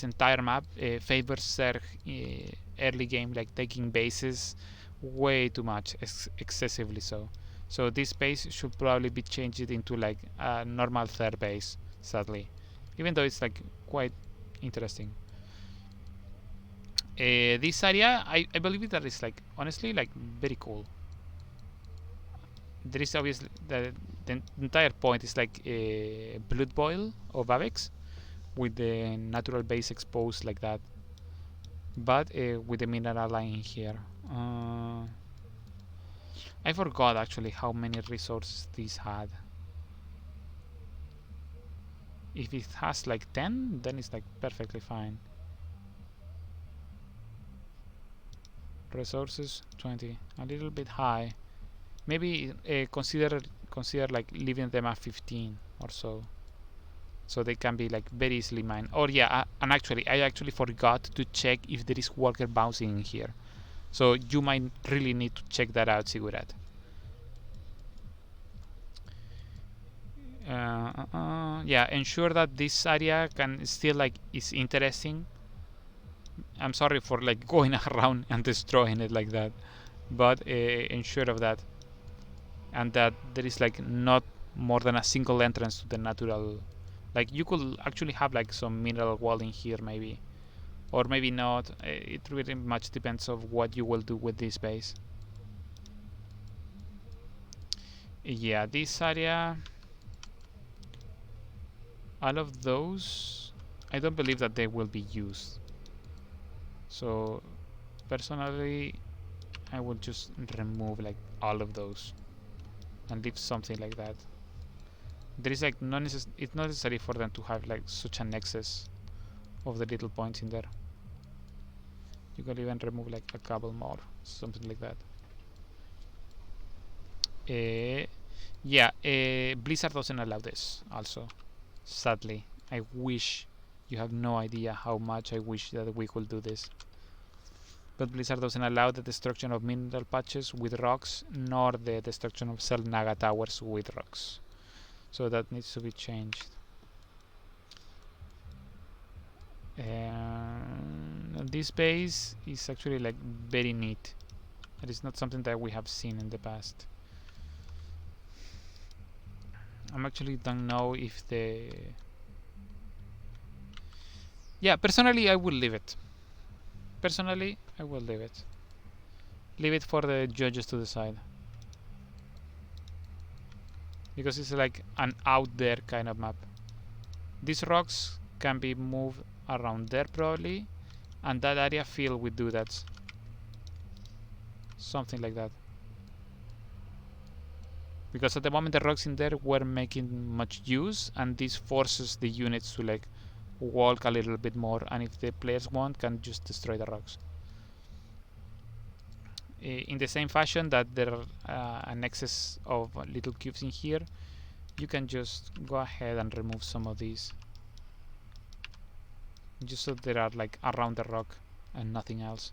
entire map favors Zerg early game, like taking bases way too much, excessively so. So this base should probably be changed into like a normal third base, sadly, even though it's like quite interesting. This area, I believe that is like honestly like very cool. There is obviously the entire point is like a blood boil of Avex with the natural base exposed like that, but with the mineral line here. I forgot actually how many resources this had. If it has like 10, then it's like perfectly fine. Resources 20, a little bit high. Maybe consider like leaving them at 15 or so, so they can be like very easily mined. Or yeah, and actually I actually forgot to check if there is worker bouncing in here, so you might really need to check that out, Sigurat. Yeah, ensure that this area can still like is interesting. I'm sorry for like going around and destroying it like that, but ensure of that, and that there is like not more than a single entrance to the natural. Like, you could actually have like some mineral wall in here maybe, or maybe not. It really much depends on what you will do with this base. Yeah, this area, all of those, I don't believe that they will be used. So personally, I would just remove like all of those and leave something like that. There is like it's not necessary for them to have like such an excess of the little points in there. You can even remove like a couple more, something like that. Yeah, Blizzard doesn't allow this also, sadly. I wish, you have no idea how much I wish that we could do this. But Blizzard doesn't allow the destruction of mineral patches with rocks, nor the destruction of Cell Naga towers with rocks. So that needs to be changed. this base is actually like very neat. It is not something that we have seen in the past. I'm actually don't know if the... Yeah, personally I will leave it. Personally, I will leave it. Leave it for the judges to decide. Because it's like an out there kind of map. These rocks can be moved around there probably, and that area filled with doodads. Something like that. Because at the moment the rocks in there were making much use, and this forces the units to like walk a little bit more, and if the players want, can just destroy the rocks. In the same fashion that there are an excess of little cubes in here, you can just go ahead and remove some of these, just so they are like around the rock and nothing else.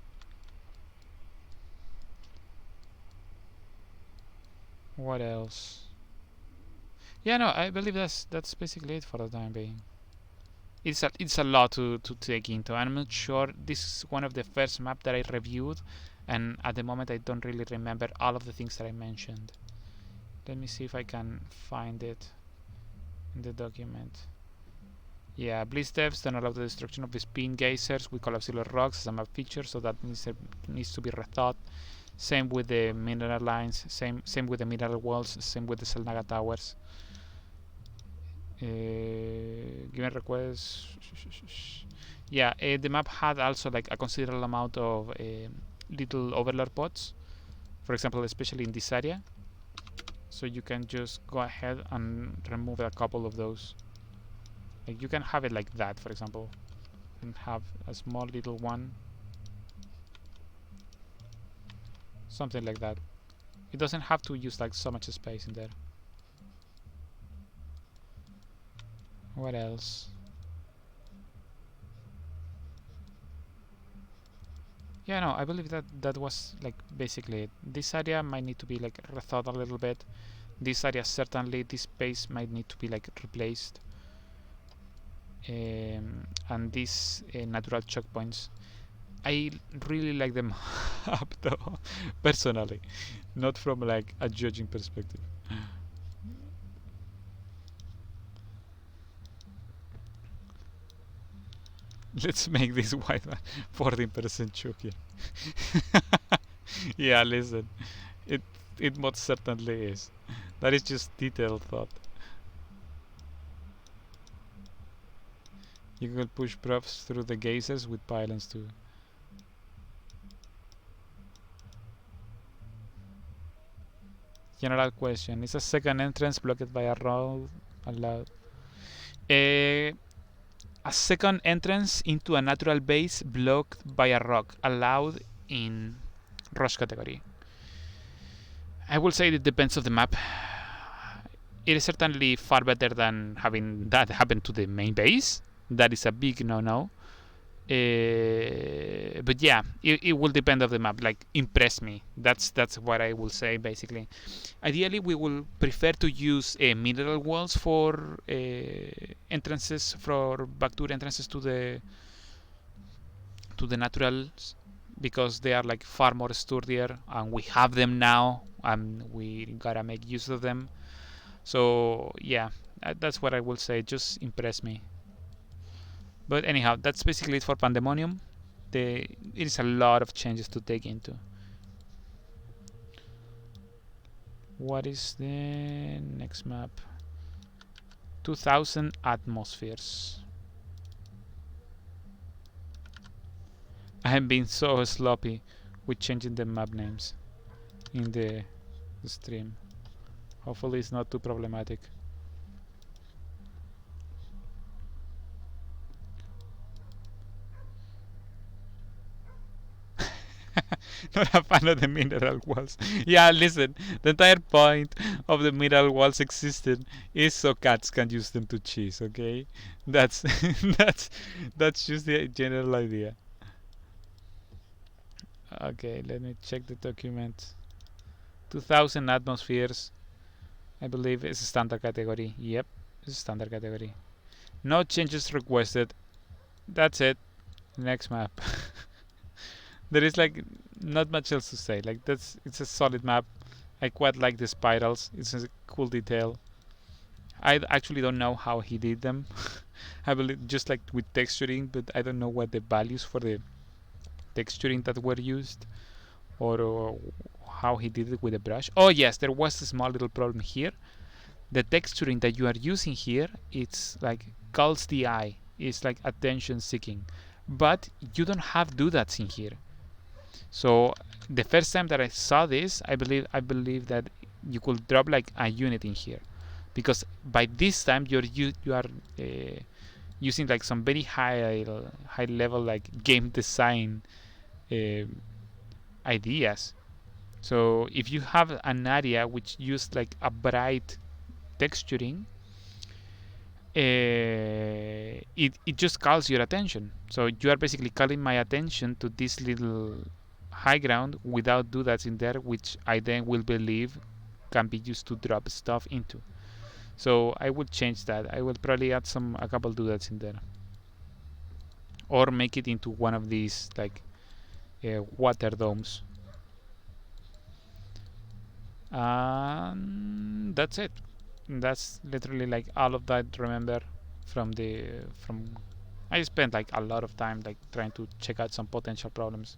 What else? Yeah, no, I believe that's basically it for the time being. It's a lot to take into. I'm not sure. This is one of the first map that I reviewed, and at the moment I don't really remember all of the things that I mentioned. Let me see if I can find it in the document. Yeah, Blitz devs don't allow the destruction of the spin geysers with collapsible rocks as a map feature, so that needs to be rethought. Same with the mineral lines, same with the mineral walls, same with the Selnaga towers. Given requests, yeah, the map had also like a considerable amount of little overlord pods, for example, especially in this area. So you can just go ahead and remove a couple of those. Like you can have it like that, for example, and have a small little one, something like that. It doesn't have to use like so much space in there. What else? Yeah, no, I believe that was like basically it. This area might need to be like rethought a little bit. This area certainly, this space might need to be like replaced. And these natural choke points, I really like them up though, personally, not from like a judging perspective. Let's make this white one 14% choking. Yeah, listen, it most certainly is. That is just detailed thought. You can push props through the geysers with pylons too. General question: is a second entrance blocked by a road allowed? A second entrance into a natural base blocked by a rock allowed in rush category. I will say it depends on the map. It is certainly far better than having that happen to the main base. That is a big no-no. But yeah, it will depend on the map. Like, impress me. That's what I will say basically. Ideally, we will prefer to use mineral walls for entrances, for backdoor entrances to the naturals, because they are like far more sturdier, and we have them now, and we gotta make use of them. So yeah, that's what I will say. Just impress me. But anyhow, that's basically it for Pandemonium. It is a lot of changes to take into. What is the next map? 2000 atmospheres. I have been so sloppy with changing the map names in the stream. Hopefully it's not too problematic. Not a fan of the mineral walls. Yeah, listen, the entire point of the mineral walls existed is so cats can use them to cheese, okay? That's that's just the general idea. Okay, let me check the document. 2000 atmospheres, I believe, is a standard category. Yep, it's a standard category. No changes requested. That's it. Next map. There is like not much else to say. Like it's a solid map. I quite like the spirals. It's a cool detail. I actually don't know how he did them. I believe just like with texturing, but I don't know what the values for the texturing that were used, or how he did it with the brush. Oh yes, there was a small little problem here. The texturing that you are using here, it's like calls the eye. It's like attention seeking, but you don't have doodads in here. So the first time that I saw this, I believe that you could drop like a unit in here, because by this time you are using like some very high level like game design uh, ideas. So if you have an area which used like a bright texturing, it just calls your attention. So you are basically calling my attention to this little high ground without doodads in there, which I then will believe can be used to drop stuff into. So I will change that. I will probably add a couple doodads in there, or make it into one of these like water domes. That's it. That's literally like all of that. Remember from I spent like a lot of time like trying to check out some potential problems.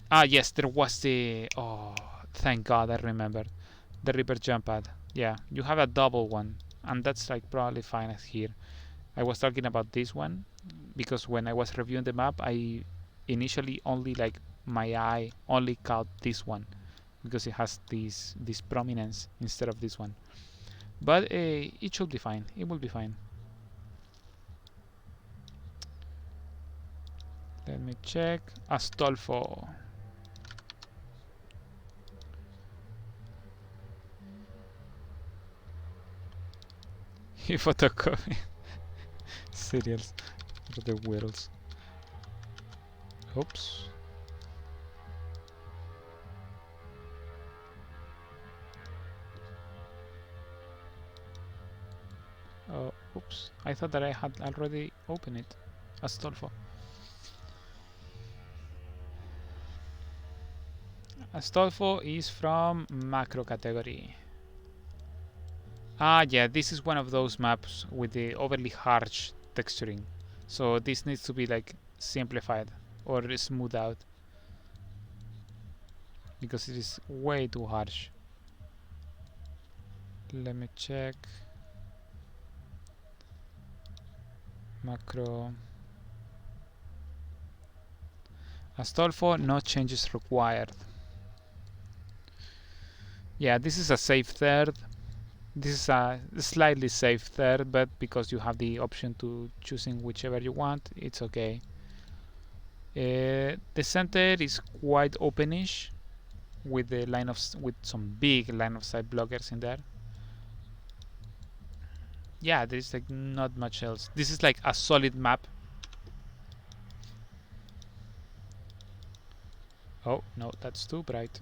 Ah yes, there was the, oh, thank God I remembered, the river jump pad. Yeah, you have a double one, and that's like probably fine as here. I was talking about this one because when I was reviewing the map, I initially only like my eye only caught this one because it has this prominence instead of this one. But it should be fine. It will be fine. Let me check. Astolfo. He photocopy serials for the whirls. Oops. Oh, oops. I thought that I had already opened it. Astolfo. Astolfo is from macro category. Ah, yeah, this is one of those maps with the overly harsh texturing. So this needs to be like simplified or smoothed out because it is way too harsh. Let me check. Macro. Astolfo, no changes required. Yeah, this is a safe third. This is a slightly safe third, but because you have the option to choosing whichever you want, it's okay. The center is quite openish with the with some big line of sight blockers in there. Yeah, there's like not much else. This is like a solid map. Oh no, that's too bright.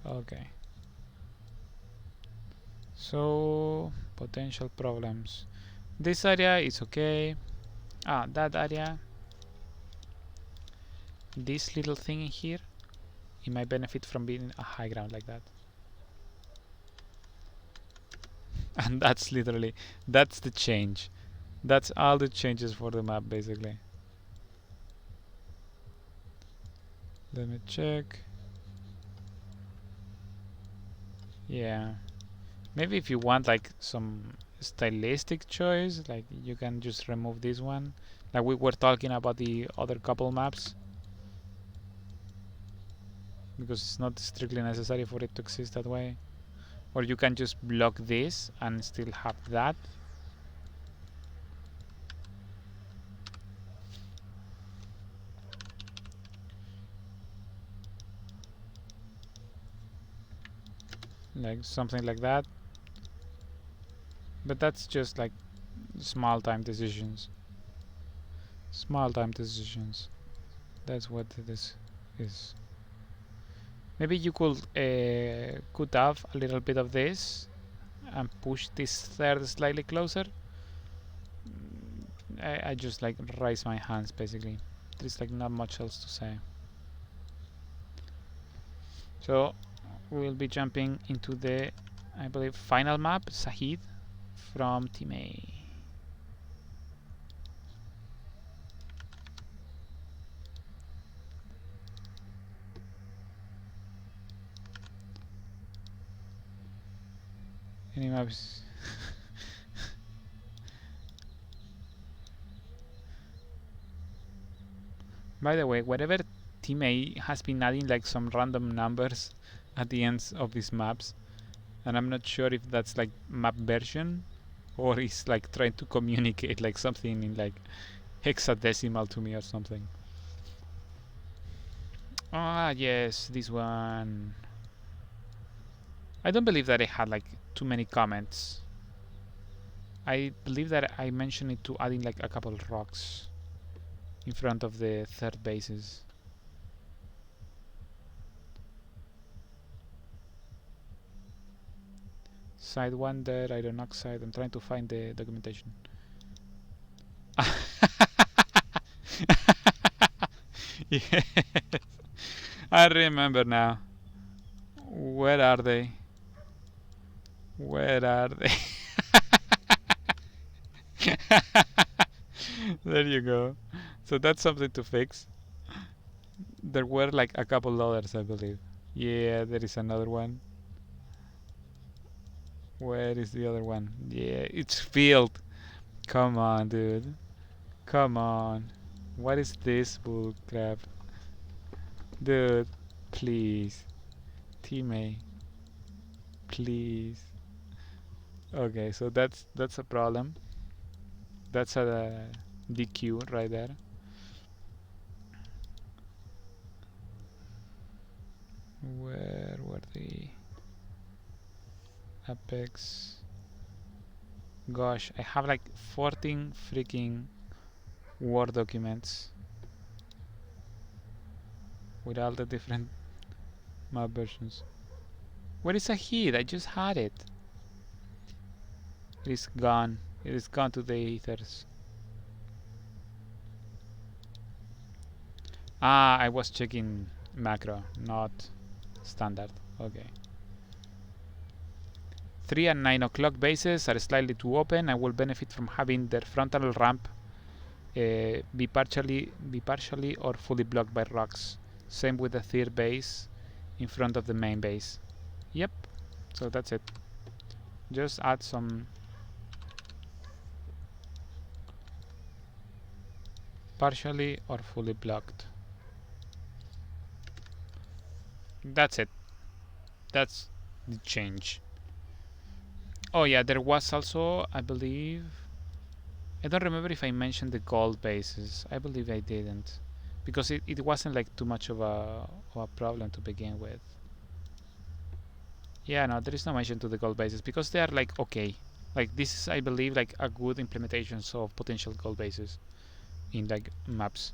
Okay. So potential problems. This area is okay. Ah, that area. This little thing in here, it might benefit from being a high ground like that. And that's literally, that's the change. That's all the changes for the map basically. Let me check. Yeah. Maybe if you want like some stylistic choice, like you can just remove this one. Like we were talking about the other couple maps. Because it's not strictly necessary for it to exist that way. Or you can just block this and still have that. Like something like that. But that's just like small time decisions. Small time decisions. That's what this is. Maybe you could have a little bit of this and push this third slightly closer. I just like raise my hands basically. There's like not much else to say. So we'll be jumping into the, I believe, final map, Sahid from Team A. Any maps? By the way, whatever Team A has been adding like some random numbers at the ends of these maps, and I'm not sure if that's like map version or is like trying to communicate like something in like hexadecimal to me or something. Ah, yes, this one. I don't believe that I had like too many comments. I believe that I mentioned it to adding like a couple of rocks in front of the third bases. Side 1 there, iron oxide. I'm trying to find the documentation. Yes, I remember now. Where are they? Where are they? There you go. So that's something to fix. There were like a couple others, I believe. Yeah, there is another one. Where is the other one? Yeah, it's filled. Come on, dude. Come on. What is this bull crap? Dude, please. Teammate, please. Okay, so that's a problem. That's a DQ right there. Where were the Apex? Gosh, I have like 14 freaking Word documents with all the different map versions. Where is a hit? I just had it. It is gone. It is gone to the ethers. Ah, I was checking macro, not standard. Okay. 3 and 9 o'clock bases are slightly too open and will benefit from having their frontal ramp be partially or fully blocked by rocks. Same with the third base in front of the main base. Yep, so that's it. Just add some partially or fully blocked. That's it. That's the change. Oh yeah, there was also, I believe, I don't remember if I mentioned the gold bases. I believe I didn't, because it wasn't like too much of a problem to begin with. Yeah, no, there is no mention to the gold bases because they are like okay. Like this is, I believe, like a good implementation of potential gold bases in like maps.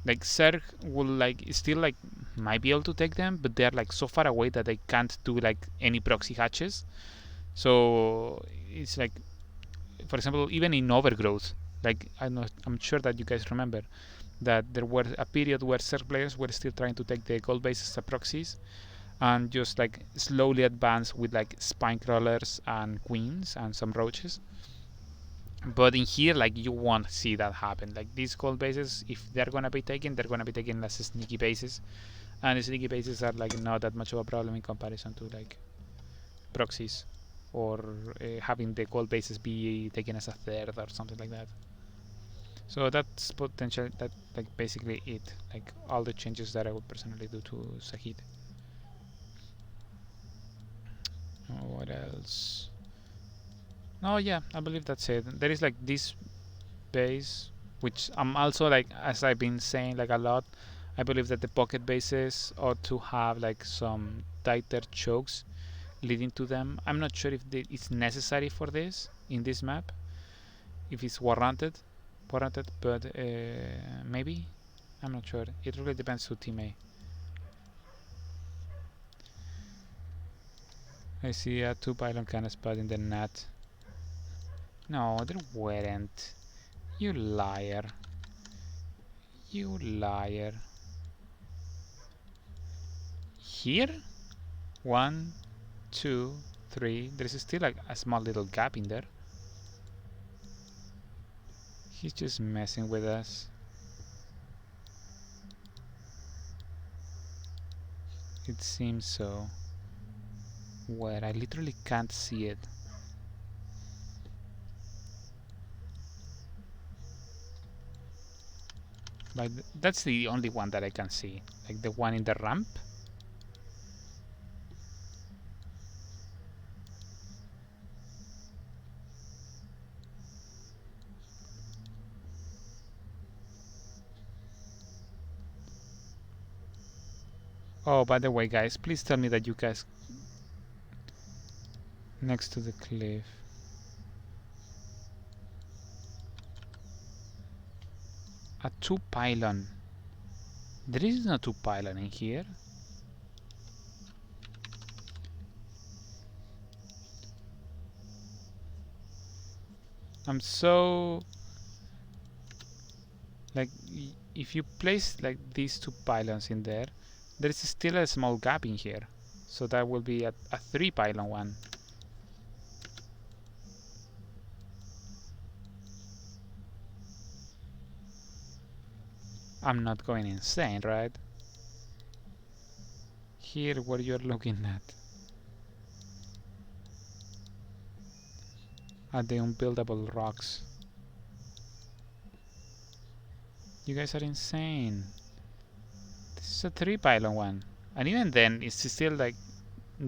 Like Zerg will like still like might be able to take them, but they're like so far away that they can't do like any proxy hatches. So it's like, for example, even in Overgrowth, like I'm sure that you guys remember that there were a period where Zerg players were still trying to take the gold bases as proxies and just like slowly advance with like spine crawlers and queens and some roaches. But in here, like you won't see that happen. Like these gold bases, if they're gonna be taken, they're gonna be taken as sneaky bases, and the sneaky bases are like not that much of a problem in comparison to like proxies or having the gold bases be taken as a third or something like that. So that's potential. That like basically it. Like all the changes that I would personally do to Sahid. What else? Oh yeah, I believe that's it. There is like this base, which I'm also like, as I've been saying like a lot, I believe that the pocket bases ought to have like some tighter chokes leading to them. I'm not sure if it's necessary for this in this map, if it's warranted, but maybe. I'm not sure. It really depends on team A. I see a 2 pylon kind of spot in the net. No, there weren't. You liar. You liar. Here? 1, 2, 3. There's still like a small little gap in there. He's just messing with us. It seems so. Where I literally can't see it. But that's the only one that I can see. Like the one in the ramp. Oh, by the way, guys, please tell me that you guys next to the cliff. A 2 pylon. There is no 2 pylon in here. I'm so like if you place like these 2 pylons in there, there is still a small gap in here. So that will be a 3 pylon one. I'm not going insane, right? Here, what you're looking at the unbuildable rocks. You guys are insane. This is a 3 pylon one. And even then, it's still like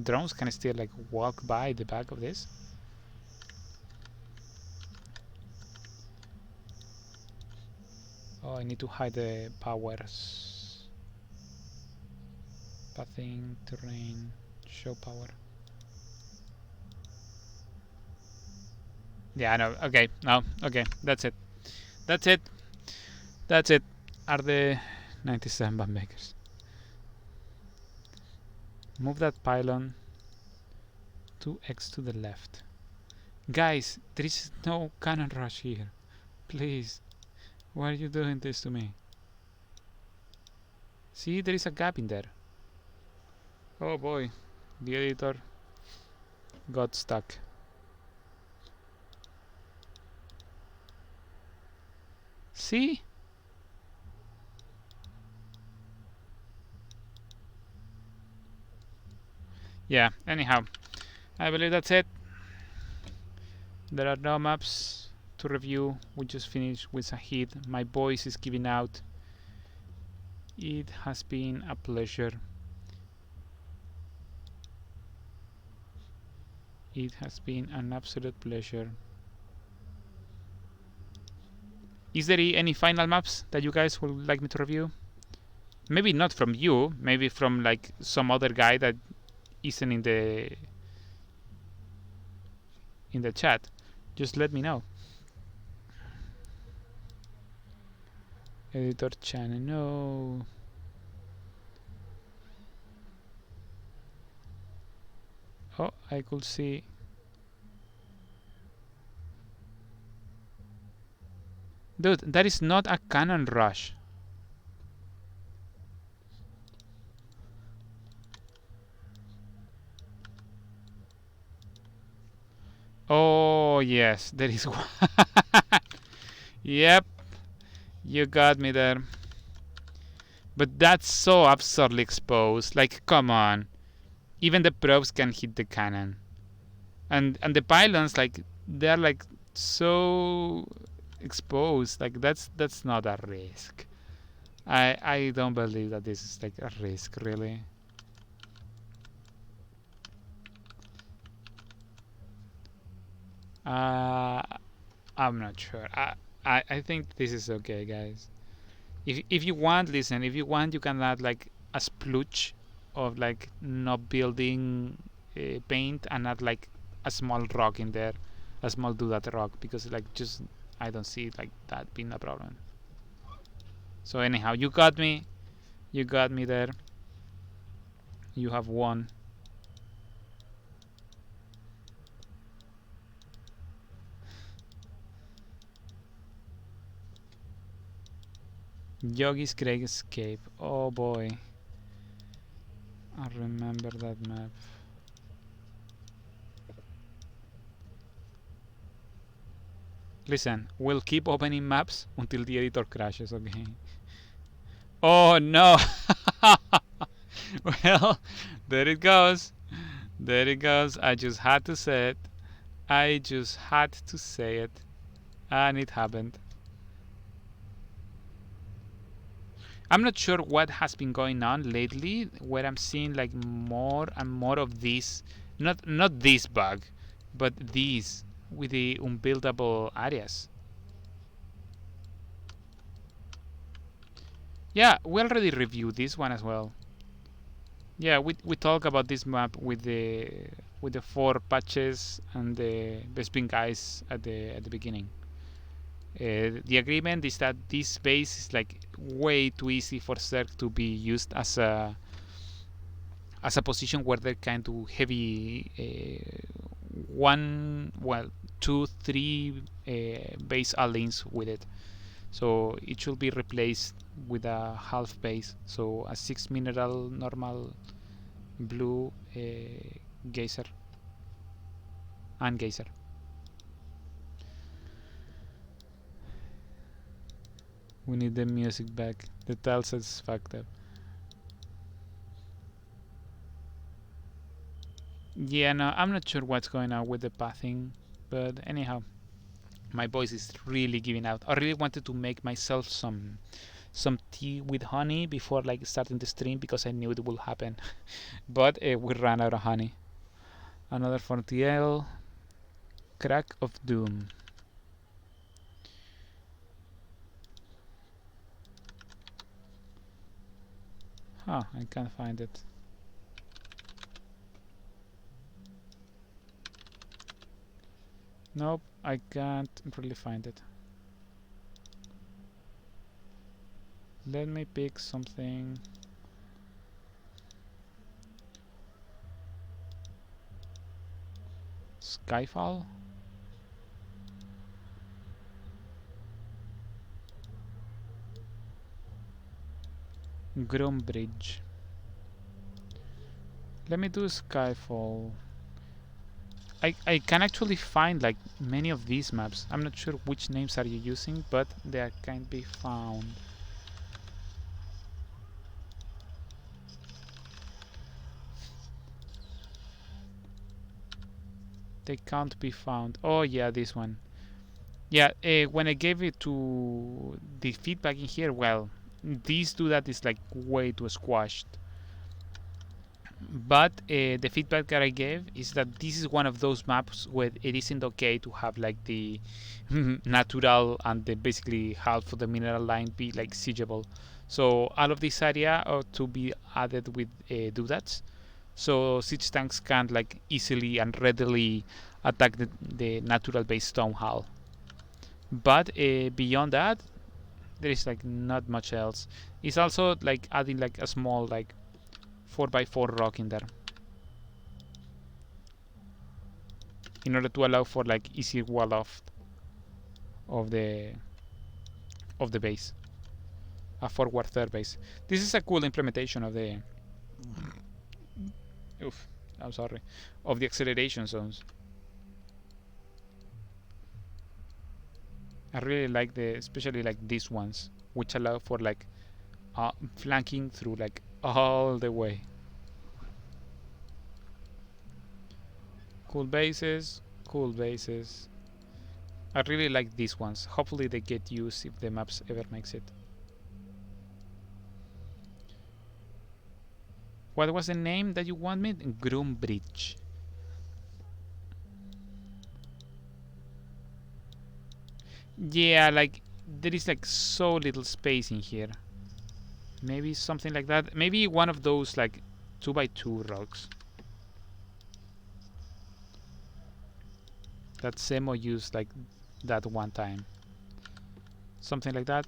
drones can still like walk by the back of this. Oh, I need to hide the powers. Pathing, terrain, show power. Yeah, I know. Okay, no, okay, that's it. That's it. That's it. Are the 97 Mapmakers. Move that pylon 2x to the left. Guys, there is no cannon rush here. Please. Why are you doing this to me? See, there is a gap in there. Oh boy. The editor got stuck. See? Yeah, anyhow. I believe that's it. There are no maps to review. We just finished with a hit. My voice is giving out. It has been a pleasure. It has been an absolute pleasure. Is there any final maps that you guys would like me to review? Maybe not from you, maybe from like some other guy that isn't in the chat. Just let me know. Editor channel, no. Oh, I could see. Dude, that is not a cannon rush. Oh, yes, there is one. Yep, you got me there. But that's so absurdly exposed. Like, come on. Even the probes can hit the cannon. And the pylons, like, they're like so exposed. Like, that's not a risk. I don't believe that this is like a risk, really. I'm not sure. I think this is okay, guys. If you want, listen. If you want, you can add like a splooge of like not building paint and add like a small rock in there, a small doodad rock, because like just I don't see like that being a problem. So anyhow, you got me there. You have won. Yogi's Great Escape. Oh boy. I remember that map. Listen, we'll keep opening maps until the editor crashes, okay? Oh no! Well, there it goes. There it goes. I just had to say it. I just had to say it. And it happened. I'm not sure what has been going on lately, where I'm seeing like more and more of these, not this bug, but these with the unbuildable areas. Yeah, we already reviewed this one as well. Yeah, we talk about this map with the 4 patches and the spin guys at the beginning. The agreement is that this base is like way too easy for Zerg to be used as a position where they can do heavy two, three base allies with it. So it should be replaced with a half base. So a 6 mineral normal blue geyser and geyser. We need the music back. The tiles is fucked up. Yeah, no, I'm not sure what's going on with the pathing, but anyhow, my voice is really giving out. I really wanted to make myself some tea with honey before like starting the stream because I knew it will happen, but we ran out of honey. Another 4TL, Crack of Doom. Huh, I can't find it. Nope, I can't really find it. Let me pick something. Skyfall? Groombridge. Let me do Skyfall. I can actually find like many of these maps. I'm not sure which names are you using, but they can't be found. They can't be found. Oh yeah, this one. Yeah, when I gave it to the feedback in here, well, this do that is like way too squashed. But the feedback that I gave is that this is one of those maps where it isn't okay to have like the natural and the basically half of the mineral line be like siegeable. So all of this area ought to be added with doodads, so siege tanks can like easily and readily attack the natural base stone hull. But beyond that, there is like not much else. It's also like adding like a small like 4x4 rock in there in order to allow for like easy wall off of the base, a forward third base. This is a cool implementation of the I'm sorry, of the acceleration zones. I really like especially like these ones, which allow for like flanking through like all the way. Cool bases, cool bases. I really like these ones. Hopefully they get used if the maps ever makes it. What was the name that you want me? Groombridge. Yeah, like there is like so little space in here. Maybe something like that. Maybe one of those like 2x2 rocks that Semo used like that one time. Something like that.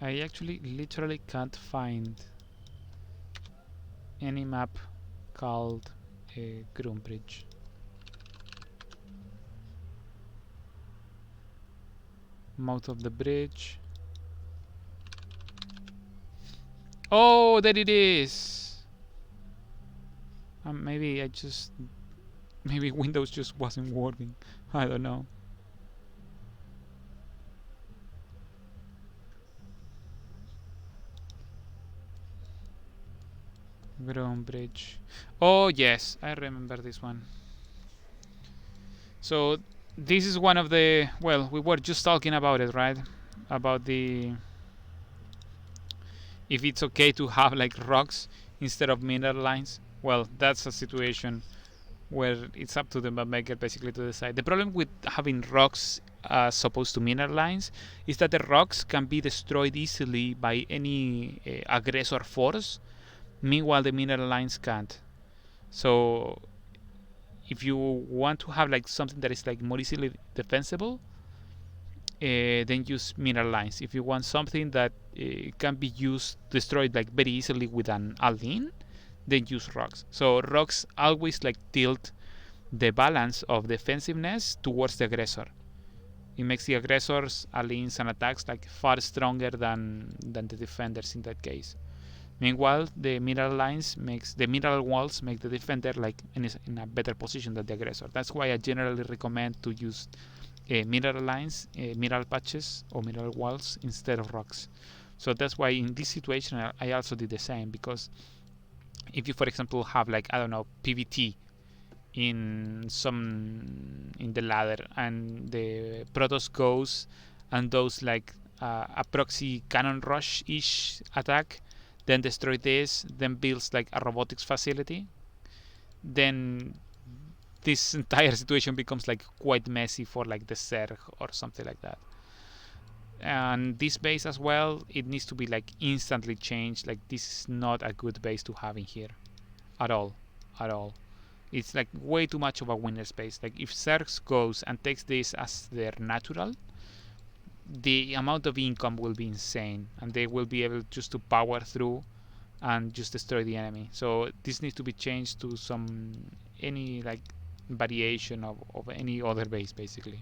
I actually literally can't find any map called Groombridge. Mouth of the bridge. Oh, there it is. Maybe maybe Windows just wasn't working. I don't know. Ground bridge. Oh yes, I remember this one. So this is one of the, well, we were just talking about it, right? About the, if it's okay to have like rocks instead of mineral lines. Well, that's a situation where it's up to the mapmaker basically to decide. The problem with having rocks as opposed to mineral lines is that the rocks can be destroyed easily by any aggressor force. Meanwhile, the mineral lines can't. So if you want to have like something that is like more easily defensible, then use mineral lines. If you want something that can be used destroyed like very easily with an align, then use rocks. So rocks always like tilt the balance of defensiveness towards the aggressor. It makes the aggressors, allies, and attacks like far stronger than the defenders in that case. Meanwhile, the mineral walls make the defender like in a better position than the aggressor. That's why I generally recommend to use mineral lines, mineral patches, or mineral walls instead of rocks. So that's why in this situation I also did the same, because if you, for example, have like, I don't know, PVT in the ladder, and the Protoss goes and does like a proxy cannon rush ish attack, then destroy this, then builds like a robotics facility, then this entire situation becomes like quite messy for like the Zerg or something like that. And this base as well, it needs to be like instantly changed. Like this is not a good base to have in here at all, at all. It's like way too much of a winner space. Like if Zerg goes and takes this as their natural, the amount of income will be insane, and they will be able just to power through and just destroy the enemy. So this needs to be changed to any like variation of any other base basically.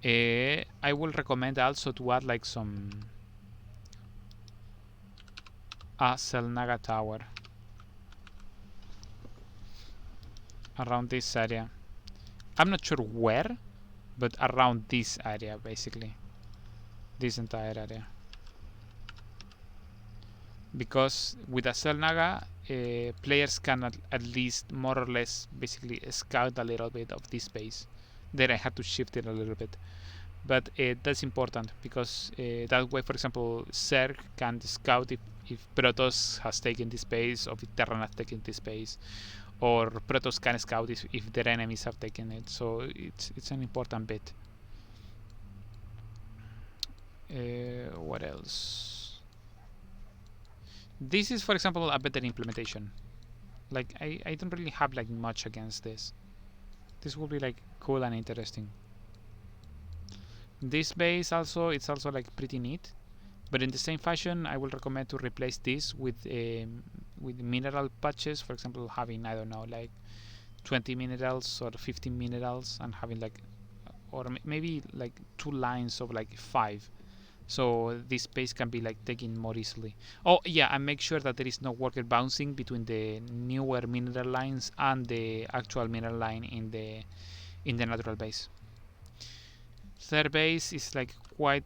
I will recommend also to add like a Selnaga tower around this area. I'm not sure where, but around this area basically, this entire area, because with a Selnaga players can at least more or less basically scout a little bit of this base. Then I had to shift it a little bit, but that's important because that way, for example, Zerg can scout if Protoss has taken this base, or if Terran has taken this base, or Protoss can scout if their enemies have taken it. So it's an important bit. What else? This is, for example, a better implementation. Like I don't really have like much against this. This will be like cool and interesting. This base also, it's also like pretty neat, but in the same fashion I will recommend to replace this with mineral patches. For example, having, I don't know, like 20 minerals or 15 minerals, and having like, or maybe like 2 lines of like 5, so this space can be like taken more easily. Oh yeah, and make sure that there is no worker bouncing between the newer mineral lines and the actual mineral line in the natural base. Third base is like quite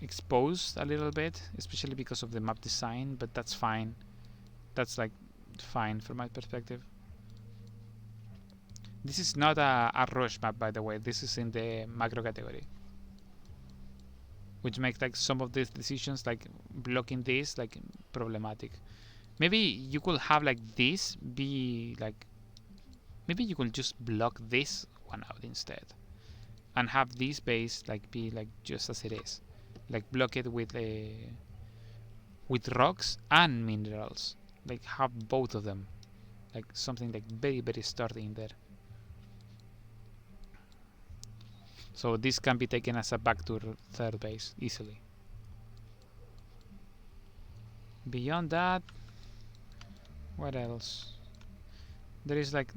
exposed a little bit, especially because of the map design, but that's fine. That's like fine from my perspective. This is not a rush map, by the way. This is in the macro category, which makes like some of these decisions, like blocking this, like problematic. Maybe you could have like this be like, maybe you could just block this one out instead, and have this base like be like just as it is, like block it with rocks and minerals, like have both of them, like something like very very sturdy in there. So this can be taken as a backdoor third base easily. Beyond that, what else? There is like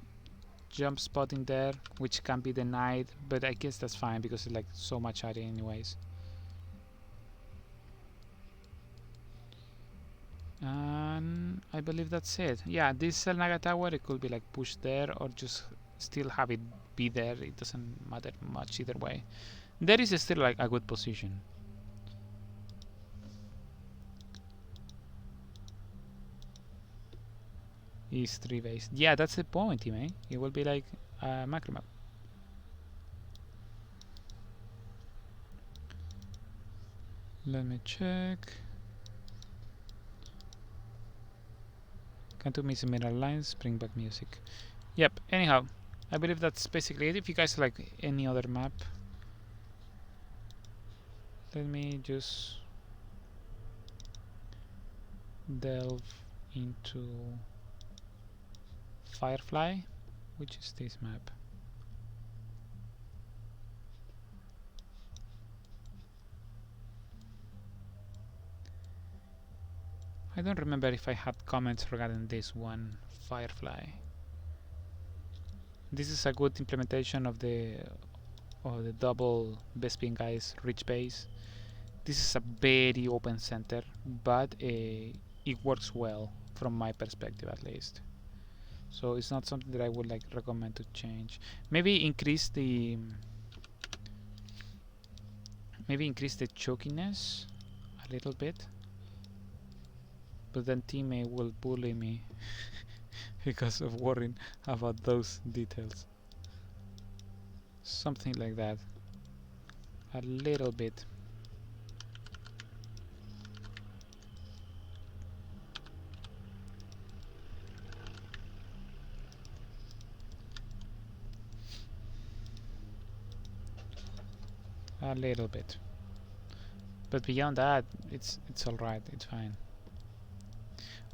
jump spot in there, which can be denied, but I guess that's fine because it's like so much area anyways. And I believe that's it. Yeah, this Selnaga tower, it could be like pushed there or just still have it be there. It doesn't matter much either way. There is still like a good position. Is 3 base. Yeah, that's the point, man. It will be like a macro map. Let me check. Can't do missing mineral lines, bring back music. Yep, anyhow, I believe that's basically it. If you guys like any other map, let me just delve into Firefly, which is this map. I don't remember if I had comments regarding this one, Firefly. This is a good implementation of the double Bespin guys rich base. This is a very open center, but it works well from my perspective at least. So it's not something that I would like recommend to change. Maybe increase the chokiness a little bit. But then teammate will bully me because of worrying about those details. Something like that. A little bit. A little bit. But beyond that, it's alright, it's fine.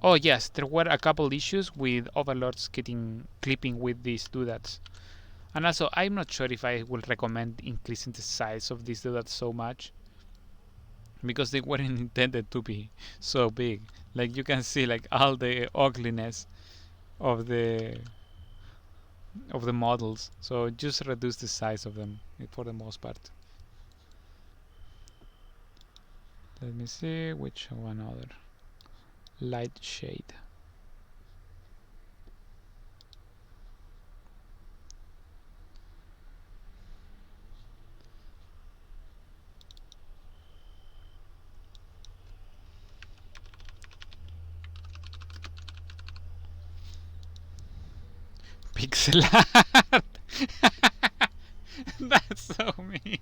Oh yes, there were a couple issues with overlords clipping with these doodads. And also, I'm not sure if I would recommend increasing the size of these doodads so much, because they weren't intended to be so big. Like you can see like all the ugliness of the models. So just reduce the size of them for the most part. Let me see which one other. Light shade. Pixel art. That's so mean.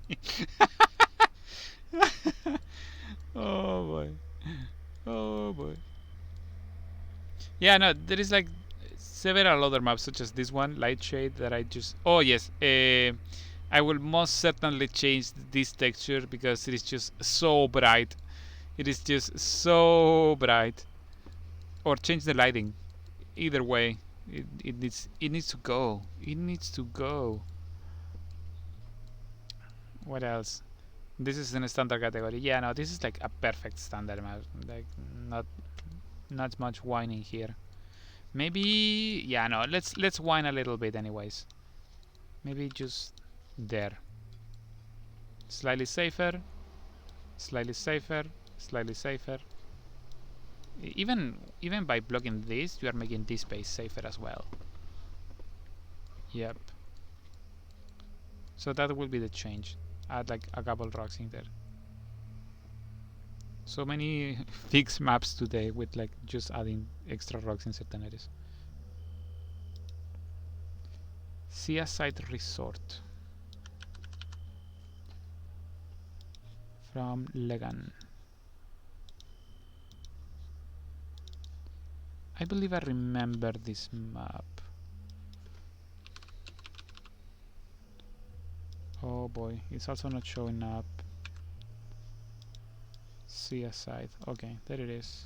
Oh boy. Oh boy. Yeah, no, there is like several other maps such as this one, Light Shade, that I just... Oh yes, I will most certainly change this texture because it is just so bright. It is just so bright. Or change the lighting. Either way, it needs to go. It needs to go. What else? This is in a standard category. Yeah, no, this is like a perfect standard map. Like not much whining here. Maybe yeah, no, let's whine a little bit anyways. Maybe just there. Slightly safer. Slightly safer. Slightly safer. Even by blocking this, you are making this space safer as well. Yep. So that will be the change. Add like a couple rocks in there. So many fixed maps today with like just adding extra rocks in certain areas. Seaside Resort from Legan. I believe I remember this map. Oh boy, it's also not showing up. Seaside. Okay, there it is.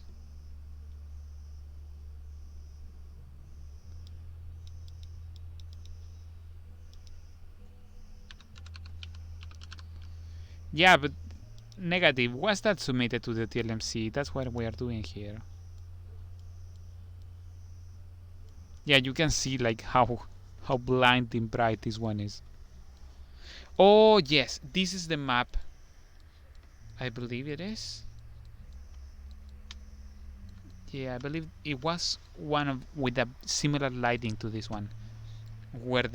Yeah, but negative. Was that submitted to the TLMC? That's what we are doing here. Yeah, you can see like how how blinding bright this one is. Oh yes, this is the map. I believe it is. Yeah, I believe it was one of with a similar lighting to this one, where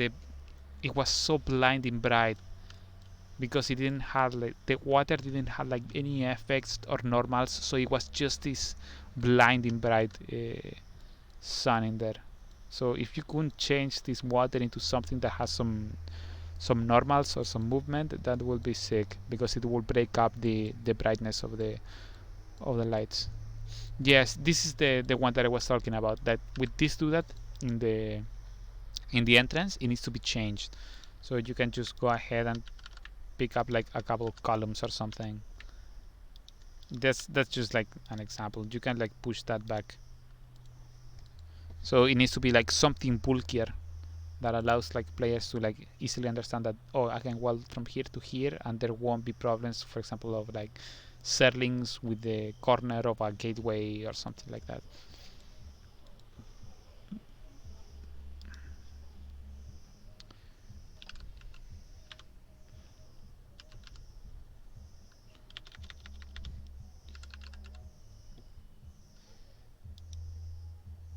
it was so blinding bright because it didn't have like the water didn't have like any effects or normals, so it was just this blinding bright sun in there. So if you couldn't change this water into something that has some normals or some movement, that will be sick because it will break up the brightness of the lights. Yes, this is the one that I was talking about. That with this do that in the entrance, it needs to be changed. So you can just go ahead and pick up like a couple of columns or something. That's just like an example. You can like push that back. So it needs to be like something bulkier that allows like players to like easily understand that, oh, I can walk from here to here and there won't be problems, for example, of like serlings with the corner of a gateway or something like that.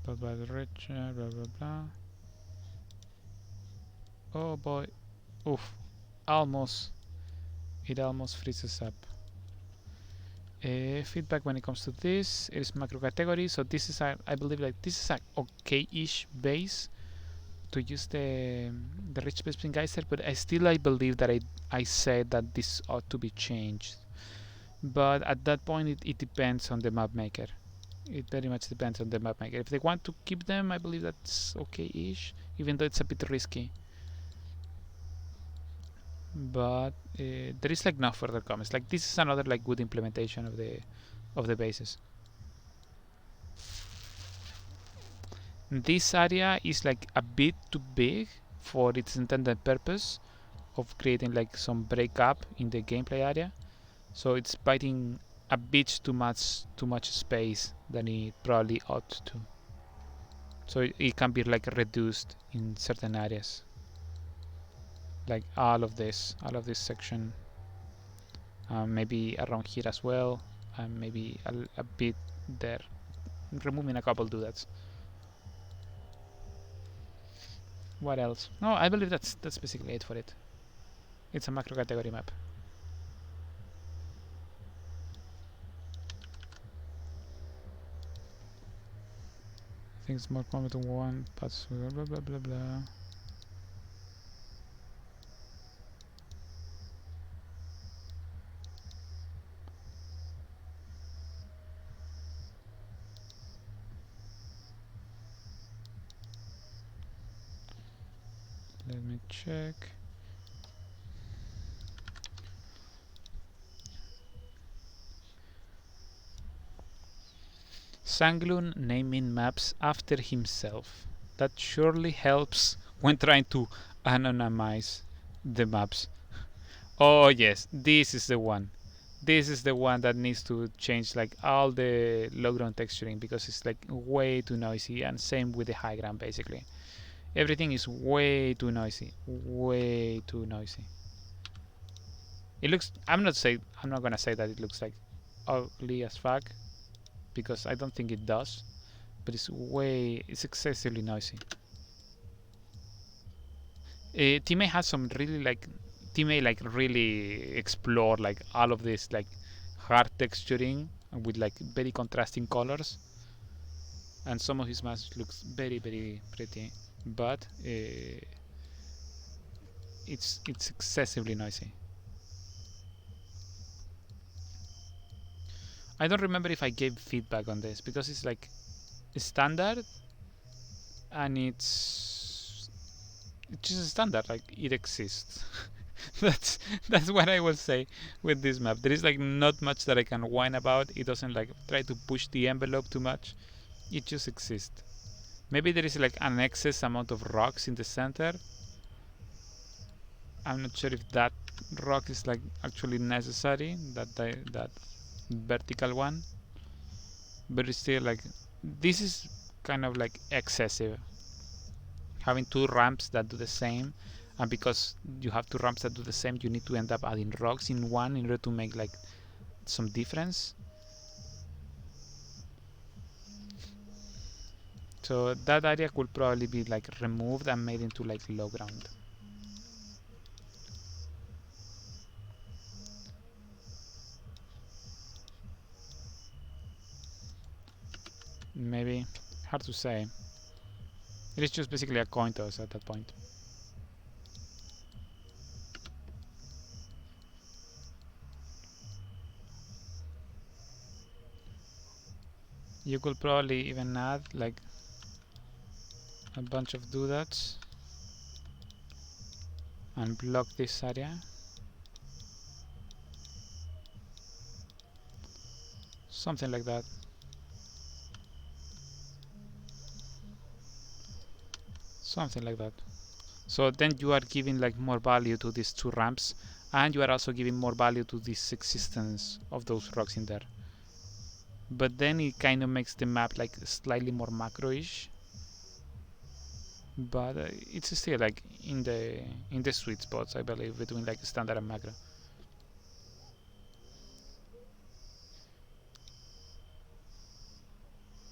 But by the rich, blah blah blah. Oh boy, oof, almost. It almost freezes up. Feedback when it comes to this, it is macro category. So this is I believe like this is a okay-ish base to use the rich Bespin geyser, but I believe that I said that this ought to be changed. But at that point, it depends on the map maker. It very much depends on the map maker. If they want to keep them, I believe that's okay-ish, even though it's a bit risky. But there is like no further comments. Like this is another like good implementation of the bases. This area is like a bit too big for its intended purpose of creating like some breakup in the gameplay area. So it's biting a bit too much space than it probably ought to. So it can be like reduced in certain areas. Like all of this section, maybe around here as well, and maybe a bit there, removing a couple doodads. What else? No, I believe that's basically it for it. It's a macro category map. I think it's more common to one, but blah blah blah blah. Let me check. Sanglun naming maps after himself. That surely helps when trying to anonymize the maps. Oh yes, this is the one. This is the one that needs to change like all the low ground texturing because it's like way too noisy, and same with the high ground basically. Everything is way too noisy. Way too noisy. It looks I'm not gonna say that it looks like ugly as fuck, because I don't think it does, but it's excessively noisy. Teammate has some really like Teammate like really explore like all of this like hard texturing with like very contrasting colors, and some of his maps looks very pretty, but it's excessively noisy. I don't remember if I gave feedback on this because it's like standard, and it's just standard, like it exists. that's what I will say with this map. There is like not much that I can whine about. It doesn't like try to push the envelope too much. It just exists. Maybe there is like an excess amount of rocks in the center. I'm not sure if that rock is like actually necessary, that vertical one, but it's still like this is kind of like excessive. having two ramps that do the same, and because you have two ramps that do the same, you need to end up adding rocks in one in order to make like some difference. So that area could probably be like removed and made into like low ground. Maybe, hard to say. It is just basically a coin toss at that point. You could probably even add like a bunch of doodads and block this area. Something like that. Something like that. So then you are giving like more value to these two ramps, and you are also giving more value to this existence of those rocks in there. But then it kind of makes the map like slightly more macro-ish. But it's still like in the sweet spots, I believe, between like standard and macro.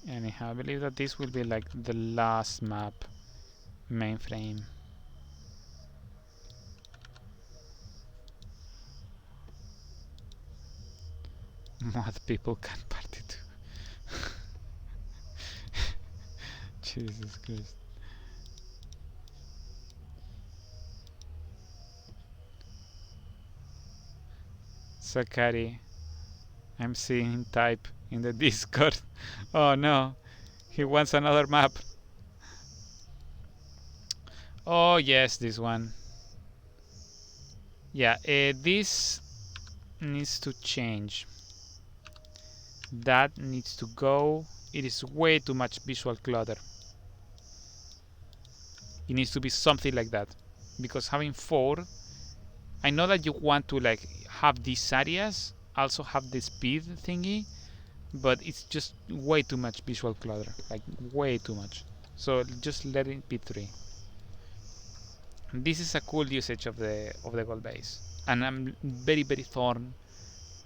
Anyhow, I believe that this will be like the last map mainframe. Mod people can party too. Jesus Christ. Sakari, I'm seeing type in the Discord. Oh no, he wants another map. Oh yes, this one. Yeah, this needs to change. That needs to go. It is way too much visual clutter. It needs to be something like that. Because having 4, I know that you want to like have these areas, also have the speed thingy, but it's just way too much visual clutter. Like way too much. So just let it be 3. This is a cool usage of the gold base. And I'm very torn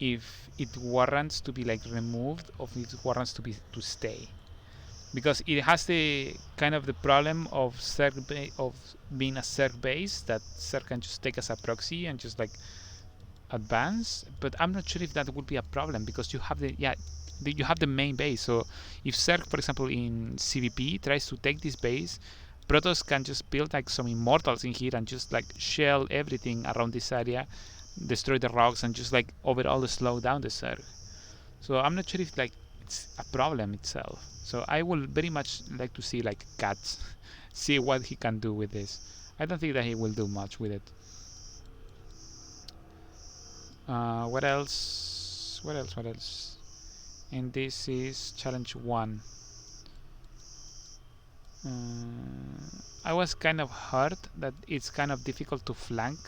if it warrants to be like removed or if it warrants to stay, because it has the kind of the problem of of being a Zerg base that Zerg can just take as a proxy and just like advance. But I'm not sure if that would be a problem because you have you have the main base. So if Zerg, for example, in CVP tries to take this base, Protoss can just build like some immortals in here and just like shell everything around this area, destroy the rocks, and just like overall slow down the Zerg. So I'm not sure if like it's a problem itself. So I will very much like to see like Cats, see what he can do with this. I don't think that he will do much with it. What else? What else? What else? And this is challenge 1. I was kind of hurt that it's kind of difficult to flank.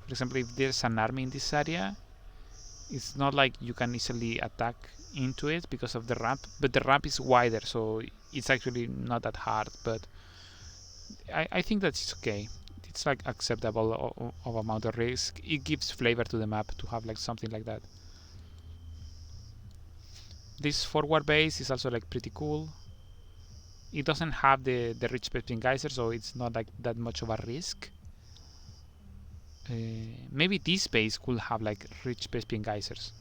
For example, if there's an army in this area, it's not like you can easily attack into it because of the ramp, but the ramp is wider, so it's actually not that hard. But I think that's okay. It's like acceptable of amount of risk. It gives flavor to the map to have like something like that. This forward base is also like pretty cool. It doesn't have the rich Pepin geyser, so it's not like that much of a risk. Maybe this base could have like rich Pepin geysers.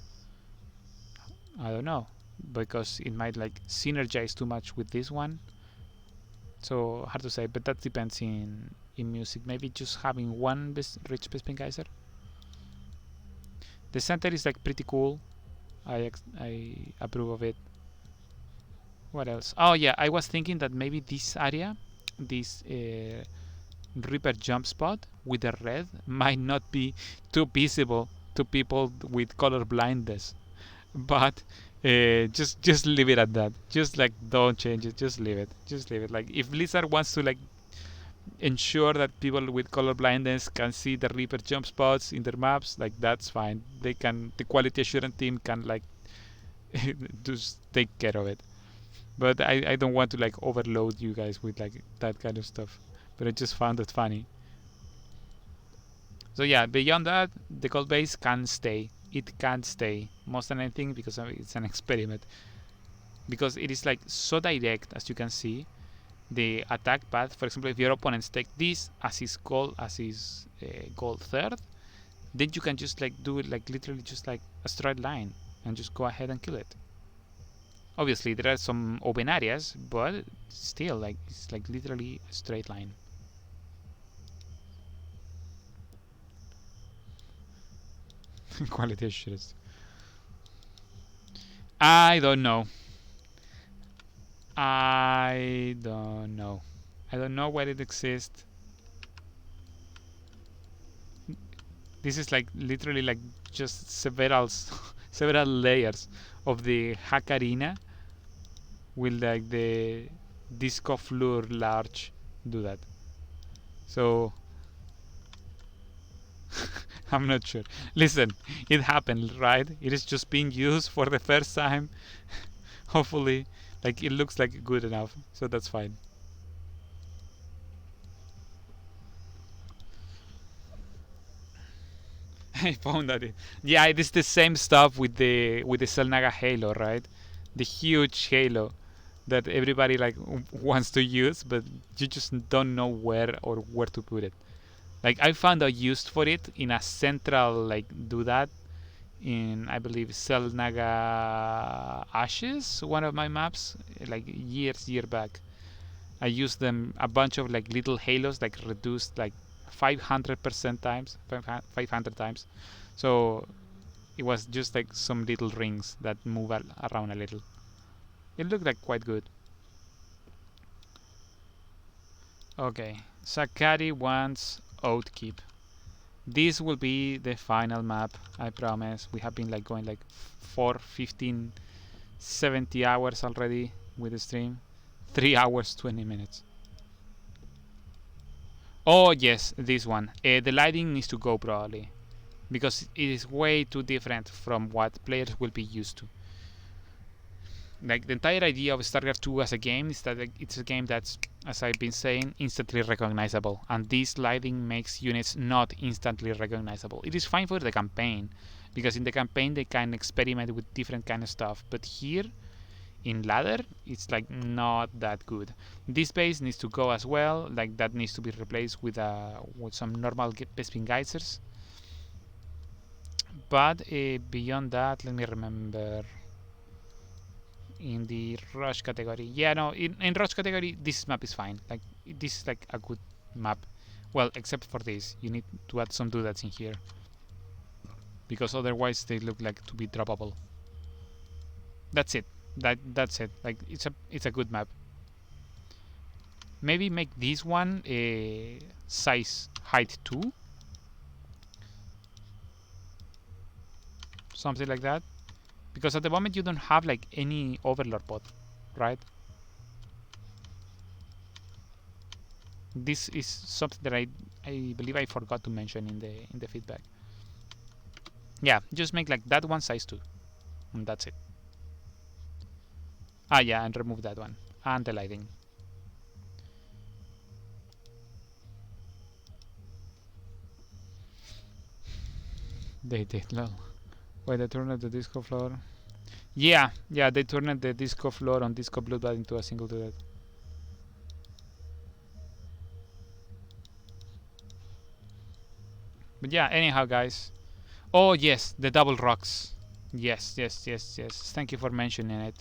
I don't know, because it might like synergize too much with this one. So hard to say, but that depends in music. Maybe just having one rich Bespin geyser. The center is like pretty cool. I approve of it. What else? Oh yeah, I was thinking that maybe this area, this Reaper jump spot with the red might not be too visible to people with color blindness, but just leave it at that. Just like don't change it. Just leave it. Just leave it. Like if Blizzard wants to like ensure that people with color blindness can see the Reaper jump spots in their maps, like that's fine. They can. The quality assurance team can like just take care of it. But I don't want to like overload you guys with like that kind of stuff. but I just found it funny. So yeah, beyond that, the code base can stay. It can stay most than anything because it's an experiment. Because it is like so direct, as you can see, the attack path. For example, if your opponents take this as his goal, third, then you can just like do it like literally just like a straight line and just go ahead and kill it. Obviously, there are some open areas, but still, like it's like literally a straight line. Quality assurance. I don't know. I don't know. I don't know where it exists. This is like literally like just several several layers of the hack arena with like the disco floor large do that. So I'm not sure. Listen, it happened, right? It is just being used for the first time. Hopefully, like it looks like good enough, so that's fine. I found that yeah, it is the same stuff with the Selnaga Halo, right? The huge Halo that everybody like wants to use, but you just don't know where to put it. Like I found a use for it in a central like do that in I believe Selnaga Ashes, one of my maps, like year back. I used them a bunch of like little halos like reduced like 500% times, 500 times. So it was just like some little rings that move around a little. It looked like quite good. Okay, Sakari wants Oathkeep. This will be the final map, I promise. We have been like going like 4, 15, 70 hours already with the stream. 3 hours, 20 minutes. Oh yes, this one. The lighting needs to go probably. Because it is way too different from what players will be used to. Like the entire idea of StarCraft 2 as a game is that it's a game that's, as I've been saying, instantly recognizable, and this lighting makes units not instantly recognizable. It is fine for the campaign, because in the campaign they can experiment with different kind of stuff, but here in ladder it's like not that good. This base needs to go as well, like that needs to be replaced with some normal Bespin geysers. But beyond that, let me remember. In the rush category, yeah, no, in rush category, this map is fine. Like this is like a good map. Well, except for this, you need to add some doodads in here because otherwise they look like to be droppable. That's it. That's it. Like it's a good map. Maybe make this one a size height 2, something like that. Because at the moment you don't have like any overlord pod, right? This is something that I believe I forgot to mention in the feedback. Yeah, just make like that one size 2, and that's it. Ah, yeah, and remove that one and the lighting. They did, lol. Wait, they turned the disco floor. Yeah, they turned the disco floor on Disco Bloodbath into a single duet. But yeah, anyhow, guys. Oh yes, the double rocks. Yes. Thank you for mentioning it.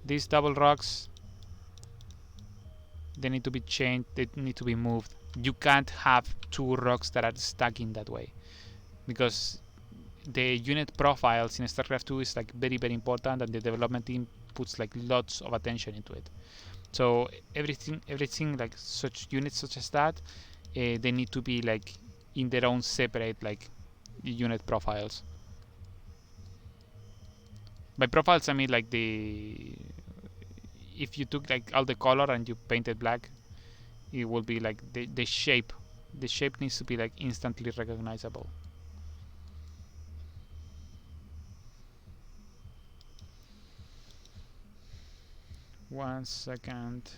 These double rocks, they need to be changed. They need to be moved. You can't have two rocks that are stuck in that way, because the unit profiles in StarCraft 2 is like very important, and the development team puts like lots of attention into it. So everything like such units such as that, they need to be like in their own separate like unit profiles. By profiles I mean like if you took like all the color and you painted black, it will be like the shape. The shape needs to be like instantly recognizable. One second.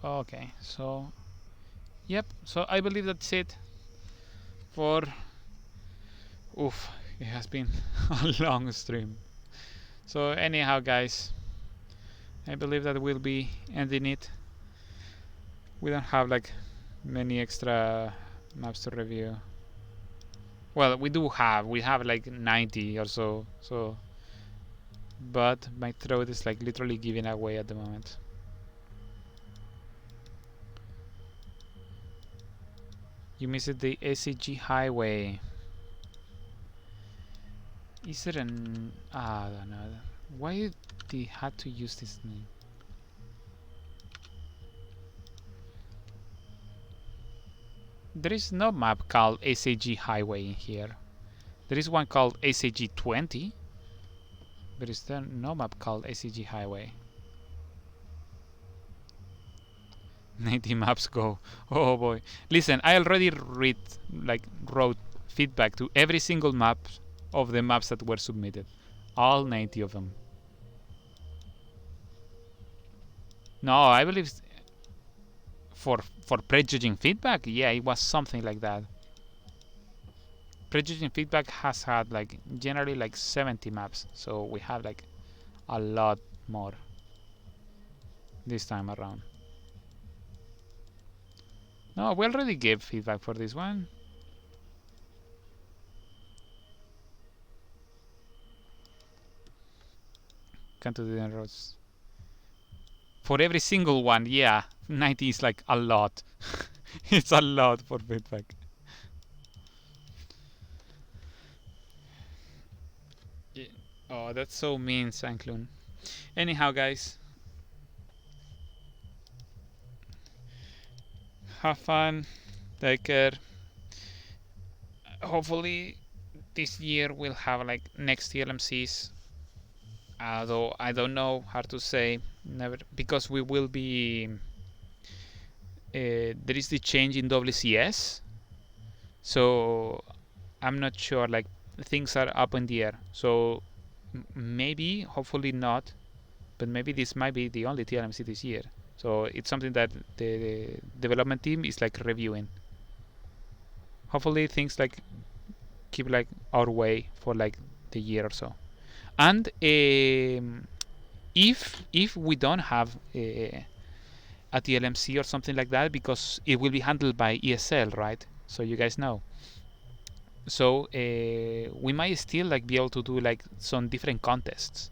Okay, so yep, so I believe that's it for oof, it has been a long stream. So anyhow guys, I believe that we'll be ending it. We don't have like many extra maps to review. Well, we have like 90 or so, but my throat is like literally giving away at the moment. You missed the ACG highway. Is there an I don't know. Why they had to use this name? There is no map called ACG highway in here. There is one called ACG 20. But is there no map called ACG highway? 90 maps go. Oh boy. Listen, I already wrote feedback to every single map of the maps that were submitted. All 90 of them. No, I believe for prejudging feedback, yeah, it was something like that. Prejudging feedback has had like generally like 70 maps, so we have like a lot more this time around. No, we already gave feedback for this one. Can't do the roads. For every single one, yeah, 90 is like a lot. It's a lot for feedback. Yeah. Oh, that's so mean, Sanklun. Anyhow, guys, have fun, take care. Hopefully, this year we'll have like next TLMCs. Although I don't know how to say, never, because we will be. There is the change in WCS, so I'm not sure. Like things are up in the air. So maybe, hopefully not, but maybe this might be the only TLMC this year. So it's something that the development team is like reviewing. Hopefully things like keep like our way for like the year or so. And if we don't have a TLMC or something like that, because it will be handled by ESL, right? So you guys know. So we might still like be able to do like some different contests.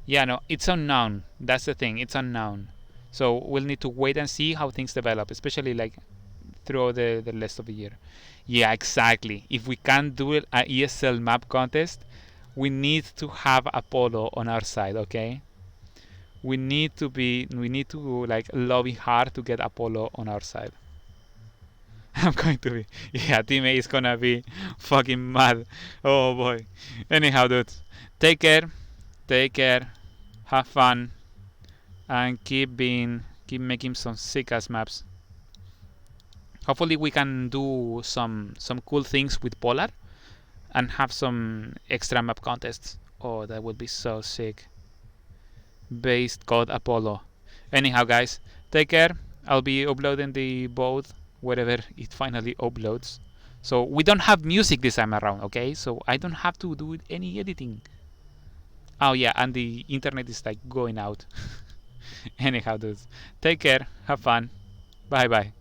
Yeah, no, it's unknown. That's the thing. It's unknown. So we'll need to wait and see how things develop, especially like throughout the rest of the year. Yeah, exactly. If we can't do it at ESL map contest, we need to have Apollo on our side, okay? We need to like lobby hard to get Apollo on our side. I'm going to be, yeah, Team A is gonna be fucking mad. Oh boy. Anyhow, dudes, take care, have fun, and keep making some sick ass maps. Hopefully we can do some cool things with Polar and have some extra map contests. Oh, that would be so sick. Based code Apollo. Anyhow, guys, take care. I'll be uploading the both wherever it finally uploads. So we don't have music this time around, okay? So I don't have to do any editing. Oh yeah, and the internet is like going out. Anyhow, dudes, take care, have fun, bye bye.